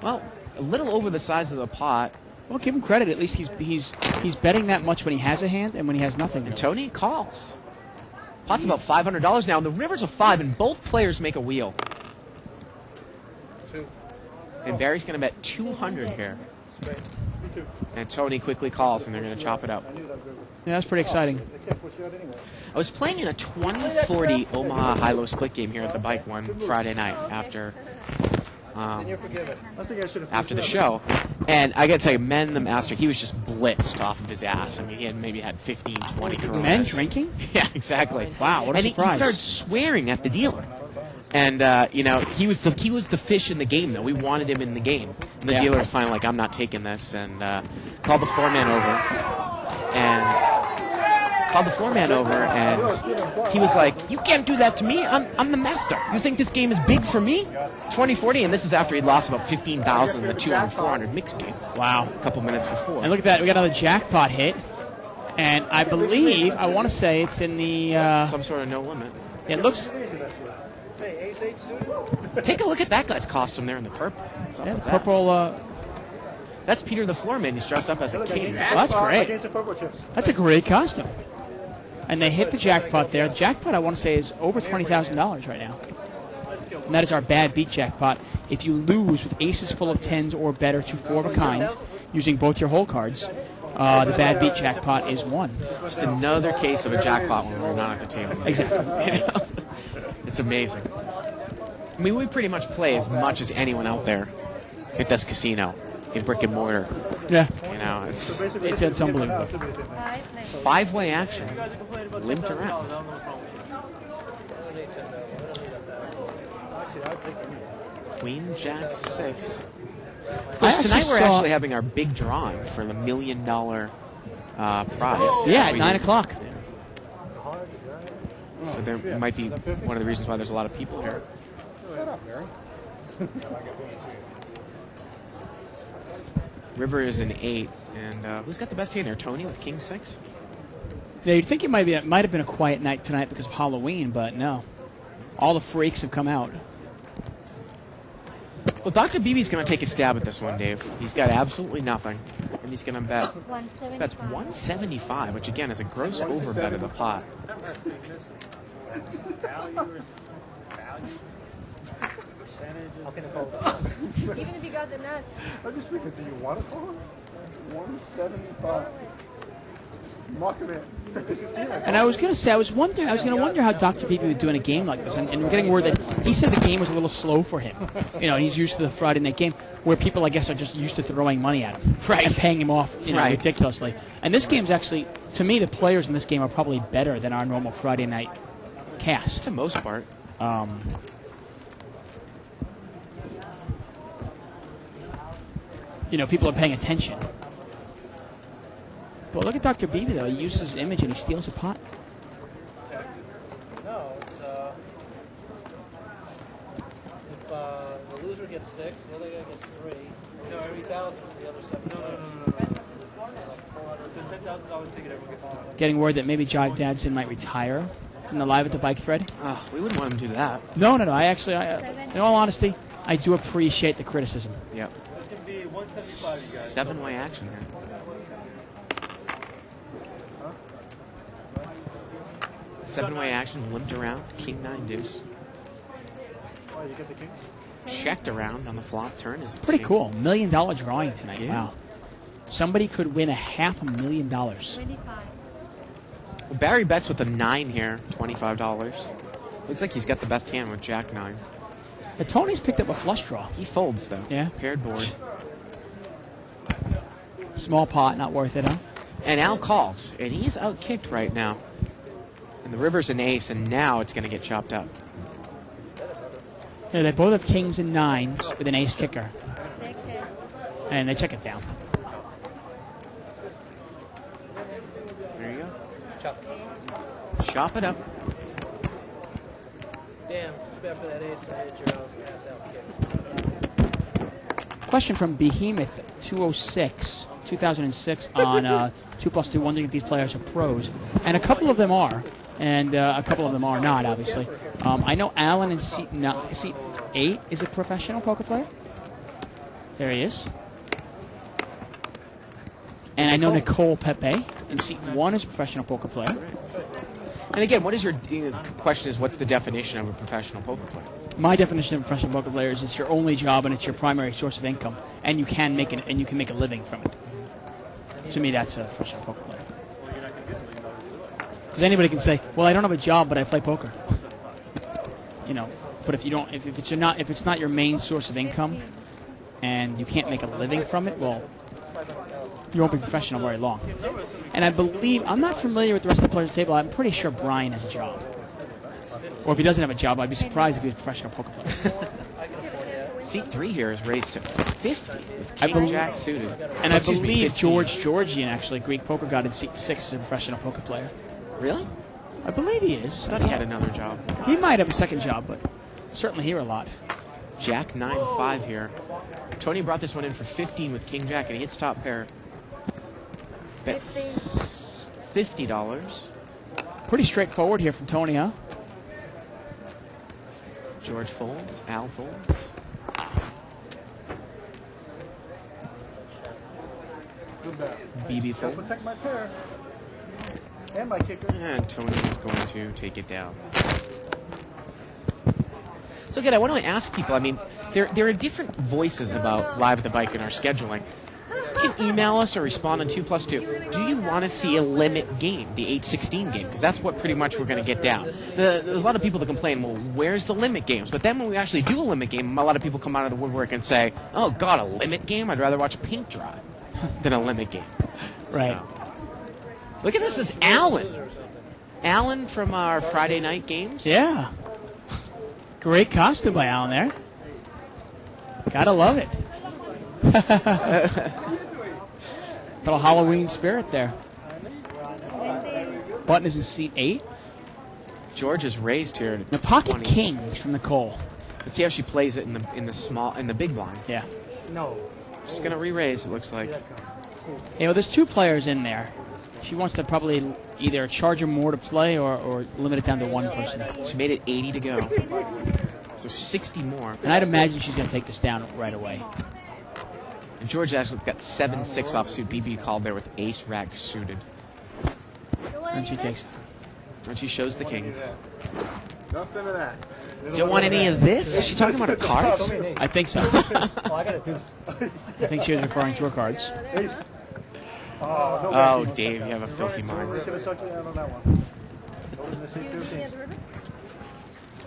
Well, a little over the size of the pot. Well, give him credit. At least he's betting that much when he has a hand and when he has nothing. And Tony calls. Pot's about $500 now, and the river's a 5, and both players make a wheel. And Barry's going to bet 200 here. And Tony quickly calls, and they're going to chop it up. Yeah, that's pretty exciting. I was playing in a 2040 Omaha high-low split game here at the bike one Friday night after the show. And I got to tell you, Men the Master, he was just blitzed off of his ass. I mean, he had maybe had 15, 20 Coronas. Men drinking? Yeah, exactly. Wow, what a surprise. And he started swearing at the dealer. And, he was the fish in the game, though. We wanted him in the game. And the dealer was finally like, I'm not taking this, and called the four-man over. And he was like, you can't do that to me. I'm the master. You think this game is big for me? 2040, and this is after he'd lost about 15,000 in the 200-400 mixed game. Wow. A couple minutes before. And look at that. We got another jackpot hit. And I believe, I want to say it's in the... some sort of no limit. It looks... Take a look at that guy's costume there in the purple. Yeah, the purple... That's Peter the Floorman. He's dressed up as a king. Well, that's great. That's a great costume. And they hit the jackpot there. The jackpot, I want to say, is over $20,000 right now. And that is our bad beat jackpot. If you lose with aces full of 10s or better to 4 of a kind, using both your whole cards, the bad beat jackpot is 1. Just another case of a jackpot when we're not at the table. Exactly. It's amazing. I mean, we pretty much play as much as anyone out there at this casino in brick and mortar. Yeah. It's unbelievable. 5-way action. Limped around. Queen, Jack, 6. Of course, tonight we're actually having our big drawing for the $1 million prize. Yeah, at 9 o'clock. So there might be one of the reasons why there's a lot of people here. Shut up, Barry. River is an 8, and who's got the best hand here? Tony with King 6? Yeah, you'd think it might have been a quiet night tonight because of Halloween, but no. All the freaks have come out. Well, Dr. BB's going to take a stab at this one, Dave. He's got absolutely nothing, and he's going to bet. That's 175, which again is a gross overbet of the pot. That must be missing. Value or value? Percentage of Even if you got the nuts. I just figured, do you want to call it? 175. Lock it in. And I was going to say, I was going to wonder how Dr. Pepe would do in a game like this. And we're getting word that he said the game was a little slow for him. You know, he's used to the Friday night game where people, I guess, are just used to throwing money at him. Right. And paying him off, ridiculously. And this game's actually, to me, the players in this game are probably better than our normal Friday night cast. For the most part. You know, people are paying attention. But look at Dr. Beebe, though. He uses his image and he steals a pot. No, it's, if the loser gets 6, the other guy gets 3. No, 3,000 for the other 7. The $10,000 ticket everyone gets on. Getting word that maybe Jive Dadson might retire from the Live at the Bike thread. We wouldn't want him to do that. No. I actually, in all honesty, I do appreciate the criticism. Yep. It's going to be 175, you guys. 7-way action here. Seven-way action, limped around, king 9 deuce. Oh, you get the king? Checked around on the flop turn. Is Pretty king. cool. $1 million drawing tonight. Yeah. Wow. Somebody could win $500,000. 25. Well, Barry bets with a 9 here, $25. Looks like he's got the best hand with Jack 9. But Tony's picked up a flush draw. He folds, though. Yeah. Paired board. Small pot, not worth it, huh? And Al calls, and he's outkicked right now. And the river's an ace, and now it's going to get chopped up. Yeah, they both have kings and 9s with an ace kicker. Check it. And they check it down. There you go. Chop. Chop it up. Damn, too bad for that ace. I hit your ass out kick. Question from Behemoth 206, 2006 on 2+2, wondering if these players are pros. And a couple of them are. And a couple of them are not, obviously. I know Alan in seat 8 is a professional poker player. There he is. And I know Nicole Pepe in seat 1 is a professional poker player. And again, what is your the question is what's the definition of a professional poker player? My definition of a professional poker player is it's your only job and it's your primary source of income, and you can make a living from it. To me, that's a professional poker player. Because anybody can say, "Well, I don't have a job, but I play poker." You know, but if it's not your main source of income, and you can't make a living from it, well, you won't be professional very long. And I believe I'm not familiar with the rest of the players' table. I'm pretty sure Brian has a job, or if he doesn't have a job, I'd be surprised if he was a professional poker player. Seat 3 here is raised to 50 with King Jack suited. And I believe 15. George Georgian, actually, Greek poker god in seat 6, is a professional poker player. Really? I believe he is. I thought he had another job. He might have a second job, but certainly here a lot. Jack 9-5 here. Tony brought this one in for 15 with King Jack, and he hits top pair. Bets $50. Pretty straightforward here from Tony, huh? George folds. Al folds. Good bet. BB Gotta folds. protect my pair. And my kicker. And Tony is going to take it down. So again, I want to ask people, I mean, there are different voices about Live at the Bike in our scheduling. You can email us or respond on 2+2. Do you want to see a limit game, the 8-16 game? Because that's what pretty much we're going to get down. There's a lot of people that complain, well, where's the limit games? But then when we actually do a limit game, a lot of people come out of the woodwork and say, oh, God, a limit game? I'd rather watch paint dry than a limit game. Right. Look at this is Alan. Alan from our Friday night games. Yeah. Great costume by Alan there. Gotta love it. Little Halloween spirit there. Button is in seat 8. George is raised here. The pocket 20. kings from Nicole. Let's see how she plays it in the big blind. Yeah. No. She's gonna re-raise. It looks like. You know, there's 2 players in there. She wants to probably either charge him more to play or limit it down to 1 person. She made it 80 to go. So 60 more. And I'd imagine she's going to take this down right away. And George actually got 7-6 offsuit. BB called there with ace rack suited. And she takes. And she shows the kings. Nothing of that. Don't want any of this? Is she talking about her cards? I think so. Oh, I got a deuce. I think she was referring to her cards. Oh, Dave, you have a filthy mind.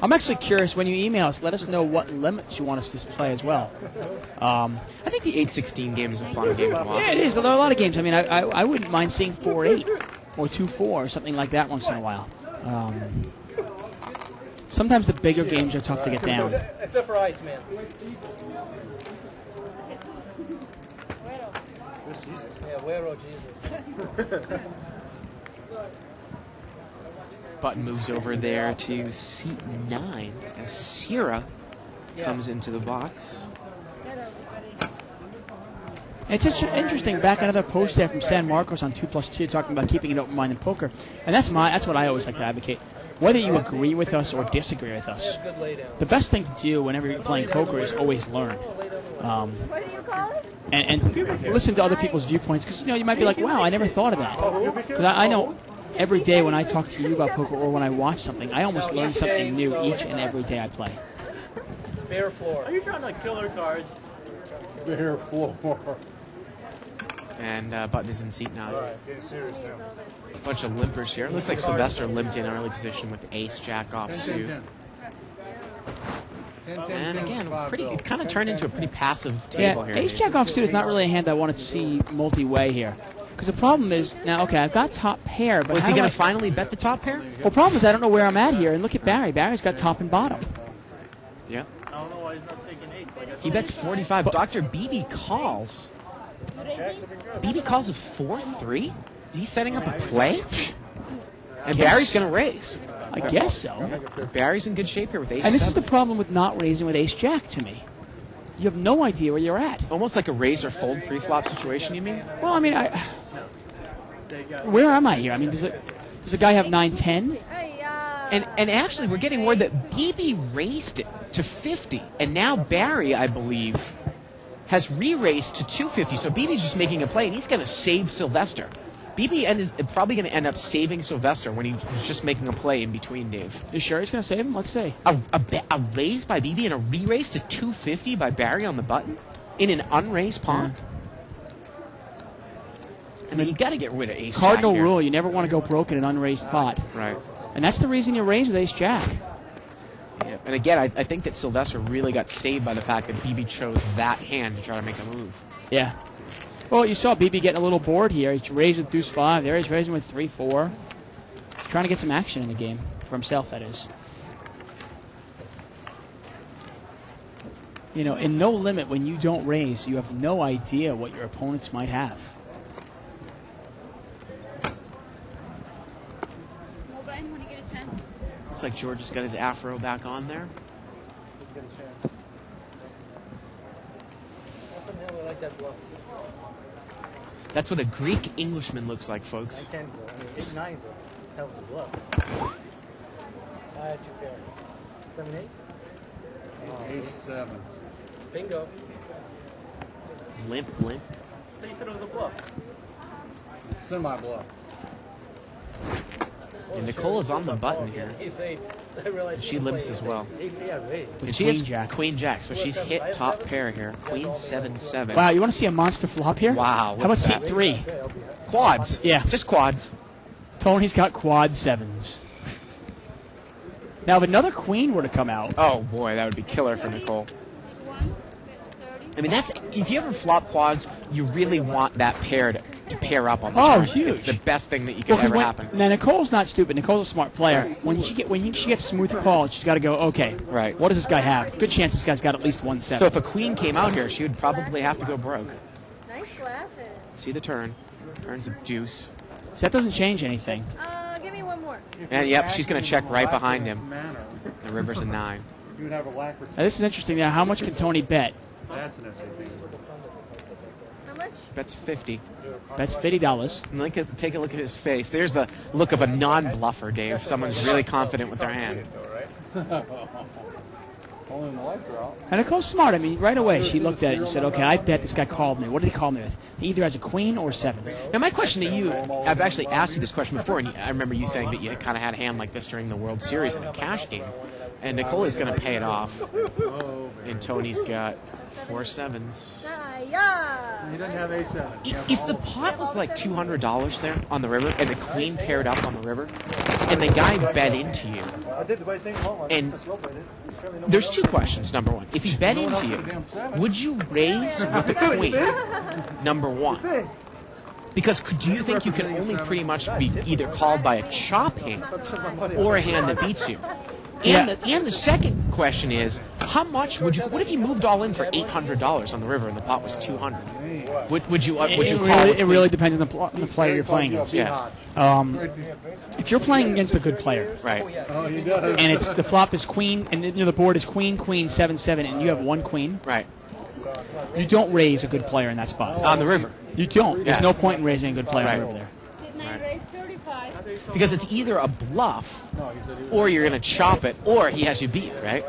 I'm actually curious, when you email us, let us know what limits you want us to play as well. I think the 8-16 game is a fun game to watch. Yeah, it is. There are a lot of games. I mean, I wouldn't mind seeing 4-8 or 2-4 or something like that once in a while. Sometimes the bigger games are tough to get down. Except for Iceman. Yeah, Wero Jesus. Button moves over there to seat 9 as Sierra comes into the box. It's just interesting. Back another post there from San Marcos on 2+2 talking about keeping an open mind in poker, and that's what I always like to advocate. Whether you agree with us or disagree with us, the best thing to do whenever you're playing poker is always learn. What do you call it? And listen to other people's viewpoints, because you might be like, wow, I never thought of that. Because I know every day when I talk to you about poker or when I watch something, I almost learn something new each and every day I play. Spare floor. Are you trying to kill her cards? Bare floor. And Button is in seat 9. Getting serious now. A bunch of limpers here. Looks like Sylvester limped in early position with ace-jack offsuit. And again, it kind of turned into a pretty passive table here. Ace-jack offsuit is not really a hand I want to see multi-way here. Because the problem is, now, okay, I've got top pair, but Was he going to finally bet the top pair? Well, the problem is I don't know where I'm at here, and look at Barry. Barry's got top and bottom. Yeah. I don't know why he's not taking 8. Like He bets 45. Dr. BB calls. BB calls with 4-3? Is he setting up a play? And Barry's going to raise. I guess so. Barry's in good shape here with ace. And this is 7. the problem with not raising with ace-jack to me. You have no idea where you're at. Almost like a raise or fold pre-flop situation, you mean? Well, I mean, where am I here? I mean, does a guy have 9-10? And actually, we're getting word that BB raised it to 50, and now Barry, I believe, has re-raised to 250. So BB's just making a play, and he's going to save Sylvester. BB is probably going to end up saving Sylvester when he's just making a play in between, Dave. You sure he's going to save him? Let's see. A raise by BB and a re-raise to 250 by Barry on the button in an unraised pawn? I mean, you got to get rid of ace-jack Cardinal here. rule, you never want to go broke in an unraised pot. Right. And that's the reason you raise with ace-jack. Yeah. And again, I think that Sylvester really got saved by the fact that BB chose that hand to try to make a move. Yeah. Well, you saw BB getting a little bored here. He's raised with deuce 5. There he's raising with 3-4. He's trying to get some action in the game. For himself, that is. You know, in no limit, when you don't raise, you have no idea what your opponents might have. Looks like George has got his afro back on there. Somehow I like that bluff. That's what a Greek Englishman looks like, folks. 10 I mean, 8-9's a hell of a bluff. I had 2 pair. 7-8? 8-7. Bingo. Limp. I thought you said it was a bluff. Semi-bluff. And Nicole is on the button here. Ace 8. I realized She limps as well. Yeah, raise. And she has Queen-jack. Queen-jack, so she's hit top pair here. Queen 7-7. Wow, you want to see a monster flop here? Wow, How look about at seat that. 3? Quads. Yeah. Just quads. Tony's got quad 7s. Now, if another queen were to come out, Oh, boy, that would be killer for Nicole. I mean, that's if you ever flop quads, you really want that pair to pair up on the turn. huge. It's the best thing that you could well, 'cause ever when- happen. Now, Nicole's not stupid. Nicole's a smart player. When she gets smooth call, she's got to go, okay, Right. what does this guy have? Good chance this guy's got at least 1-7. So if a queen came out here, she would probably have to go broke. Nice glasses. See the turn. Turns a deuce. So that doesn't change anything. Give me one more. And yep, she's going to check right behind him. Manner, The river's a 9. you would have a lack of Now, this is interesting. Now, how much can Tony bet? That's an SAP. How much? That's 50. That's $50. And take a look at his face. There's the look of a non-bluffer, Dave. Someone's really confident with their hand. Only in the light drought. And Nicole's smart. I mean, right away she looked at it and said, okay, I bet this guy called me. What did he call me with? He either has a queen or 7. Now, my question to you, I've actually asked you this question before, and I remember you saying that you kind of had a hand like this during the World Series in a cash game. And Nicole is going to pay it off. And Tony's got 4 7s. Yeah. He doesn't have A7. If the pot was like $200 there on the river, and the queen paired up on the river, and the guy bet into you, and there's 2 questions. Number 1, if he bet into you, would you raise with the queen? Number 1. Because do you think you can only pretty much be either called by a chop hand or a hand that beats you? And the second question is, how much would you? What if you moved all in for $800 on the river and the pot was $200? Would you call it? It really depends on the player you're playing against. Yeah. If you're playing against a good player, Right. and it's the flop is queen, and the board is queen, queen, 7, 7, and you have 1 queen, Right. you don't raise a good player in that spot. On the river. You don't. There's Yeah. no point in raising a good player on the Right. river there. Didn't I raise 35? Because it's either a bluff, or you're going to chop it, or he has you beat, right?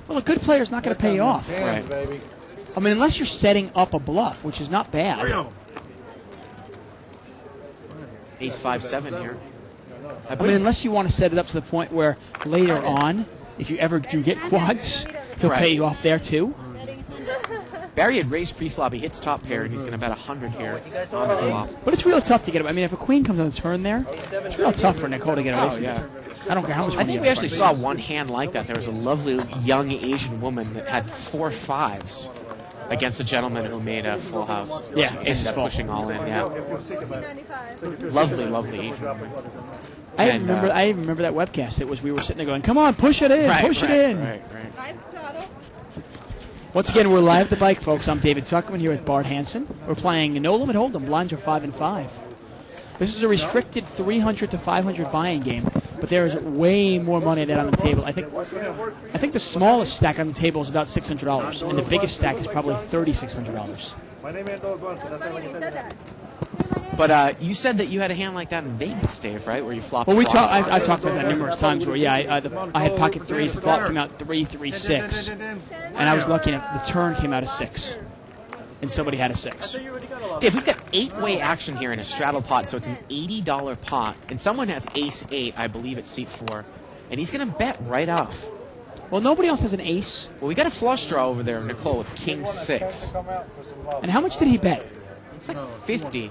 Well, a good player's not going to pay you off. Right. baby. I mean, unless you're setting up a bluff, which is not bad. Ace 5 7 here. I mean, unless you want to set it up to the point where later on, if you ever do get quads, he'll Right. pay you off there too. Barry had raised pre-flop. He hits top pair, and he's going to bet 100 here on the flop. But it's real tough to get him. I mean, if a queen comes on the turn there, it's real tough for Nicole to get away Oh, from yeah. it. I don't care how much I money think you we have. actually saw one hand like that. There was a lovely young Asian woman that had 4 5s against a gentleman who made a full house. Yeah, She ace ended is up full. pushing all in. Yeah, $14.95. lovely Asian woman. I And, remember that webcast. It was we were sitting there going, "Come on, push it in, push it in." Right. I'm Straddle. Once again, we're live at the bike, folks. I'm David Tuckman here with Bart Hansen. We're playing No Limit Hold'em. Blinds are 5 and 5. This is a restricted 300 to 500 buy-in game, but there is way more money than on the table. I think the smallest stack on the table is about $600, and the biggest stack is probably $3,600. That's funny you said that. But you said that you had a hand like that in Vegas, Dave, right? Where you flopped. Well, flops. I've talked about that numerous times. Where I had pocket threes. The flop came out 3, 3, 6, and I was lucky enough. The turn came out a 6, and somebody had a 6. Dave, we've got 8-way action here in a straddle pot, so it's an $80 pot, and someone has ace 8, I believe, at seat 4, and he's going to bet right off. Well, nobody else has an ace. Well, we got a flush draw over there, Nicole, with king 6. And how much did he bet? It's like 50.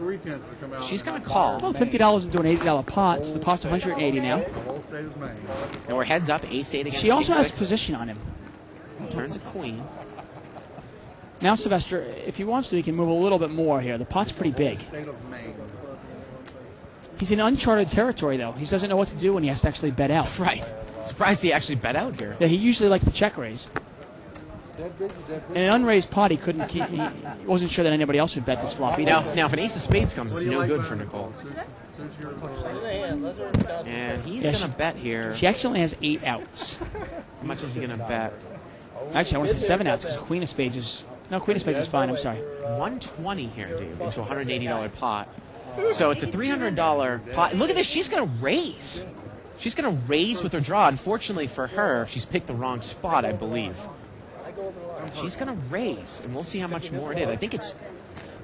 She's going to call. Well, $50 into an $80 pot, so the pot's 180 now. And we're heads up, ace 8 against She also king has 6. position on him. Turns a queen. Now, Sylvester, if he wants to, he can move a little bit more here. The pot's pretty big. He's in uncharted territory, though. He doesn't know what to do when he has to actually bet out. Right. Surprised he actually bet out here. Yeah, he usually likes to check raise. In an unraised pot, he wasn't sure that anybody else would bet this flop either. Now, if an ace of spades comes, it's no good for Nicole. And he's Yeah, going to bet here. She actually only has 8 outs. How much is he going to bet? Actually, I want to say 7 outs because Queen of Spades is... No, Queen of Spades is fine. I'm sorry. 120 here, dude, into a $180 pot. So it's a $300 pot. And look at this. She's going to raise. She's going to raise with her draw. Unfortunately for her, she's picked the wrong spot, I believe. She's going to raise, and we'll see how much more it is. I think it's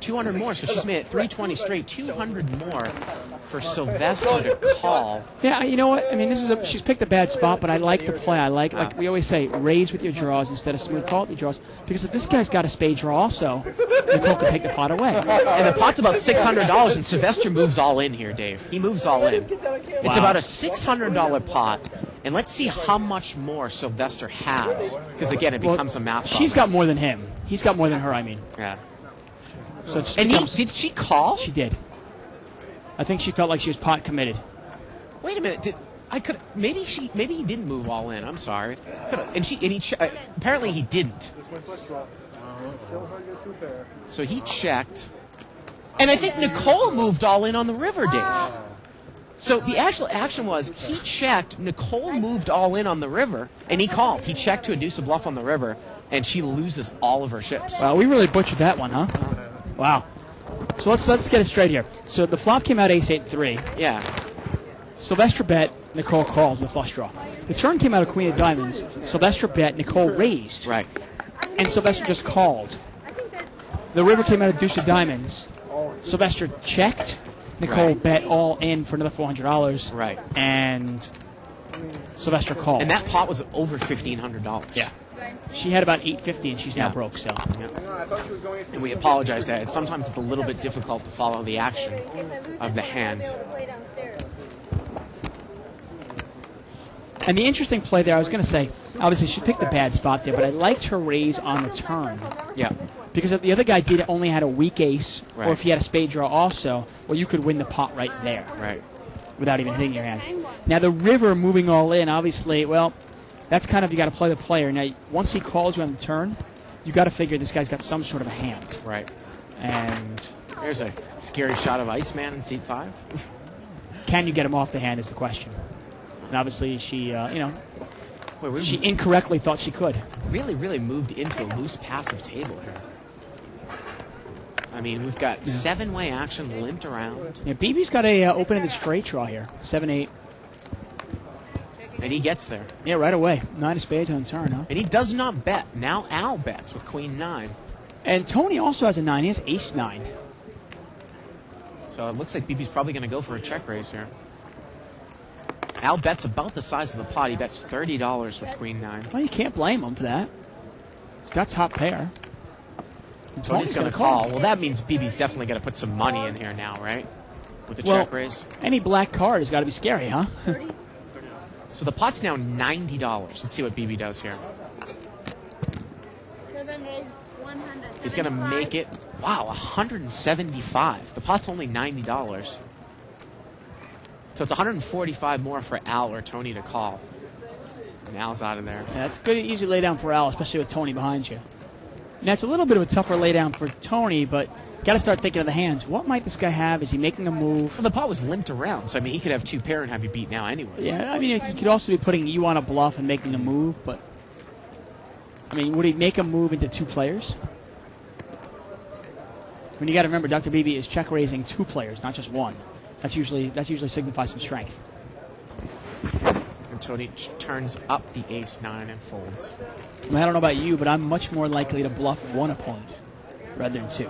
200 more, so she's made it 320 straight. 200 more for Sylvester to call. Yeah, you know what? I mean, she's picked a bad spot, but I like the play. I like we always say, raise with your draws instead of smooth call with your draws. Because if this guy's got a spade draw also, Nicole can take the pot away. And the pot's about $600, and Sylvester moves all in here, Dave. He moves all in. It's about a $600 pot, and let's see how much more Sylvester has. Because, again, it becomes a math problem. She's got more than him. He's got more than her, I mean. Yeah. So it just And becomes- did she call? She did. I think she felt like she was pot committed. Wait a minute. Maybe he didn't move all in. I'm sorry. Apparently he didn't. So he checked. And I think Nicole moved all in on the river, Dave. So the actual action was he checked, Nicole moved all in on the river, and he called. He checked to induce a bluff on the river, and she loses all of her chips. Wow, we really butchered that one, huh? Wow. So let's get it straight here. So the flop came out ace 8-3. Yeah. Sylvester bet, Nicole called the flush draw. The turn came out of Queen of Diamonds. Sylvester bet, Nicole raised. Right. And Sylvester just called. The river came out of Deuce of Diamonds. Sylvester checked. Nicole Right. bet all in for another $400. Right. And Sylvester called. And that pot was over $1,500. Yeah. She had about $850 and she's now Yeah. broke, so. And we apologize that sometimes it's a little bit difficult to follow the action of the hand. And the interesting play there, I was going to say, obviously she picked a bad spot there, but I liked her raise on the turn. Yeah. Because if the other guy only had a weak ace, Right. or if he had a spade draw also, well, you could win the pot right there Right. without even hitting your hand. Now, the river moving all in, obviously, well, that's kind of, you got to play the player. Now, once he calls you on the turn, you got to figure this guy's got some sort of a hand. Right. And There's a scary shot of Iceman in seat 5. can you get him off the hand is the question. And obviously, she, Wait, we she incorrectly thought she could. really moved into a loose passive table here. I mean, we've got 7-way action limped around, Yeah, BB's got a open-ended straight draw here, 7-8. and he gets there. Yeah, right away. 9 of spades on the turn, huh? And he does not bet. Now Al bets with Queen 9. And Tony also has a 9. He has ace 9. So it looks like BB's probably going to go for a check raise here. Al bets about the size of the pot. He bets $30 with Queen 9. Well, you can't blame him for that. He's got top pair. And Tony's going to call. Well, that means BB's definitely going to put some money in here now, right? With the check raise. Any black card has got to be scary, huh? So the pot's now $90. Let's see what BB does here. 7 raise 100. He's going to make it, wow, $175. The pot's only $90. So it's $145 more for Al or Tony to call. And Al's out of there. Yeah, that's a good, easy lay down for Al, especially with Tony behind you. Now, it's a little bit of a tougher lay down for Tony, but got to start thinking of the hands. What might this guy have? Is he making a move? Well, the pot was limped around, so I mean, he could have 2 pair and have you beat now anyways. Yeah, I mean, he could also be putting you on a bluff and making a move, but I mean, would he make a move into 2 players? I mean, you got to remember, Dr. BB is check raising 2 players, not just 1. That usually signifies some strength. And Tony turns up the ace-9 and folds. I mean, I don't know about you, but I'm much more likely to bluff 1 opponent rather than 2.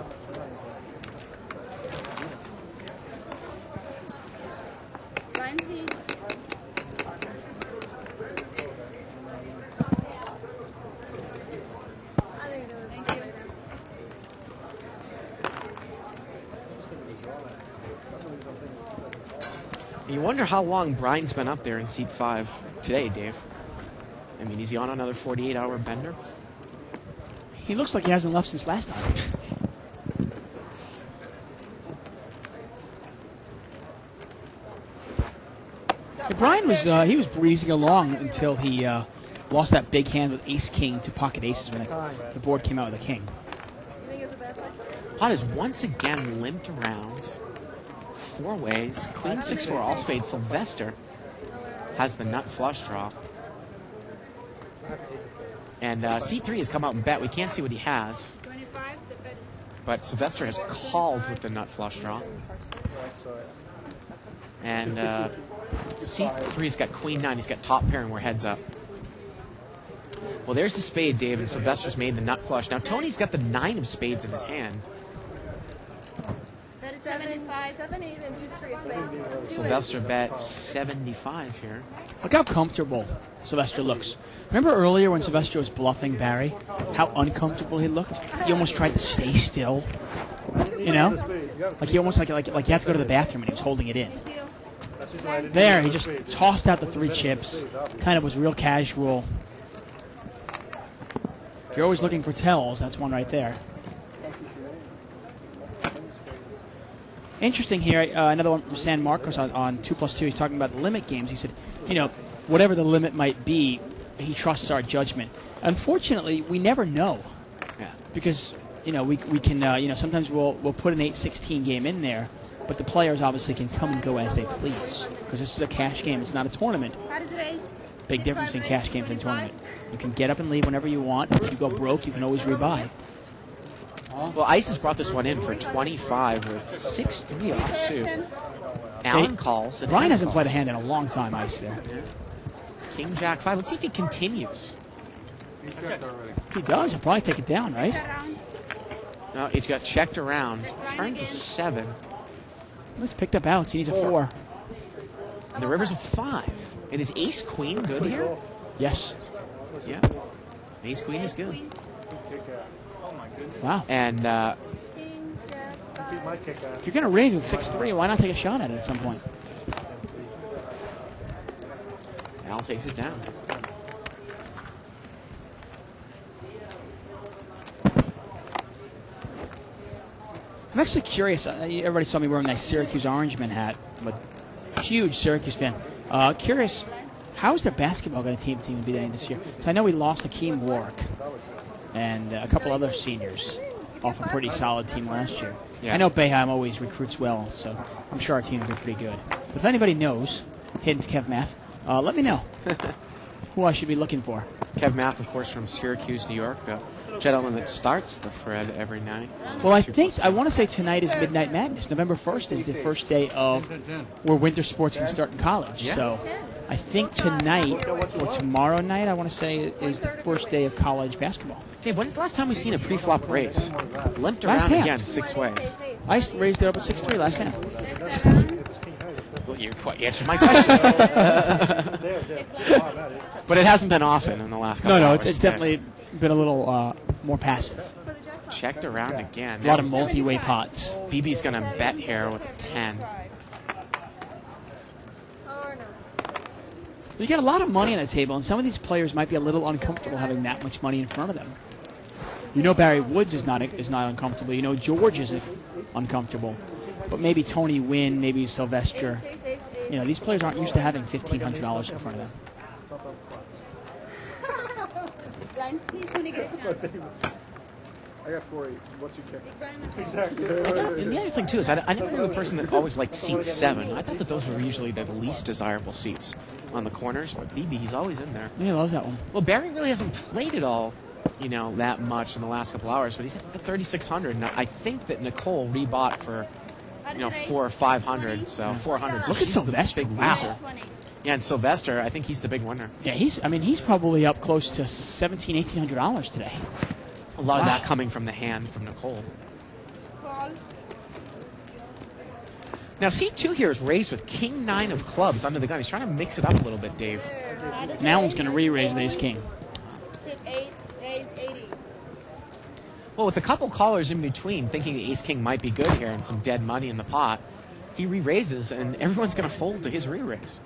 Line, please. Thank you. You wonder how long Brian's been up there in seat 5 today, Dave. I mean, is he on another 48-hour bender? He looks like he hasn't left since last time. Brian was he was breezing along until he lost that big hand with ace-king to pocket aces when the board came out with a king. You think it's a bad play? Pot is once again limped around 4 ways. Queen 6-4 all spades. Sylvester has the nut flush draw. And C3 has come out and bet. We can't see what he has. 25, the bet is But Sylvester has called with the nut flush draw. And C3's got Queen 9. He's got top pair and we're heads up. Well, there's the spade, Dave, and Sylvester's made the nut flush. Now, Tony's got the 9 of spades in his hand. 75, 7, 8, and 2 straight spades. Sylvester bet 75 here. Look how comfortable Sylvester looks. Remember earlier when Sylvester was bluffing Barry? How uncomfortable he looked? He almost tried to stay still. You know? Like he almost like he had to go to the bathroom and he was holding it in. There, he just tossed out the 3 chips. Kind of was real casual. If you're always looking for tells, that's one right there. Interesting here, another one from San Marcos on 2+2. He's talking about the limit games. He said, whatever the limit might be, he trusts our judgment. Unfortunately, we never know. Yeah. Because, we can, sometimes we'll put an 8-16 game in there, but the players obviously can come and go as they please. Because this is a cash game. It's not a tournament. How does it raise? Big difference in cash games and tournament. You can get up and leave whenever you want. If you go broke, you can always rebuy. Well, Ice has brought this one in for 25 with 6-3 offsuit. Allen calls. And Brian Allen hasn't calls. played a hand in a long time, Ice there. King, Jack, 5. Let's see if he continues. He checked already. If he does, he'll probably take it down, right? No, he got checked around. Turns a 7. He's picked up outs. He needs a 4. And the river's a 5. And is Ace Queen good here? Yes. Yeah. Ace Queen is good. Oh my goodness. Wow. And King, Jack, Beat my kick out. If you're going to raise with 6-3, why not take a shot at it at some point? Al takes it down. I'm actually curious. Everybody saw me wearing that Syracuse Orangeman hat. I'm a huge Syracuse fan. Curious, how is their basketball going to team to be doing this year? So I know we lost Akeem Warwick and a couple other seniors off a pretty solid team last year. Yeah. I know Boeheim always recruits well, so I'm sure our teams are pretty good. But if anybody knows, hidden to Kev Math, let me know who I should be looking for. Kev Math, of course, from Syracuse, New York, the gentleman that starts the thread every night. Well, I want to say tonight is Midnight Madness. November 1st is the first day of where winter sports can start in college. Yeah. So I think tonight or tomorrow night, I want to say, is the first day of college basketball. Hey, when's the last time we've seen a pre-flop race? Limped Last around hand. again 6 ways. I raised it up at 6-3 last hand. Well, you quite answered my question. But it hasn't been often in the last couple No, hours. it's definitely been a little more passive. Checked around again. A lot of multi-way pots. BB's going to bet here with a 10. You get a lot of money on the table, and some of these players might be a little uncomfortable having that much money in front of them. You know Barry Woods is not uncomfortable. You know George is uncomfortable. But maybe Tony Wynn, maybe Sylvester. You know, these players aren't used to having $1,500 in front of them. I got 4 aces. What's your kick? And the other thing, too, is I never knew a person that always liked seat 7. I thought that those were usually the least desirable seats on the corners. But BB, he's always in there. Yeah, I love that one. Well, Barry really hasn't played it all, you know, that much in the last couple hours, but he's at 3,600. And I think that Nicole rebought for, you know, 400 or 500, so 400. So Look at she's the Sylvester. big Wow. loser. Yeah, and Sylvester, I think he's the big winner. Yeah, he's probably up close to $1,700, $1,800 today. A lot of Wow. that coming from the hand from Nicole. Now, C2 here is raised with King 9 of clubs under the gun. He's trying to mix it up a little bit, Dave. Now one's going to re-raise the ace-king. Well, with a couple callers in between thinking the ace-king might be good here and some dead money in the pot, he re-raises, and everyone's going to fold to his re-raise.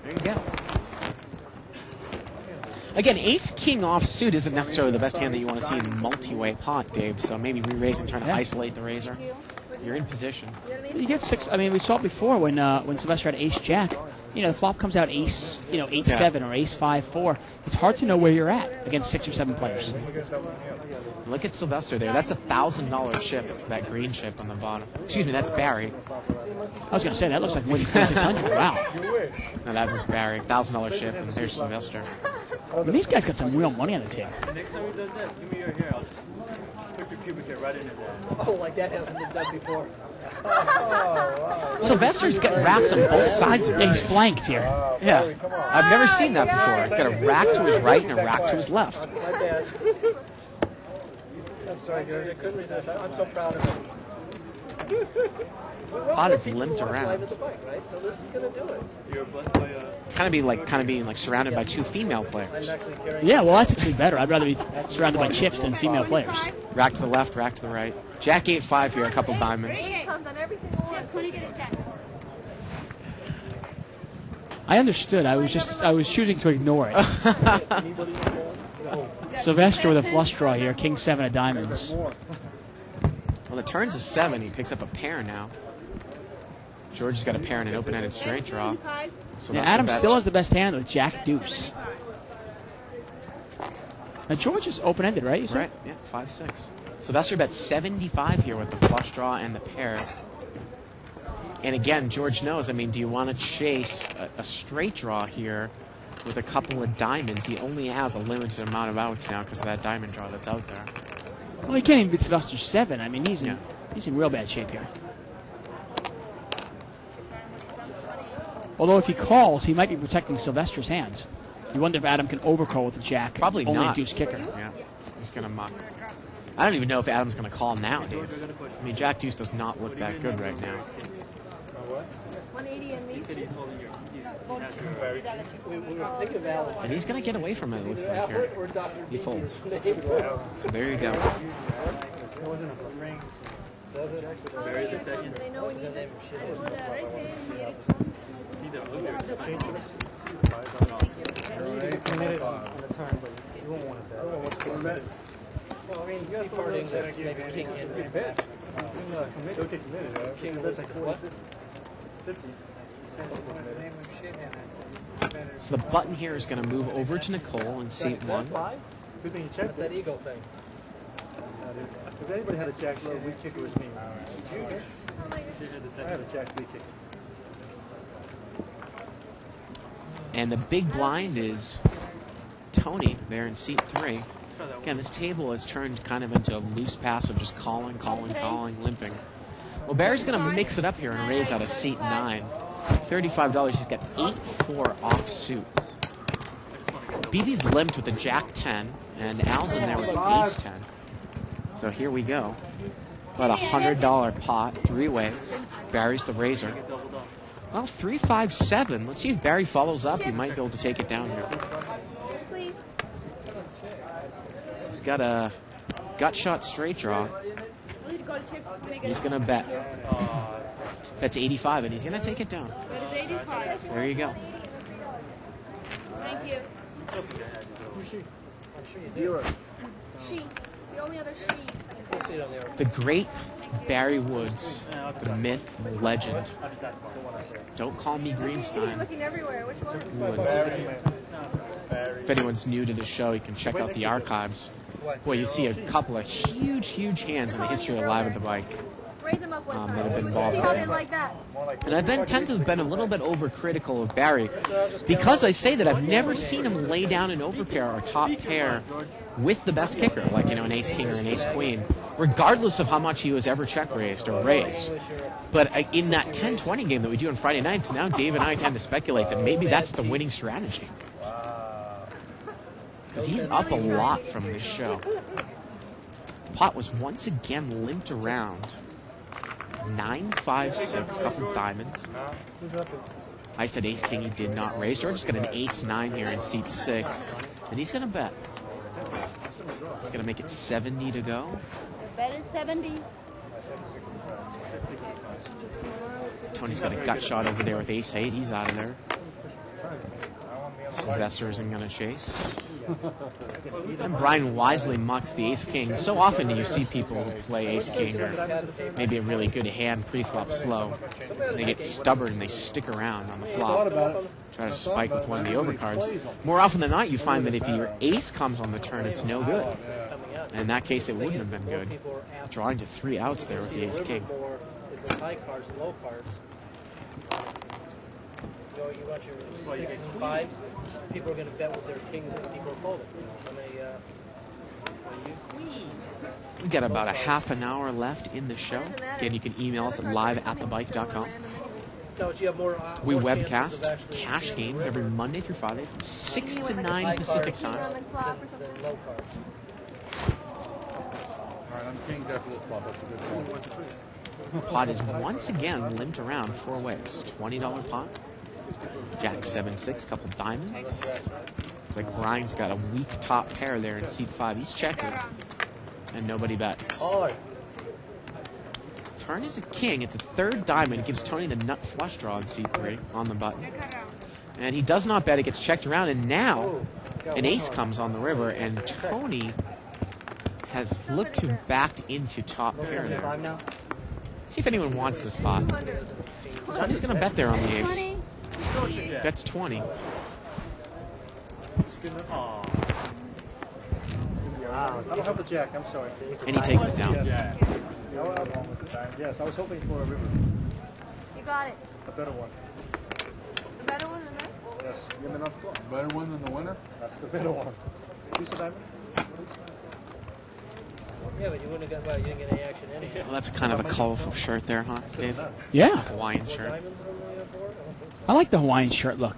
There you go. Again, ace-king offsuit isn't necessarily the best hand that you want to see in multi-way pot, Dave, so maybe re-raise and trying to isolate the raiser. You're in position. You get 6. I mean, we saw it before when Sylvester had ace-jack. You know, the flop comes out ace, 8-7 or ace-5-4. It's hard to know where you're at against 6 or 7 players. Look at Sylvester there. That's a $1,000 chip, that green chip on the bottom. Excuse me, that's Barry. I was going to say, that looks like winning 600. Wow. No, that was Barry. $1,000 chip, and there's Sylvester. I mean, these guys got some real money on the table. Next time he does that, give me your hair. I'll just put your pubic hair right in his ass. Oh, like that hasn't been done before. Sylvester's got racks on both sides of Yeah, him. he's flanked here. Yeah. I've never seen that before. He's got a rack to his right and a rack to his left. My bad. I'm sorry, guys. I couldn't resist. I'm so proud of him. Pot is limped around. Live at the bike, right? So this is going to do it. You're blessed by Kind of being like surrounded by 2 female I'm players. actually carrying. Yeah, well, that's actually better. I'd rather be surrounded by chips than female players. Rack to the left, rack to the right. Jack 8-5 here, a couple diamonds. Comes on every single one. I understood. I was choosing to ignore it. Sylvester with a flush draw here, king 7 of diamonds. Well, the turn's a 7. He picks up a pair now. George has got a pair and an open-ended straight draw. So Yeah, that's Adam the bet. still has the best hand with Jack Deuce. Now George is open-ended, right? You said? Right, yeah, 5-6. Sylvester bets 75 here with the flush draw and the pair. And again, George knows, I mean, do you want to chase a straight draw here with a couple of diamonds? He only has a limited amount of outs now because of that diamond draw that's out there. Well, he can't even beat Sylvester 7. I mean, he's in real bad shape here. Although if he calls, he might be protecting Sylvester's hands. You wonder if Adam can overcall with the jack. Probably only not. a deuce kicker. Yeah, he's going to muck. I don't even know if Adam's going to call now, Dave. I mean, Jack Deuce does not look that good right now. 180 and these. We were thinking of Alan. And he's going to get away from it, it looks like here. He folds. So there you go. It wasn't a spring. Does it? Bury the second. They know we need it. I put it right there. You committed on the turn, but you won't want to bet. Well, I mean, you got parting that maybe king in bet. King looks like what? 50. So the button here is going to move over to Nicole in seat 1. Good thing you That's checked that it. ego thing. If anybody had a jack low, weak kicker was me. I had a jack three kicker. And the big blind is Tony there in seat 3. Again, this table has turned kind of into a loose pass of just calling, limping. Well, Barry's going to mix it up here and raise out of seat 9. $35. He's got 8-4 offsuit. BB's limped with a jack 10, and Al's in there with ace 10. So here we go. About $100 pot, 3 ways. Barry's the raiser. Well, 3-5-7. Let's see if Barry follows up. He might be able to take it down here. Please. He's got a gut shot straight draw. He's going to bet. Bet's 85, and he's going to take it down. That is 85. There you go. Thank you. Dealer. Sheet. The only other sheet. We'll see it on the other. The great Barry Woods, the myth, the legend. Don't call me You're Greenstein. looking everywhere. Which one? Woods. If anyone's new to the show, you can check out the archives. Boy, you see a couple of huge hands in the history of Live at the Bike. Raise them up one time. that have been See involved how in they it. like that. And I tend to have been a little bit overcritical of Barry because I say that I've never seen him lay down an overpair or top pair with the best kicker, like, you know, an ace-king or an ace-queen, regardless of how much he was ever check-raised or raised. But in that 10-20 game that we do on Friday nights, now Dave and I tend to speculate that maybe that's the winning strategy. Because he's up a lot from this show. Pot was once again limped around. 9-5-6, couple diamonds. I said ace-king, he did not raise. George's got an ace-9 here in seat 6. And he's going to bet. He's going to make it 70 to go. Bet is 70. Tony's got a gut shot over there with ace-8. He's out of there. Sylvester isn't going to chase. And Brian wisely mucks the ace-king. So often do you see people who play ace-king or maybe a really good hand pre-flop slow. They get stubborn and they stick around on the flop. Try to spike with one of the overcards. More often than not, you find that if your ace comes on the turn, it's no good. In that case, it wouldn't have been good. Drawing to 3 outs there with the ace-king. The high cards and low cards. You want your 6s and 5s. People are going to bet with their kings and people are folding. How many, We've got about a half an hour left in the show. Again, you can email us at live@thebike.com. We webcast cash games every Monday through Friday from 6 to 9 Pacific time. Alright, I'm king after this flop. That's a good one. Pot is once again limped around 4 ways. $20 pot. Jack 7-6, couple diamonds. Looks like Brian's got a weak top pair there in seat 5. He's checking. And nobody bets. Turn is a king. It's a 3rd diamond. It gives Tony the nut flush draw in seat 3 on the button. And he does not bet. It gets checked around. And now an ace comes on the river. And Tony has looked to back into top pair there. Let's see if anyone wants this pot. Tony's going to bet there on the ace. Bets 20. I don't have the jack, I'm sorry. And he takes it down. Yes, I was hoping for a river. You got it. A better one. The better one than that? Yes. You have enough flop. Better one than the winner? That's the better one. Piece of diamond? Yeah, but you wouldn't have got, well, you didn't get any action anyway. Well, that's kind of a colorful shirt there, huh, Dave? Yeah. Hawaiian shirt. Diamonds on the board? I don't think so. I like the Hawaiian shirt look.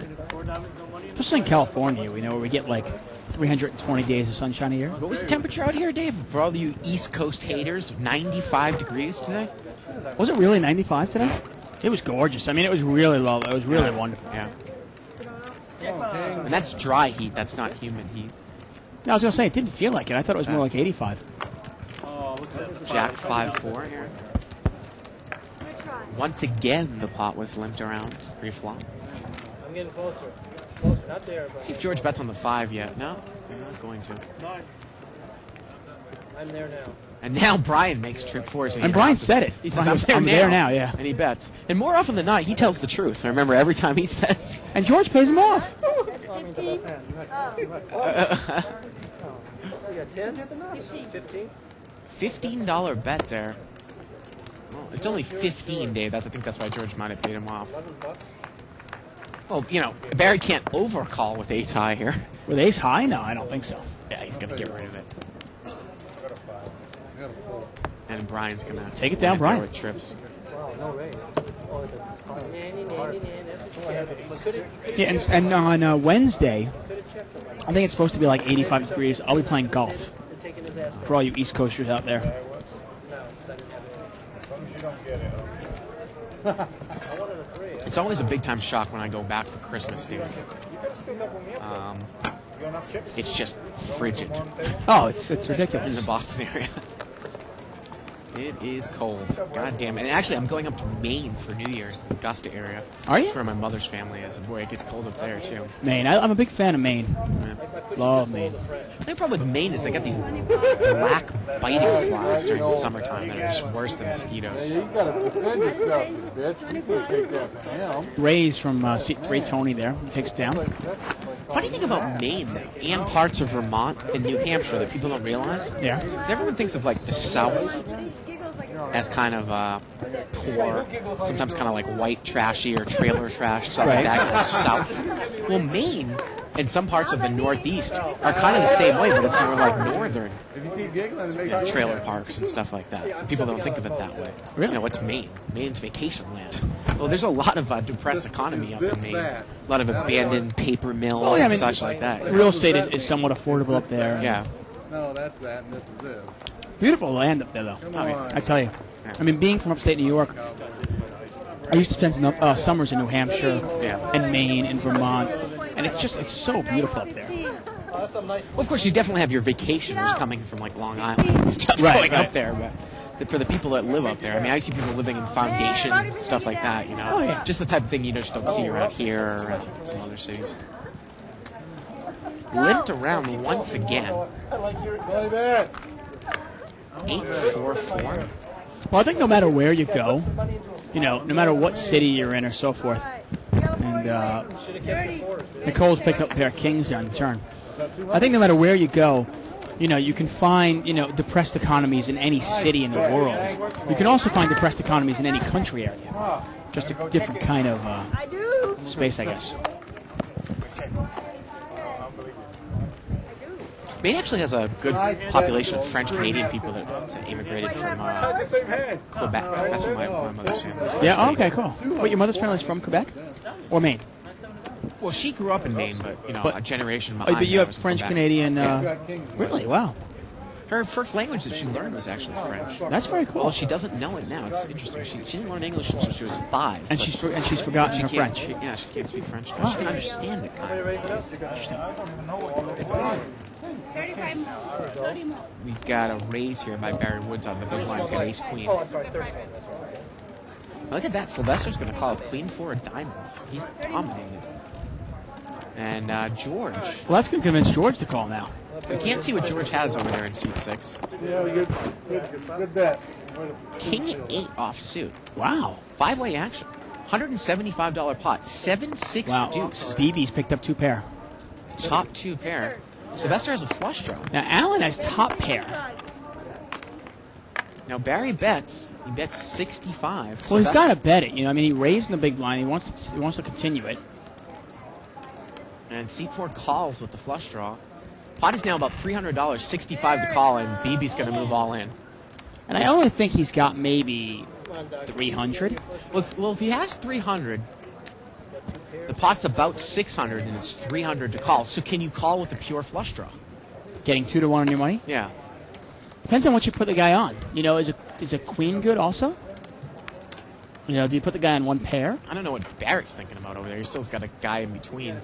Especially in California, where we get like 320 days of sunshine a year. What was the temperature out here, Dave? For all you East Coast haters, 95 degrees today? Was it really 95 today? It was gorgeous. I mean, it was really low. It was really wonderful. Yeah. And that's dry heat. That's not humid heat. No, I was going to say, it didn't feel like it. I thought it was more like 85. Jack 5-4 here. Good try. Once again, the pot was limped around. Reflop. I'm getting closer. Closer, not there, but See if George bets on the 5 yet. No? He's not going to. I'm there now. And now Brian makes trip 4s. And Brian said it. He says, I'm there now, yeah. And he bets. And more often than not, he tells the truth. I remember every time he says. And George pays him off. You got 10? 15? $15 bet there. Well, it's only 15, Dave. I think that's why George might have paid him off. $11. Well, Barry can't overcall with ace high here. With ace high? No, I don't think so. Yeah, he's going to get rid of it. And Brian's going to Take it down, Brian. with trips. Wow, no raise. Yeah, and on Wednesday, I think it's supposed to be like 85 degrees. I'll be playing golf for all you East Coasters out there. It's always a big-time shock when I go back for Christmas, dude. It's just frigid Oh, it's in ridiculous. the Boston area. It is cold. God damn it. And actually, I'm going up to Maine for New Year's, the Augusta area. Are you? That's where my mother's family is. And boy, it gets cold up there, too. Maine. I'm a big fan of Maine. Yeah. Love Maine. The problem with Maine is they got these black biting flies during the summertime that are just worse than mosquitoes. You gotta defend yourself, you bitch. You can't take that from him. Rays from seat 3, Tony there. He takes it down. Funny thing about Maine and parts of Vermont and New Hampshire that people don't realize, Yeah. everyone thinks of like the South as kind of poor, sometimes kind of like white trashy or trailer trash, stuff like that. It's the South. Well, Maine and some parts of the Northeast are kind of the same way, but it's more like northern If you keep giggling, it makes you trailer parks and stuff like that. And people don't think of it that way. Really? What's Maine? Maine's vacation land. Well, there's a lot of depressed economy up in Maine. A lot of abandoned paper mills Well, yeah, I mean, and such like that. Real estate is somewhat affordable up there. Yeah. No, that's that, and this is this. Beautiful land up there, though. Come I mean, on. I tell you. I mean, being from upstate New York, I used to spend some summers in New Hampshire Yeah. and Maine and Vermont, and it's so beautiful up there. Well, of course, you definitely have your vacationers coming from like Long Island and stuff Right, going up there, but for the people that live up there, I mean, I see people living in foundations and stuff like that. Oh, yeah. Just the type of thing you just don't see around here or around some other cities. Limped around once again. Play that. 8-4-4. Well, I think no matter where you go, no matter what city you're in or so forth, and Nicole's picked up a pair of kings on the turn. I think no matter where you go, you can find, depressed economies in any city in the world. You can also find depressed economies in any country area. Just a different kind of I do. space, I guess. Maine actually has a good population of French Canadian people that immigrated from Quebec. That's where my mother's family is. Yeah, okay, cool. Wait, your mother's family is from Quebec? Or Maine? Well, she grew up in Maine, but a generation Oh, behind but you her have was in French Quebec. Canadian. Kings. Really? Wow. Her first language that she learned was actually French. That's very cool. Well, she doesn't know it now. It's interesting. She didn't learn English until she was 5. And but she's forgotten her can't- French. She can't speak French. But she can understand it, kind of. 35 more. 30 more. We've got a raise here by Barry Woods on the big line. He's got ace queen. Oh, I'm sorry, 30. Look at that. Sylvester's going to call with queen 4 of diamonds. He's dominated. And George. Well, that's going to convince George to call now. We can't see what George has over there in seat 6. Yeah, good bet. King 8 off suit. Wow. 5-way action. $175 pot. 7-6 Wow. deuce. BB's picked up 2 pair. Top 2 pair. Sylvester has a flush draw. Now, Allen has top pair. Now Barry bets. He bets 65. Well, he's Sylvester- got to bet it. I mean, he raised in the big line. He wants to continue it. And seat 4 calls with the flush draw. Pot is now about $300, 65 to call, and BB's going to move all in. And I only think he's got maybe 300. Well, if he has 300, The pot's about 600, and it's 300 to call. So can you call with a pure flush draw? Getting 2 to 1 on your money? Yeah. Depends on what you put the guy on. You know, is a queen good also? You know, do you put the guy on one pair? I don't know what Barrett's thinking about over there. He still's got a guy in between.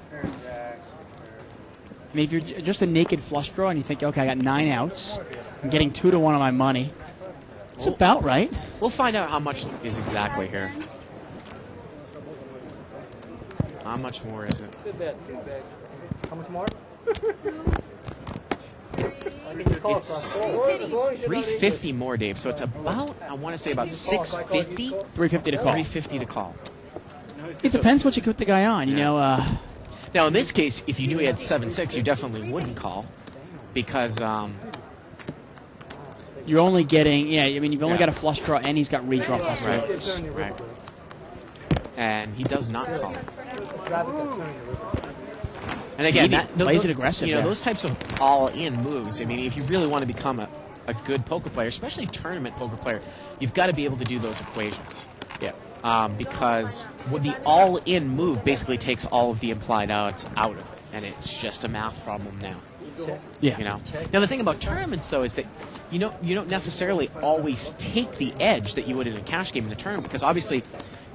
I mean, if you're just a naked flush draw and you think, okay, I got 9 outs, I'm getting 2 to 1 on my money, it's about right. We'll find out how much is exactly here. How much more is it? Good bet. How much more? It's 350 more, Dave. So it's about, I want to say about 650. 350 to call. 350 to call. It depends what you put the guy on. You know, Now, in this case, if you knew he had 7-6, you definitely wouldn't call because you're only getting, I mean, you've only got a flush draw and he's got redraw possibilities. Right. And he does not call. And again, plays it aggressive. You know, those types of all-in moves. I mean, if you really want to become a good poker player, especially tournament poker player, you've got to be able to do those equations. Yeah. Because the all-in move basically takes all of the implied odds out of it, and it's just a math problem now. Yeah. You know. Now the thing about tournaments though is that you don't necessarily always take the edge that you would in a cash game in a tournament because obviously,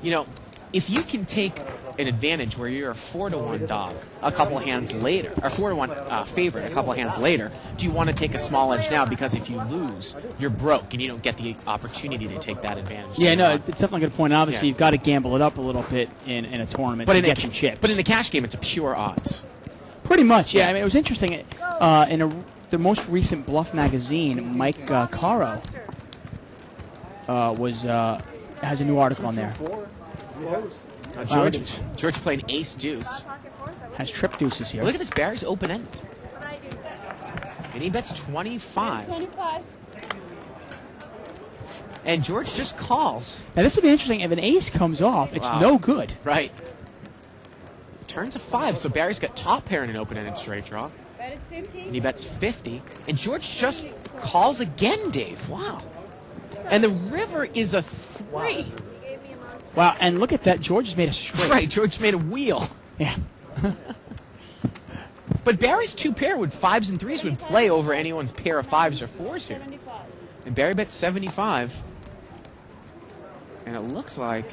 you know, if you can take an advantage where you're a 4-to-1 dog a couple of hands later, or 4-to-1 favorite a couple of hands later, do you want to take a small edge now because if you lose, you're broke and you don't get the opportunity to take that advantage? Yeah, no, it's definitely a good point. Obviously, you've got to gamble it up a little bit in a tournament to get some chips. But in a cash game, it's a pure odds. Pretty much, yeah. I mean, it was interesting. In the most recent Bluff magazine, Mike Caro has a new article on there. George playing ace deuce. Has trip deuces here. Look at this, Barry's open end. And he bets 25. And George just calls. Now this would be interesting. If an ace comes off, it's no good. Right. Turns a 5, so Barry's got top pair in an open-ended straight draw. And he bets 50. And George just calls again, Dave. Wow. And the river is a 3. Wow, and look at that. George has made a straight. Right, George made a wheel. Yeah. But Barry's 2 pair with 5s and 3s would play over anyone's pair of 5s or 4s here. And Barry bets 75. And it looks like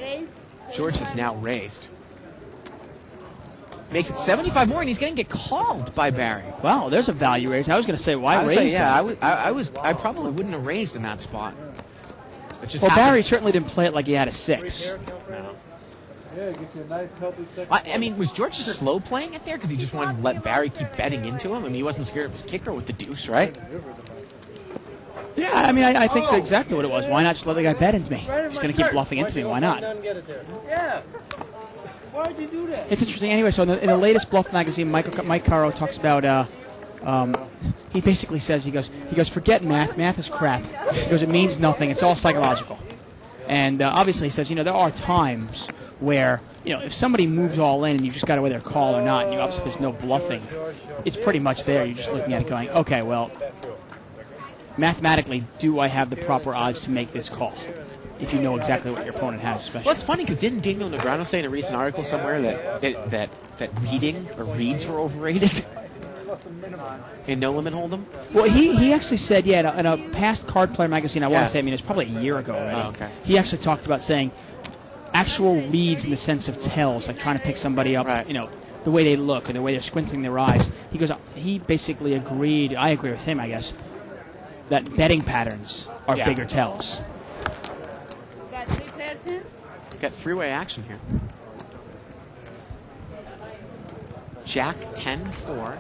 George has now raised. Makes it 75 more, and he's going to get called by Barry. Wow, there's a value raise. I was going to say, why raise? I probably wouldn't have raised in that spot. Well, Barry certainly didn't play it like he had a 6. No. Yeah, it gets you a nice, healthy second. I mean, was George just slow playing it there because he just wanted to let Barry keep betting into him? I mean, he wasn't scared of his kicker with the deuce, right? Yeah, I mean, I think that's exactly what it was. Why not just let the guy bet into me? He's going to keep bluffing into me. Why not? Yeah. Why'd you do that? It's interesting. Anyway, so in the latest Bluff magazine, Mike Caro talks about. He basically says he goes forget math. Math is crap. He goes, it means nothing. It's all psychological. And obviously, he says there are times where if somebody moves all in and you just got to whether call or not, and obviously there's no bluffing. It's pretty much there. You're just looking at it going, okay, well, mathematically, do I have the proper odds to make this call? If you know exactly what your opponent has, especially. Well, it's funny because didn't Daniel Negreanu say in a recent article somewhere that reading or reads were overrated in No Limit Hold'em? Well, he actually said, in a past Card Player magazine, I want to say, it's probably a year ago already. Oh, okay. He actually talked about saying actual reads in the sense of tells, like trying to pick somebody up, right. The way they look and the way they're squinting their eyes. He goes, he basically agreed, I agree with him, I guess, that betting patterns are bigger tells. Got 3 pairs in? Got 3-way action here. Jack 10-4.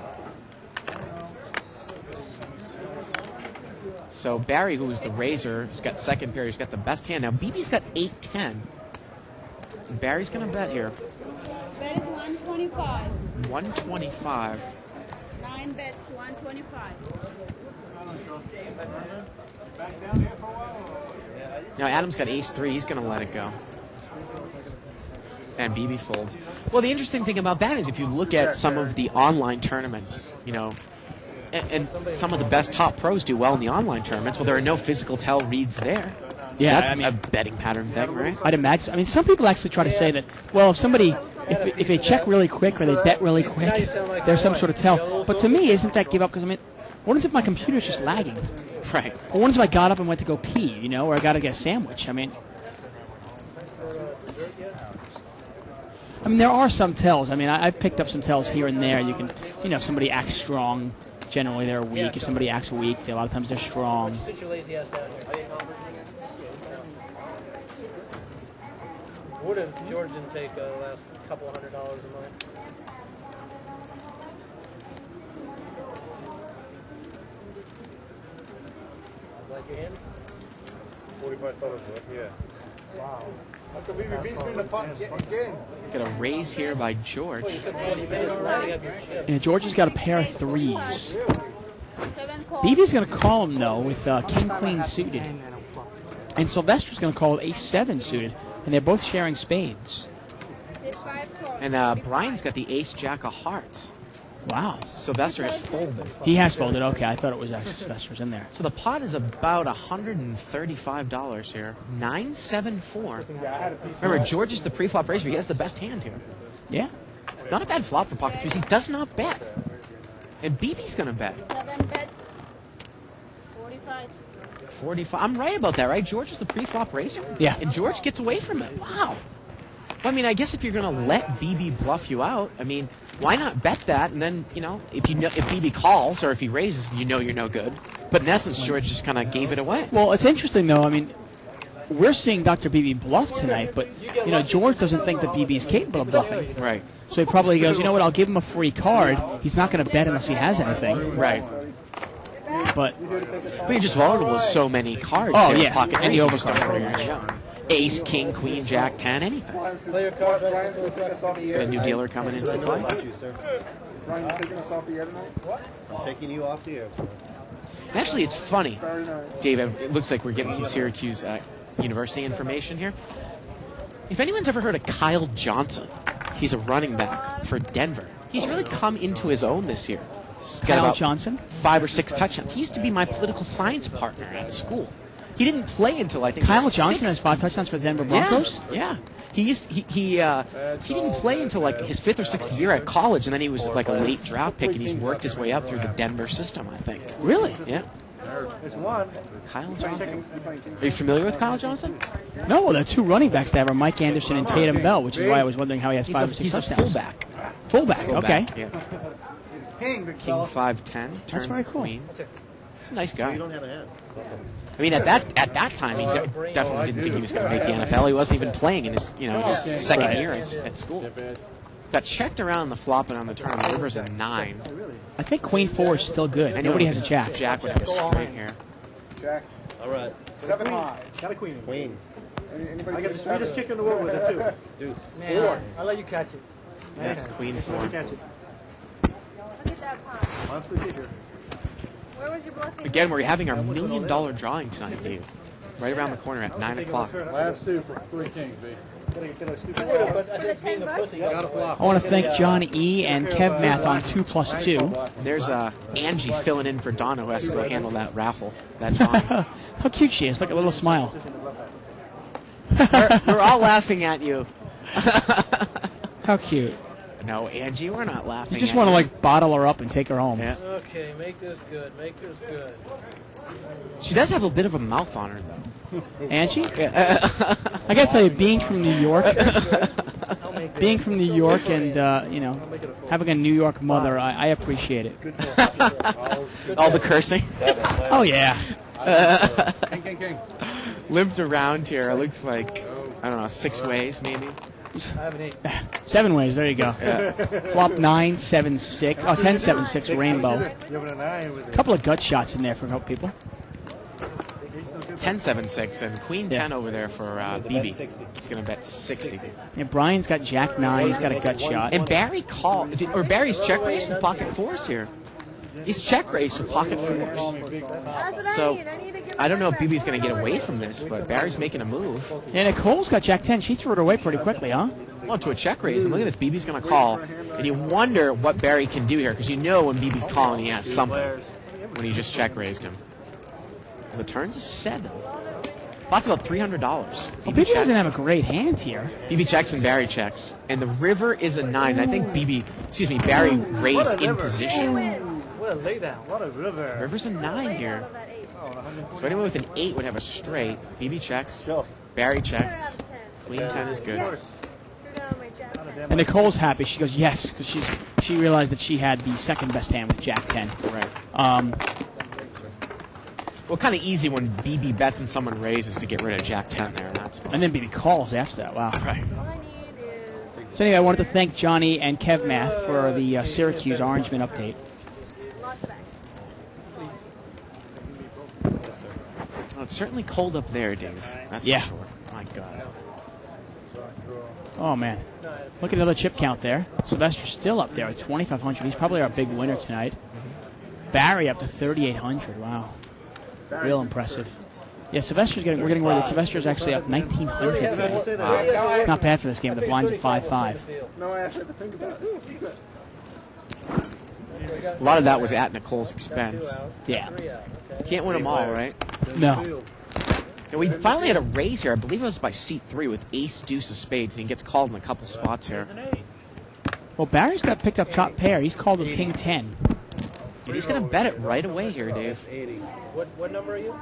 So Barry, who was the raiser, has got second pair. He's got the best hand. Now BB's got 8-10. Barry's going to bet here. Bet is 125. 125. 9 bets, 125. Now Adam's got ace-3. He's going to let it go. And BB folds. Well, the interesting thing about that is if you look at some of the online tournaments, and some of the best top pros do well in the online tournaments. Well, there are no physical tell reads there. Yeah, that's a betting pattern thing, right? I'd imagine. I mean, some people actually try to say that, well, if somebody if they check really quick or they bet really quick, there's some sort of tell. But to me, isn't that give up? Because, I mean, what if my computer's just lagging? Right. Or what if I got up and went to go pee, you know, or I got to get a sandwich? I mean, there are some tells. I mean, I've picked up some tells here and there. You can, you know, if somebody acts strong, generally they're weak. If somebody acts weak, a lot of times they're strong. Sit your lazy ass down here. What if George didn't take the last couple $100 a month? Like your hand? $45 worth, yeah. Wow. How come BBB's been the punt again? Got a raise here by George. You made already have your chip. Yeah, George has got a pair of threes. 7 calls. BB's going to call him, though, with King Queen suited. And Sylvester's going to call with Ace 7 suited. And they're both sharing spades. Did 5 calls. And Brian's got the Ace Jack of Hearts. Wow. Sylvester has folded. He has folded. Okay, I thought it was actually Sylvester's in there. So the pot is about $135 here. 974. Remember, George is the pre-flop raiser. He has the best hand here. Yeah. Not a bad flop for pocket threes. He does not bet. And BB's going to bet. 7 bets. 45. 45. I'm right about that, right? George is the pre-flop raiser? Yeah. And George gets away from it. Wow. Well, I mean, I guess if you're going to let BB bluff you out, I mean, why not bet that? And then, you know, if BB calls or if he raises, you know you're no good. But in essence, George just kind of gave it away. Well, it's interesting, though. I mean, we're seeing Dr. BB bluff tonight, but, you know, George doesn't think that BB is capable of bluffing. Right. So he probably goes, you know what, I'll give him a free card. He's not going to bet unless he has anything. Right. But you're just vulnerable to so many cards. Oh, here in yeah. Pocket And the threes. You just don't know overcard. where you're going to go. Ace, King, Queen, Jack, 10, anything. Play your cards right Brian's into going to take us off the Got air. a new dealer coming into play. Brian, you taking us off the air tonight? I'm taking you off the air. And actually, it's funny, Very nice. Dave. It looks like we're getting some Syracuse University information here. If anyone's ever heard of Kyle Johnson, he's a running back for Denver. He's really come into his own this year. He's got Kyle about Johnson? 5 or 6 touchdowns. He used to be my political science partner at school. He didn't play until I think Kyle his Johnson has sixth. 5 touchdowns for the Denver Broncos? Yeah. He didn't play until like his 5th or 6th year at college, and then he was like a late draft pick, and he's worked his way up through the Denver system, I think. Really? Yeah. There's one. Kyle Johnson. Are you familiar with Kyle Johnson? No, well, the 2 running backs they have are Mike Anderson and Tatum Bell, which is why I was wondering how he has 5 or 6 He's a touchdowns. fullback. Fullback, okay. Yeah. King, big King fella. 5'10", turns very cool. queen. He's a nice guy. You don't have a hand. I mean, at that time, he definitely didn't think he was going to make the NFL. He wasn't even playing in his second Right. year at school. Got checked around the flop and on the turn. The river's a 9. I think Queen 4 is still good. Nobody has a jack. Jack would have a straight here. Jack. All right. 7 high. Got a queen. Queen. Anybody I get got a the sweetest kick in the world with it, too. Deuce. Man, I'll let you catch it. Yeah, queen 4. Catch it. Look at that pot. Monster kicker. Where was your bluffing? Again, we're having our $1 million drawing tonight, Dave. Right around the corner at 9 o'clock. Last 2 for 3 kings, B. But I think being a pussy. Got a flop. I want to thank John E. and Kev Math on 2+2. There's Angie filling in for Donna, who has to go handle that raffle, that drawing. How cute she is. Look at a little smile. we're all laughing at you. How cute. No, Angie, we're not laughing. You just at want to, like, bottle her up and take her home. Yeah. Okay, make this good. Make this good. She does have a bit of a mouth on her, though. Angie? I got to tell you, being from New York, I'll make being from New York and, having a New York mother, I appreciate it. All the cursing. Oh, yeah. King. Lived around here, it looks like, I don't know, 6 ways, maybe. I have an 8. 7 ways. There you go. Yeah. Flop 9, 7, 6. Oh, 10, 7, 6, rainbow. You have a 9 with A it. couple of gut shots in there for a couple people. 10, 7, 6, and Queen Yeah. 10 over there for BB. He's going to bet 60. And Brian's got Jack 9. He's got a gut shot. And Barry Barry's check raised with pocket 4s here. He's check raised with pocket 4s. That's what So, I need. I need to get I don't know if my BB's going to get away from this, but Barry's making a move. Yeah, Nicole's got Jack 10. She threw it away pretty quickly, huh? Oh, to a check raise. And look at this. BB's going to call. And you wonder what Barry can do here, because you know when BB's calling, he has something. When he just check raised him. The turn's a 7. Pot's about $300. Well, BB doesn't have a great hand here. BB checks and Barry checks. And the river is a 9. I think Barry raised in position. What a laydown. What a river. River's a 9 here. So anyone with an 8 would have a straight. BB checks. Barry checks. Queen 10 is good. And Nicole's happy. She goes, yes, because she realized that she had the second best hand with Jack 10. Right. Well, kind of easy when BB bets and someone raises to get rid of Jack 10 there. That's fine. And then BB calls after that. Wow. Right. So anyway, I wanted to thank Johnny and Kev Math for the Syracuse Orangeman update. Well, it's certainly cold up there, Dave. That's Yeah. for sure. My God. Oh, man. Look at another chip count there. Sylvester's still up there at 2,500. He's probably our big winner tonight. Barry up to 3,800. Wow. Real impressive. Yeah, Sylvester's we're getting word that Sylvester's actually up 1,900 today. Wow. Not bad for this game. The blind's at 5-5. No, I actually have to think about it. A lot of that was at Nicole's expense. Yeah. Can't win them all, right? No. And we finally had a raise here. I believe it was by seat 3 with ace, deuce of spades. And he gets called in a couple spots here. Well, Barry's got picked up top pair. He's called with king 10. And he's going to bet it right away here, Dave. What number are you?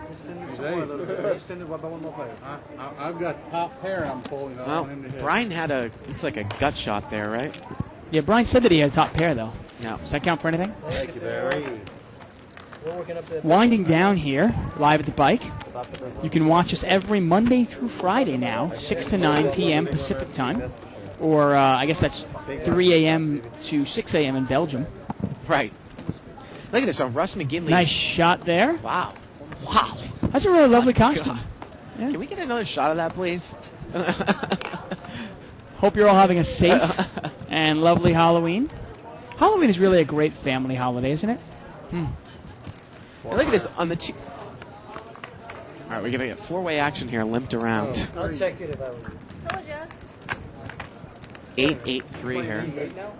I've got top pair I'm pulling. Well, Brian had looks like a gut shot there, right? Yeah, Brian said that he had top pair, though. No. Does that count for anything? Thank you, Barry. We're working up the Winding down here, live at the bike. You can watch us every Monday through Friday now, 6 to 9 p.m. Pacific time. Or I guess that's 3 a.m. to 6 a.m. in Belgium. Right. Look at this on Russ McGinley. Nice shot there. Wow. Wow. That's a really lovely costume. Yeah. Can we get another shot of that, please? Hope you're all having a safe and lovely Halloween. Halloween is really a great family holiday, isn't it? Hey, look at this on the two. All right, we're gonna get 4-way action here, limped around. I'll check it if I was. Told ya. 8-8-3 here. 8 now?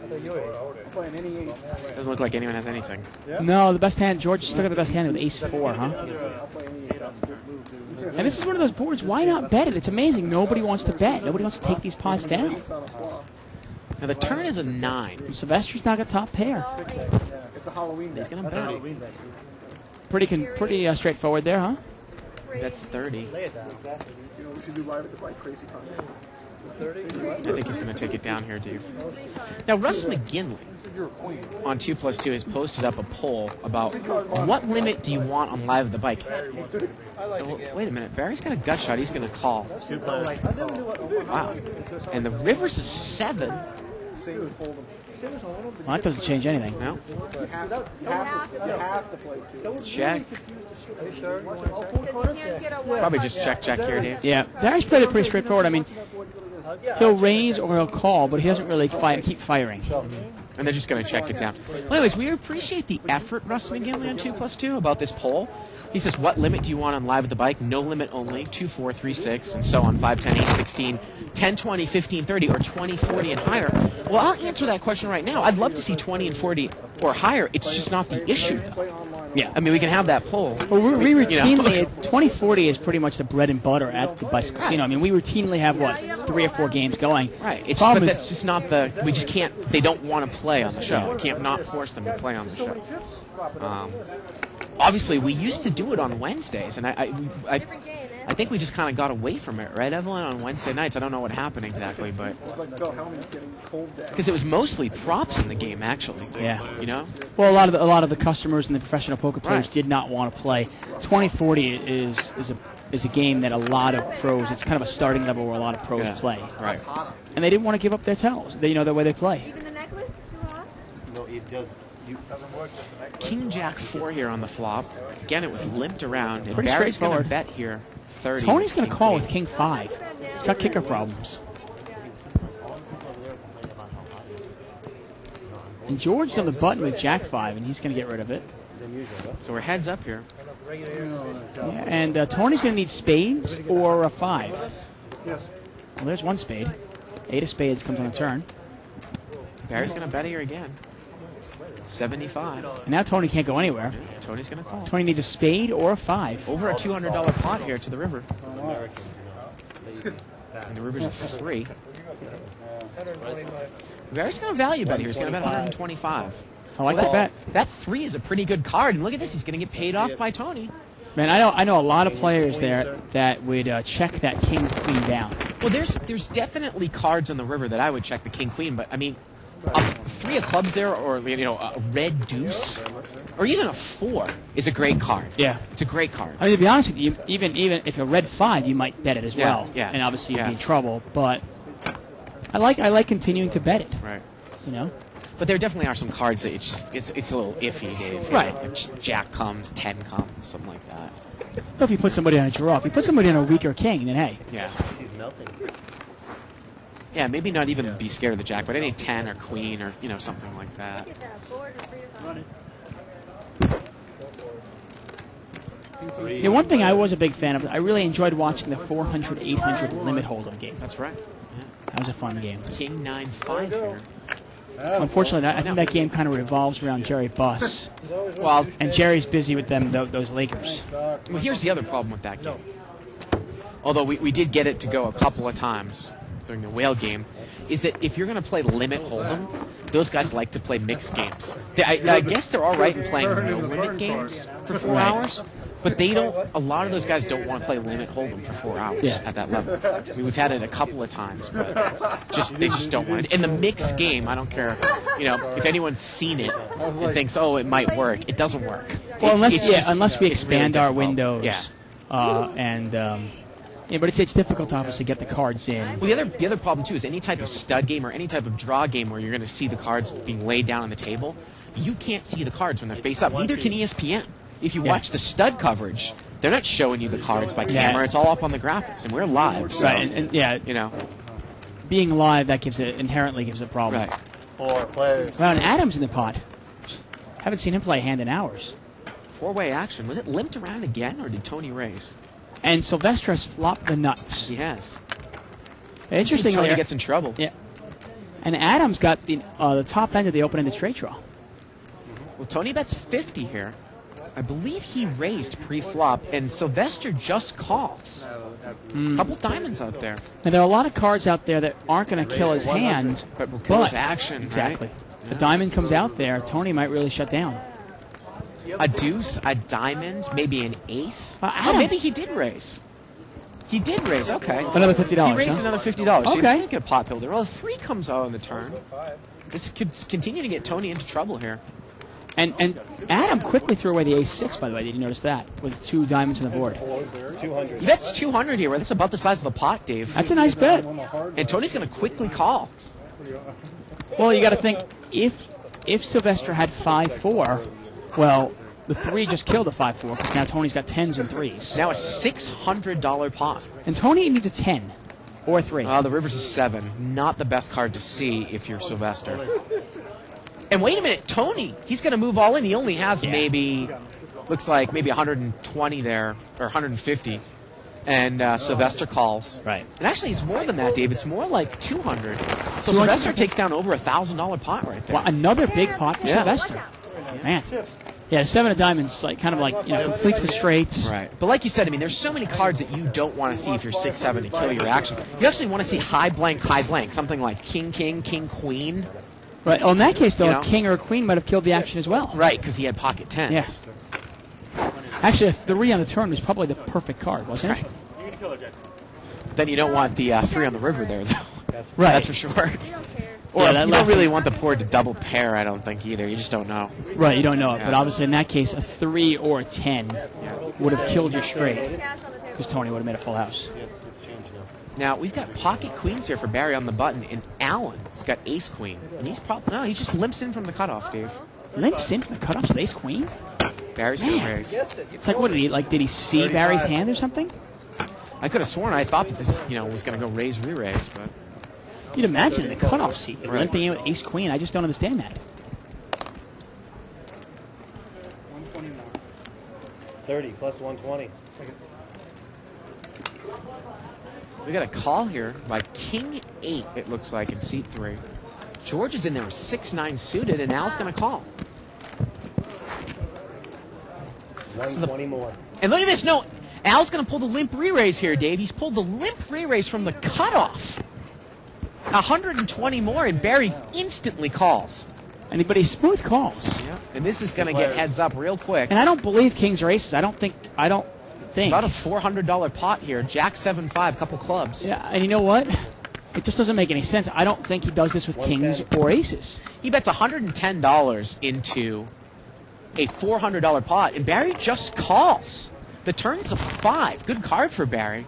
I thought you were 8. Playing any 8. Doesn't look like anyone has anything. No, the best hand. George still got the best hand with ace 4, huh? I'll play any 8 on good move, dude. And this is one of those boards. Why not bet it? It's amazing. Nobody wants to bet. Nobody wants to take these pots down. It's on a flop. Now the turn is a 9. Sylvester's now got top pair. All 8. Yeah, it's a Halloween He's bet. gonna bet it. Pretty straightforward there, huh? That's 30. Lay it down. You know, we should do live at the bike crazy content. 30? I think he's going to take it down here, Dave. Now, Russ McGinley on 2+2 has posted up a poll about what limit do you want on Live at the Bike. Well, wait a minute. Barry's got a gut shot. He's going to call. Wow. And the Rivers is 7. Same as Hold'em. Well, that doesn't change anything. No? You have to play 2. Check. Are you sure? Because he can't get a one Probably putt just yet. check here, Dave. Yeah, Barry's played it pretty straightforward. I mean, he'll raise or he'll call, but he doesn't really keep firing. And they're just going to check it down. Well, anyways, we appreciate the effort, Russ McGinley, on 2+2 about this poll. He says, what limit do you want on Live at the Bike? No limit only, 2, 4, 3, 6, and so on, 5, 10, 8, 16, 10, 20, 15, 30, or 20, 40, and higher. Well, I'll answer that question right now. I'd love to see 20 and 40 or higher. It's just not the issue, though. Yeah. I mean, we can have that poll. Well, we routinely, You know. 2040 is pretty much the bread and butter at the Bicycle Casino. I mean, we routinely have, 3 or 4 games going. Right. It's Problem but is- that's just not the. We just can't. They don't want to play on the show. We can't not force them to play on the show. Obviously, we used to do it on Wednesdays, and I Different game, eh? think we just kind of got away from it, right, Evelyn? On Wednesday nights, I don't know what happened exactly, but It's like Phil Hellman's getting cold down. because it was mostly props in the game, actually. Yeah. You know. Well, a lot of the customers and the professional poker players Right. did not want to play. 2040 is a game that a lot of pros. It's kind of a starting level where a lot of pros Yeah. play, Right. and they didn't want to give up their tells. They, the way they play. Even the necklace is too hot? No, it doesn't. King Jack 4 here on the flop. Again, it was limped around, and Pretty Barry's going to straightforward. bet here 30. Tony's going to King call queen. with King 5. He's got kicker problems. And George's on the button with Jack 5, and he's going to get rid of it. So we're heads up here. Yeah, and Tony's going to need spades or a 5. Well, there's one spade. 8 of spades comes on the turn. Barry's going to bet here again. 75. And now Tony can't go anywhere. Tony's going to call. Tony needs a spade or a 5. Over a $200 pot here to the river. And the river's a 3. Barry's going to value bet here. He's going to bet 125. I like that bet. That 3 is a pretty good card. And look at this. He's going to get paid off by Tony. Man, I know a lot of players there that would check that king queen down. Well, there's definitely cards on the river that I would check the king queen, but I mean, a 3 of clubs there, or a red deuce, or even a 4 is a great card. Yeah, it's a great card. I mean, to be honest with you, even if a red 5, you might bet it as well. Yeah. And obviously you'd be in trouble, but I like continuing to bet it. Right. You know. But there definitely are some cards that it's a little iffy, Dave. Right. If Jack comes, 10 comes, something like that. But if you put somebody on a draw, if you put somebody on a weaker king, then hey. Yeah. He's melting. Yeah, maybe not even be scared of the jack, but any 10 or queen or something like that. Yeah, one thing I was a big fan of, I really enjoyed watching the 400-800 limit hold'em game. That's right. That was a fun game. King 9-5 here. Unfortunately, I think that game kind of revolves around Jerry Buss. Well, and Jerry's busy with them those Lakers. Well, here's the other problem with that game. Although we did get it to go a couple of times during the whale game, is that if you're going to play limit hold'em, those guys like to play mixed games. I guess they're all right in playing no limit games for 4 hours, but they don't. A lot of those guys don't want to play limit hold'em for 4 hours at that level. I mean, we've had it a couple of times, but they just don't want it. In the mixed game, I don't care. If anyone's seen it and thinks, oh, it might work, it doesn't work. Well, unless we expand really our windows. Yeah. But it's difficult to obviously get the cards in. Well, the other problem too is any type of stud game or any type of draw game where you're going to see the cards being laid down on the table, you can't see the cards when they're face up. Neither can ESPN. If you watch the stud coverage, they're not showing you the cards by camera. It's all up on the graphics, and we're live. So, right, and being live inherently gives a problem. Right. 4 players. Well, and Adams in the pot. Haven't seen him play a hand in hours. 4-way action. Was it limped around again, or did Tony raise? And Sylvester has flopped the nuts. He has. Interesting. Tony gets in trouble. Yeah. And Adams got the top end of the open-ended straight draw. Well, Tony bets 50 here. I believe he raised pre-flop, and Sylvester just calls. A couple diamonds out there. And there are a lot of cards out there that aren't going to kill his hand, but will kill his action. Exactly. Right? If a diamond comes out there, Tony might really shut down. A deuce, a diamond, maybe an ace. Maybe he did raise. He did raise. Okay. Another $50. He raised another $50. So Okay. he's get a pot builder. Well, a 3 comes out on the turn. This could continue to get Tony into trouble here. And Adam quickly threw away the ace-6, by the way. Did you notice that? With 2 diamonds on the board. 200. He bets 200 here. That's about the size of the pot, Dave. That's a nice bet. And Tony's going to quickly call. Well, you got to think, if Sylvester had 5-4, well, the 3 just killed the 5-4, because now Tony's got 10s and 3s. Now a $600 pot. And Tony needs a 10 or a 3. The river's a 7. Not the best card to see if you're Sylvester. And wait a minute, Tony, he's going to move all in. He only has looks like maybe 120 there, or 150. And Sylvester calls. Right. And actually, it's more than that, Dave. It's more like 200. So Sylvester takes down over $1,000 pot right there. Well, another big pot for Sylvester. Man. Yeah, 7 of diamonds, completes the straights. Right. But like you said, I mean, there's so many cards that you don't want to see if you're 6-7 to kill your action. You actually want to see high blank, something like king, king, queen. Right. Well, in that case, though, a king or a queen might have killed the action as well. Right, because he had pocket 10s. Yes. Actually, a 3 on the turn was probably the perfect card, wasn't it? Then you don't want the 3 on the river there, though. Right. That's for sure. Or you don't really want the board to double pair, I don't think, either. You just don't know. Right, you don't know it. But obviously, in that case, a 3 or a 10 would have killed your straight, because Tony would have made a full house. Now, we've got pocket queens here for Barry on the button, and Allen has got ace-queen. And he's probably... No, he just limps in from the cutoff, Dave. Limps in from the cutoff with ace-queen? Barry's going to raise. It's like, what did he see Barry's hand or something? I could have sworn I thought that this, was going to go raise, re-raise, but... You'd imagine in the cutoff seat, limping in with ace-queen. I just don't understand that. 30 plus 120. We got a call here by King 8, it looks like, in seat 3. George is in there with 6-9 suited, and Al's going to call. 120 more. And look at this. No, Al's going to pull the limp re-raise here, Dave. He's pulled the limp re-raise from the cutoff. 120 more, and Barry instantly calls. But he smooth calls. Yeah. And this is going to get heads up real quick. And I don't believe kings or aces. I don't think. About a $400 pot here. Jack 7-5, couple clubs. Yeah, and you know what? It just doesn't make any sense. I don't think he does this with kings or aces. He bets $110 into a $400 pot, and Barry just calls. The turn's a 5. Good card for Barry.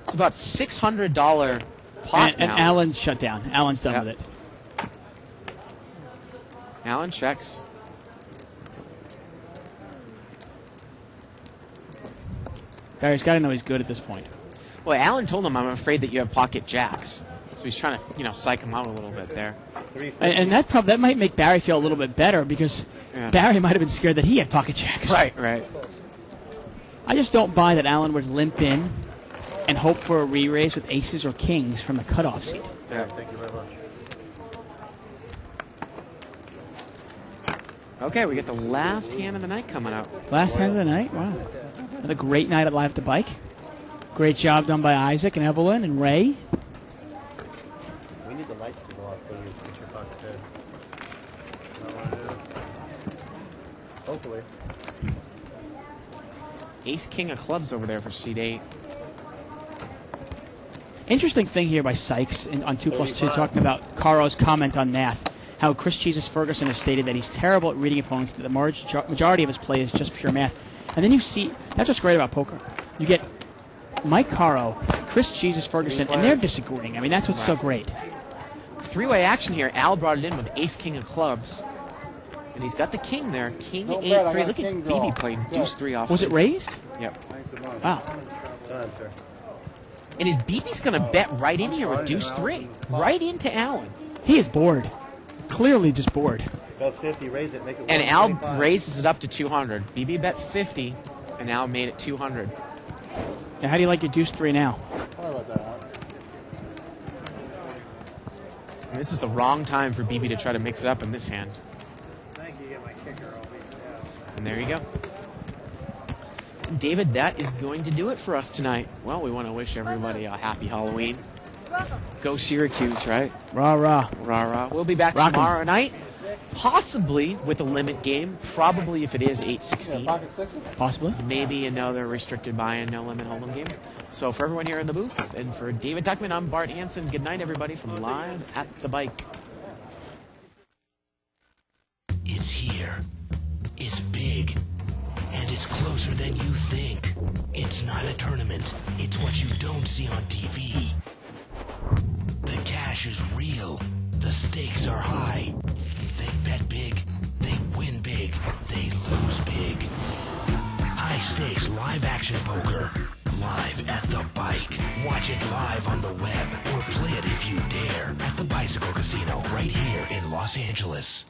It's about $600 pot and now. Allen's shut down. Allen's done with it. Allen checks. Barry's got to know he's good at this point. Well, Allen told him, I'm afraid that you have pocket jacks. So he's trying to, psych him out a little bit there. And that might make Barry feel a little bit better because Barry might have been scared that he had pocket jacks. Right. I just don't buy that Allen would limp in and hope for a re-raise with aces or kings from the cutoff seat. Yeah, thank you very much. Okay, we get the last hand of the night coming up. Last hand of the night? Wow. Another great night at Live at the Bike. Great job done by Isaac and Evelyn and Ray. We need the lights to go off when you get your pocket bed. Hopefully. Ace King of clubs over there for seat 8. Interesting thing here by Sykes on 2+2 talking about Caro's comment on math. How Chris Jesus Ferguson has stated that he's terrible at reading opponents, that the majority of his play is just pure math. And then you see, that's what's great about poker. You get Mike Caro, Chris Jesus Ferguson, and they're disagreeing. I mean, that's what's so great. Three-way action here. Al brought it in with Ace King of clubs. And he's got the king there. King 8-3. Look at BB playing deuce 3 off. Was it raised? Yep. Wow. Done, sir. And his BB's going to bet right in here with deuce 3. Right into Allen. He is bored. Clearly just bored. That's 50. Raise it. Make it. And Al 125. raises it up to 200. BB bet 50, and Al made it 200. Now, how do you like your deuce 3 now? Sorry about that. And this is the wrong time for BB to try to mix it up in this hand. Thank you. Get my kicker always. And there you go. David, that is going to do it for us tonight. Well, we want to wish everybody a happy Halloween. Go Syracuse, right? Rah, rah. Rah, rah. We'll be back tomorrow night, possibly with a limit game. Probably if it is 8-16. Possibly. Maybe another restricted buy-in, no limit hold'em game. So for everyone here in the booth, and for David Tuckman, I'm Bart Hansen. Good night, everybody, from Live at the Bike. It's here. It's big. And it's closer than you think. It's not a tournament. It's what you don't see on TV. The cash is real. The stakes are high. They bet big. They win big. They lose big. High stakes live action poker. Live at the Bike. Watch it live on the web or play it if you dare at the Bicycle Casino right here in Los Angeles.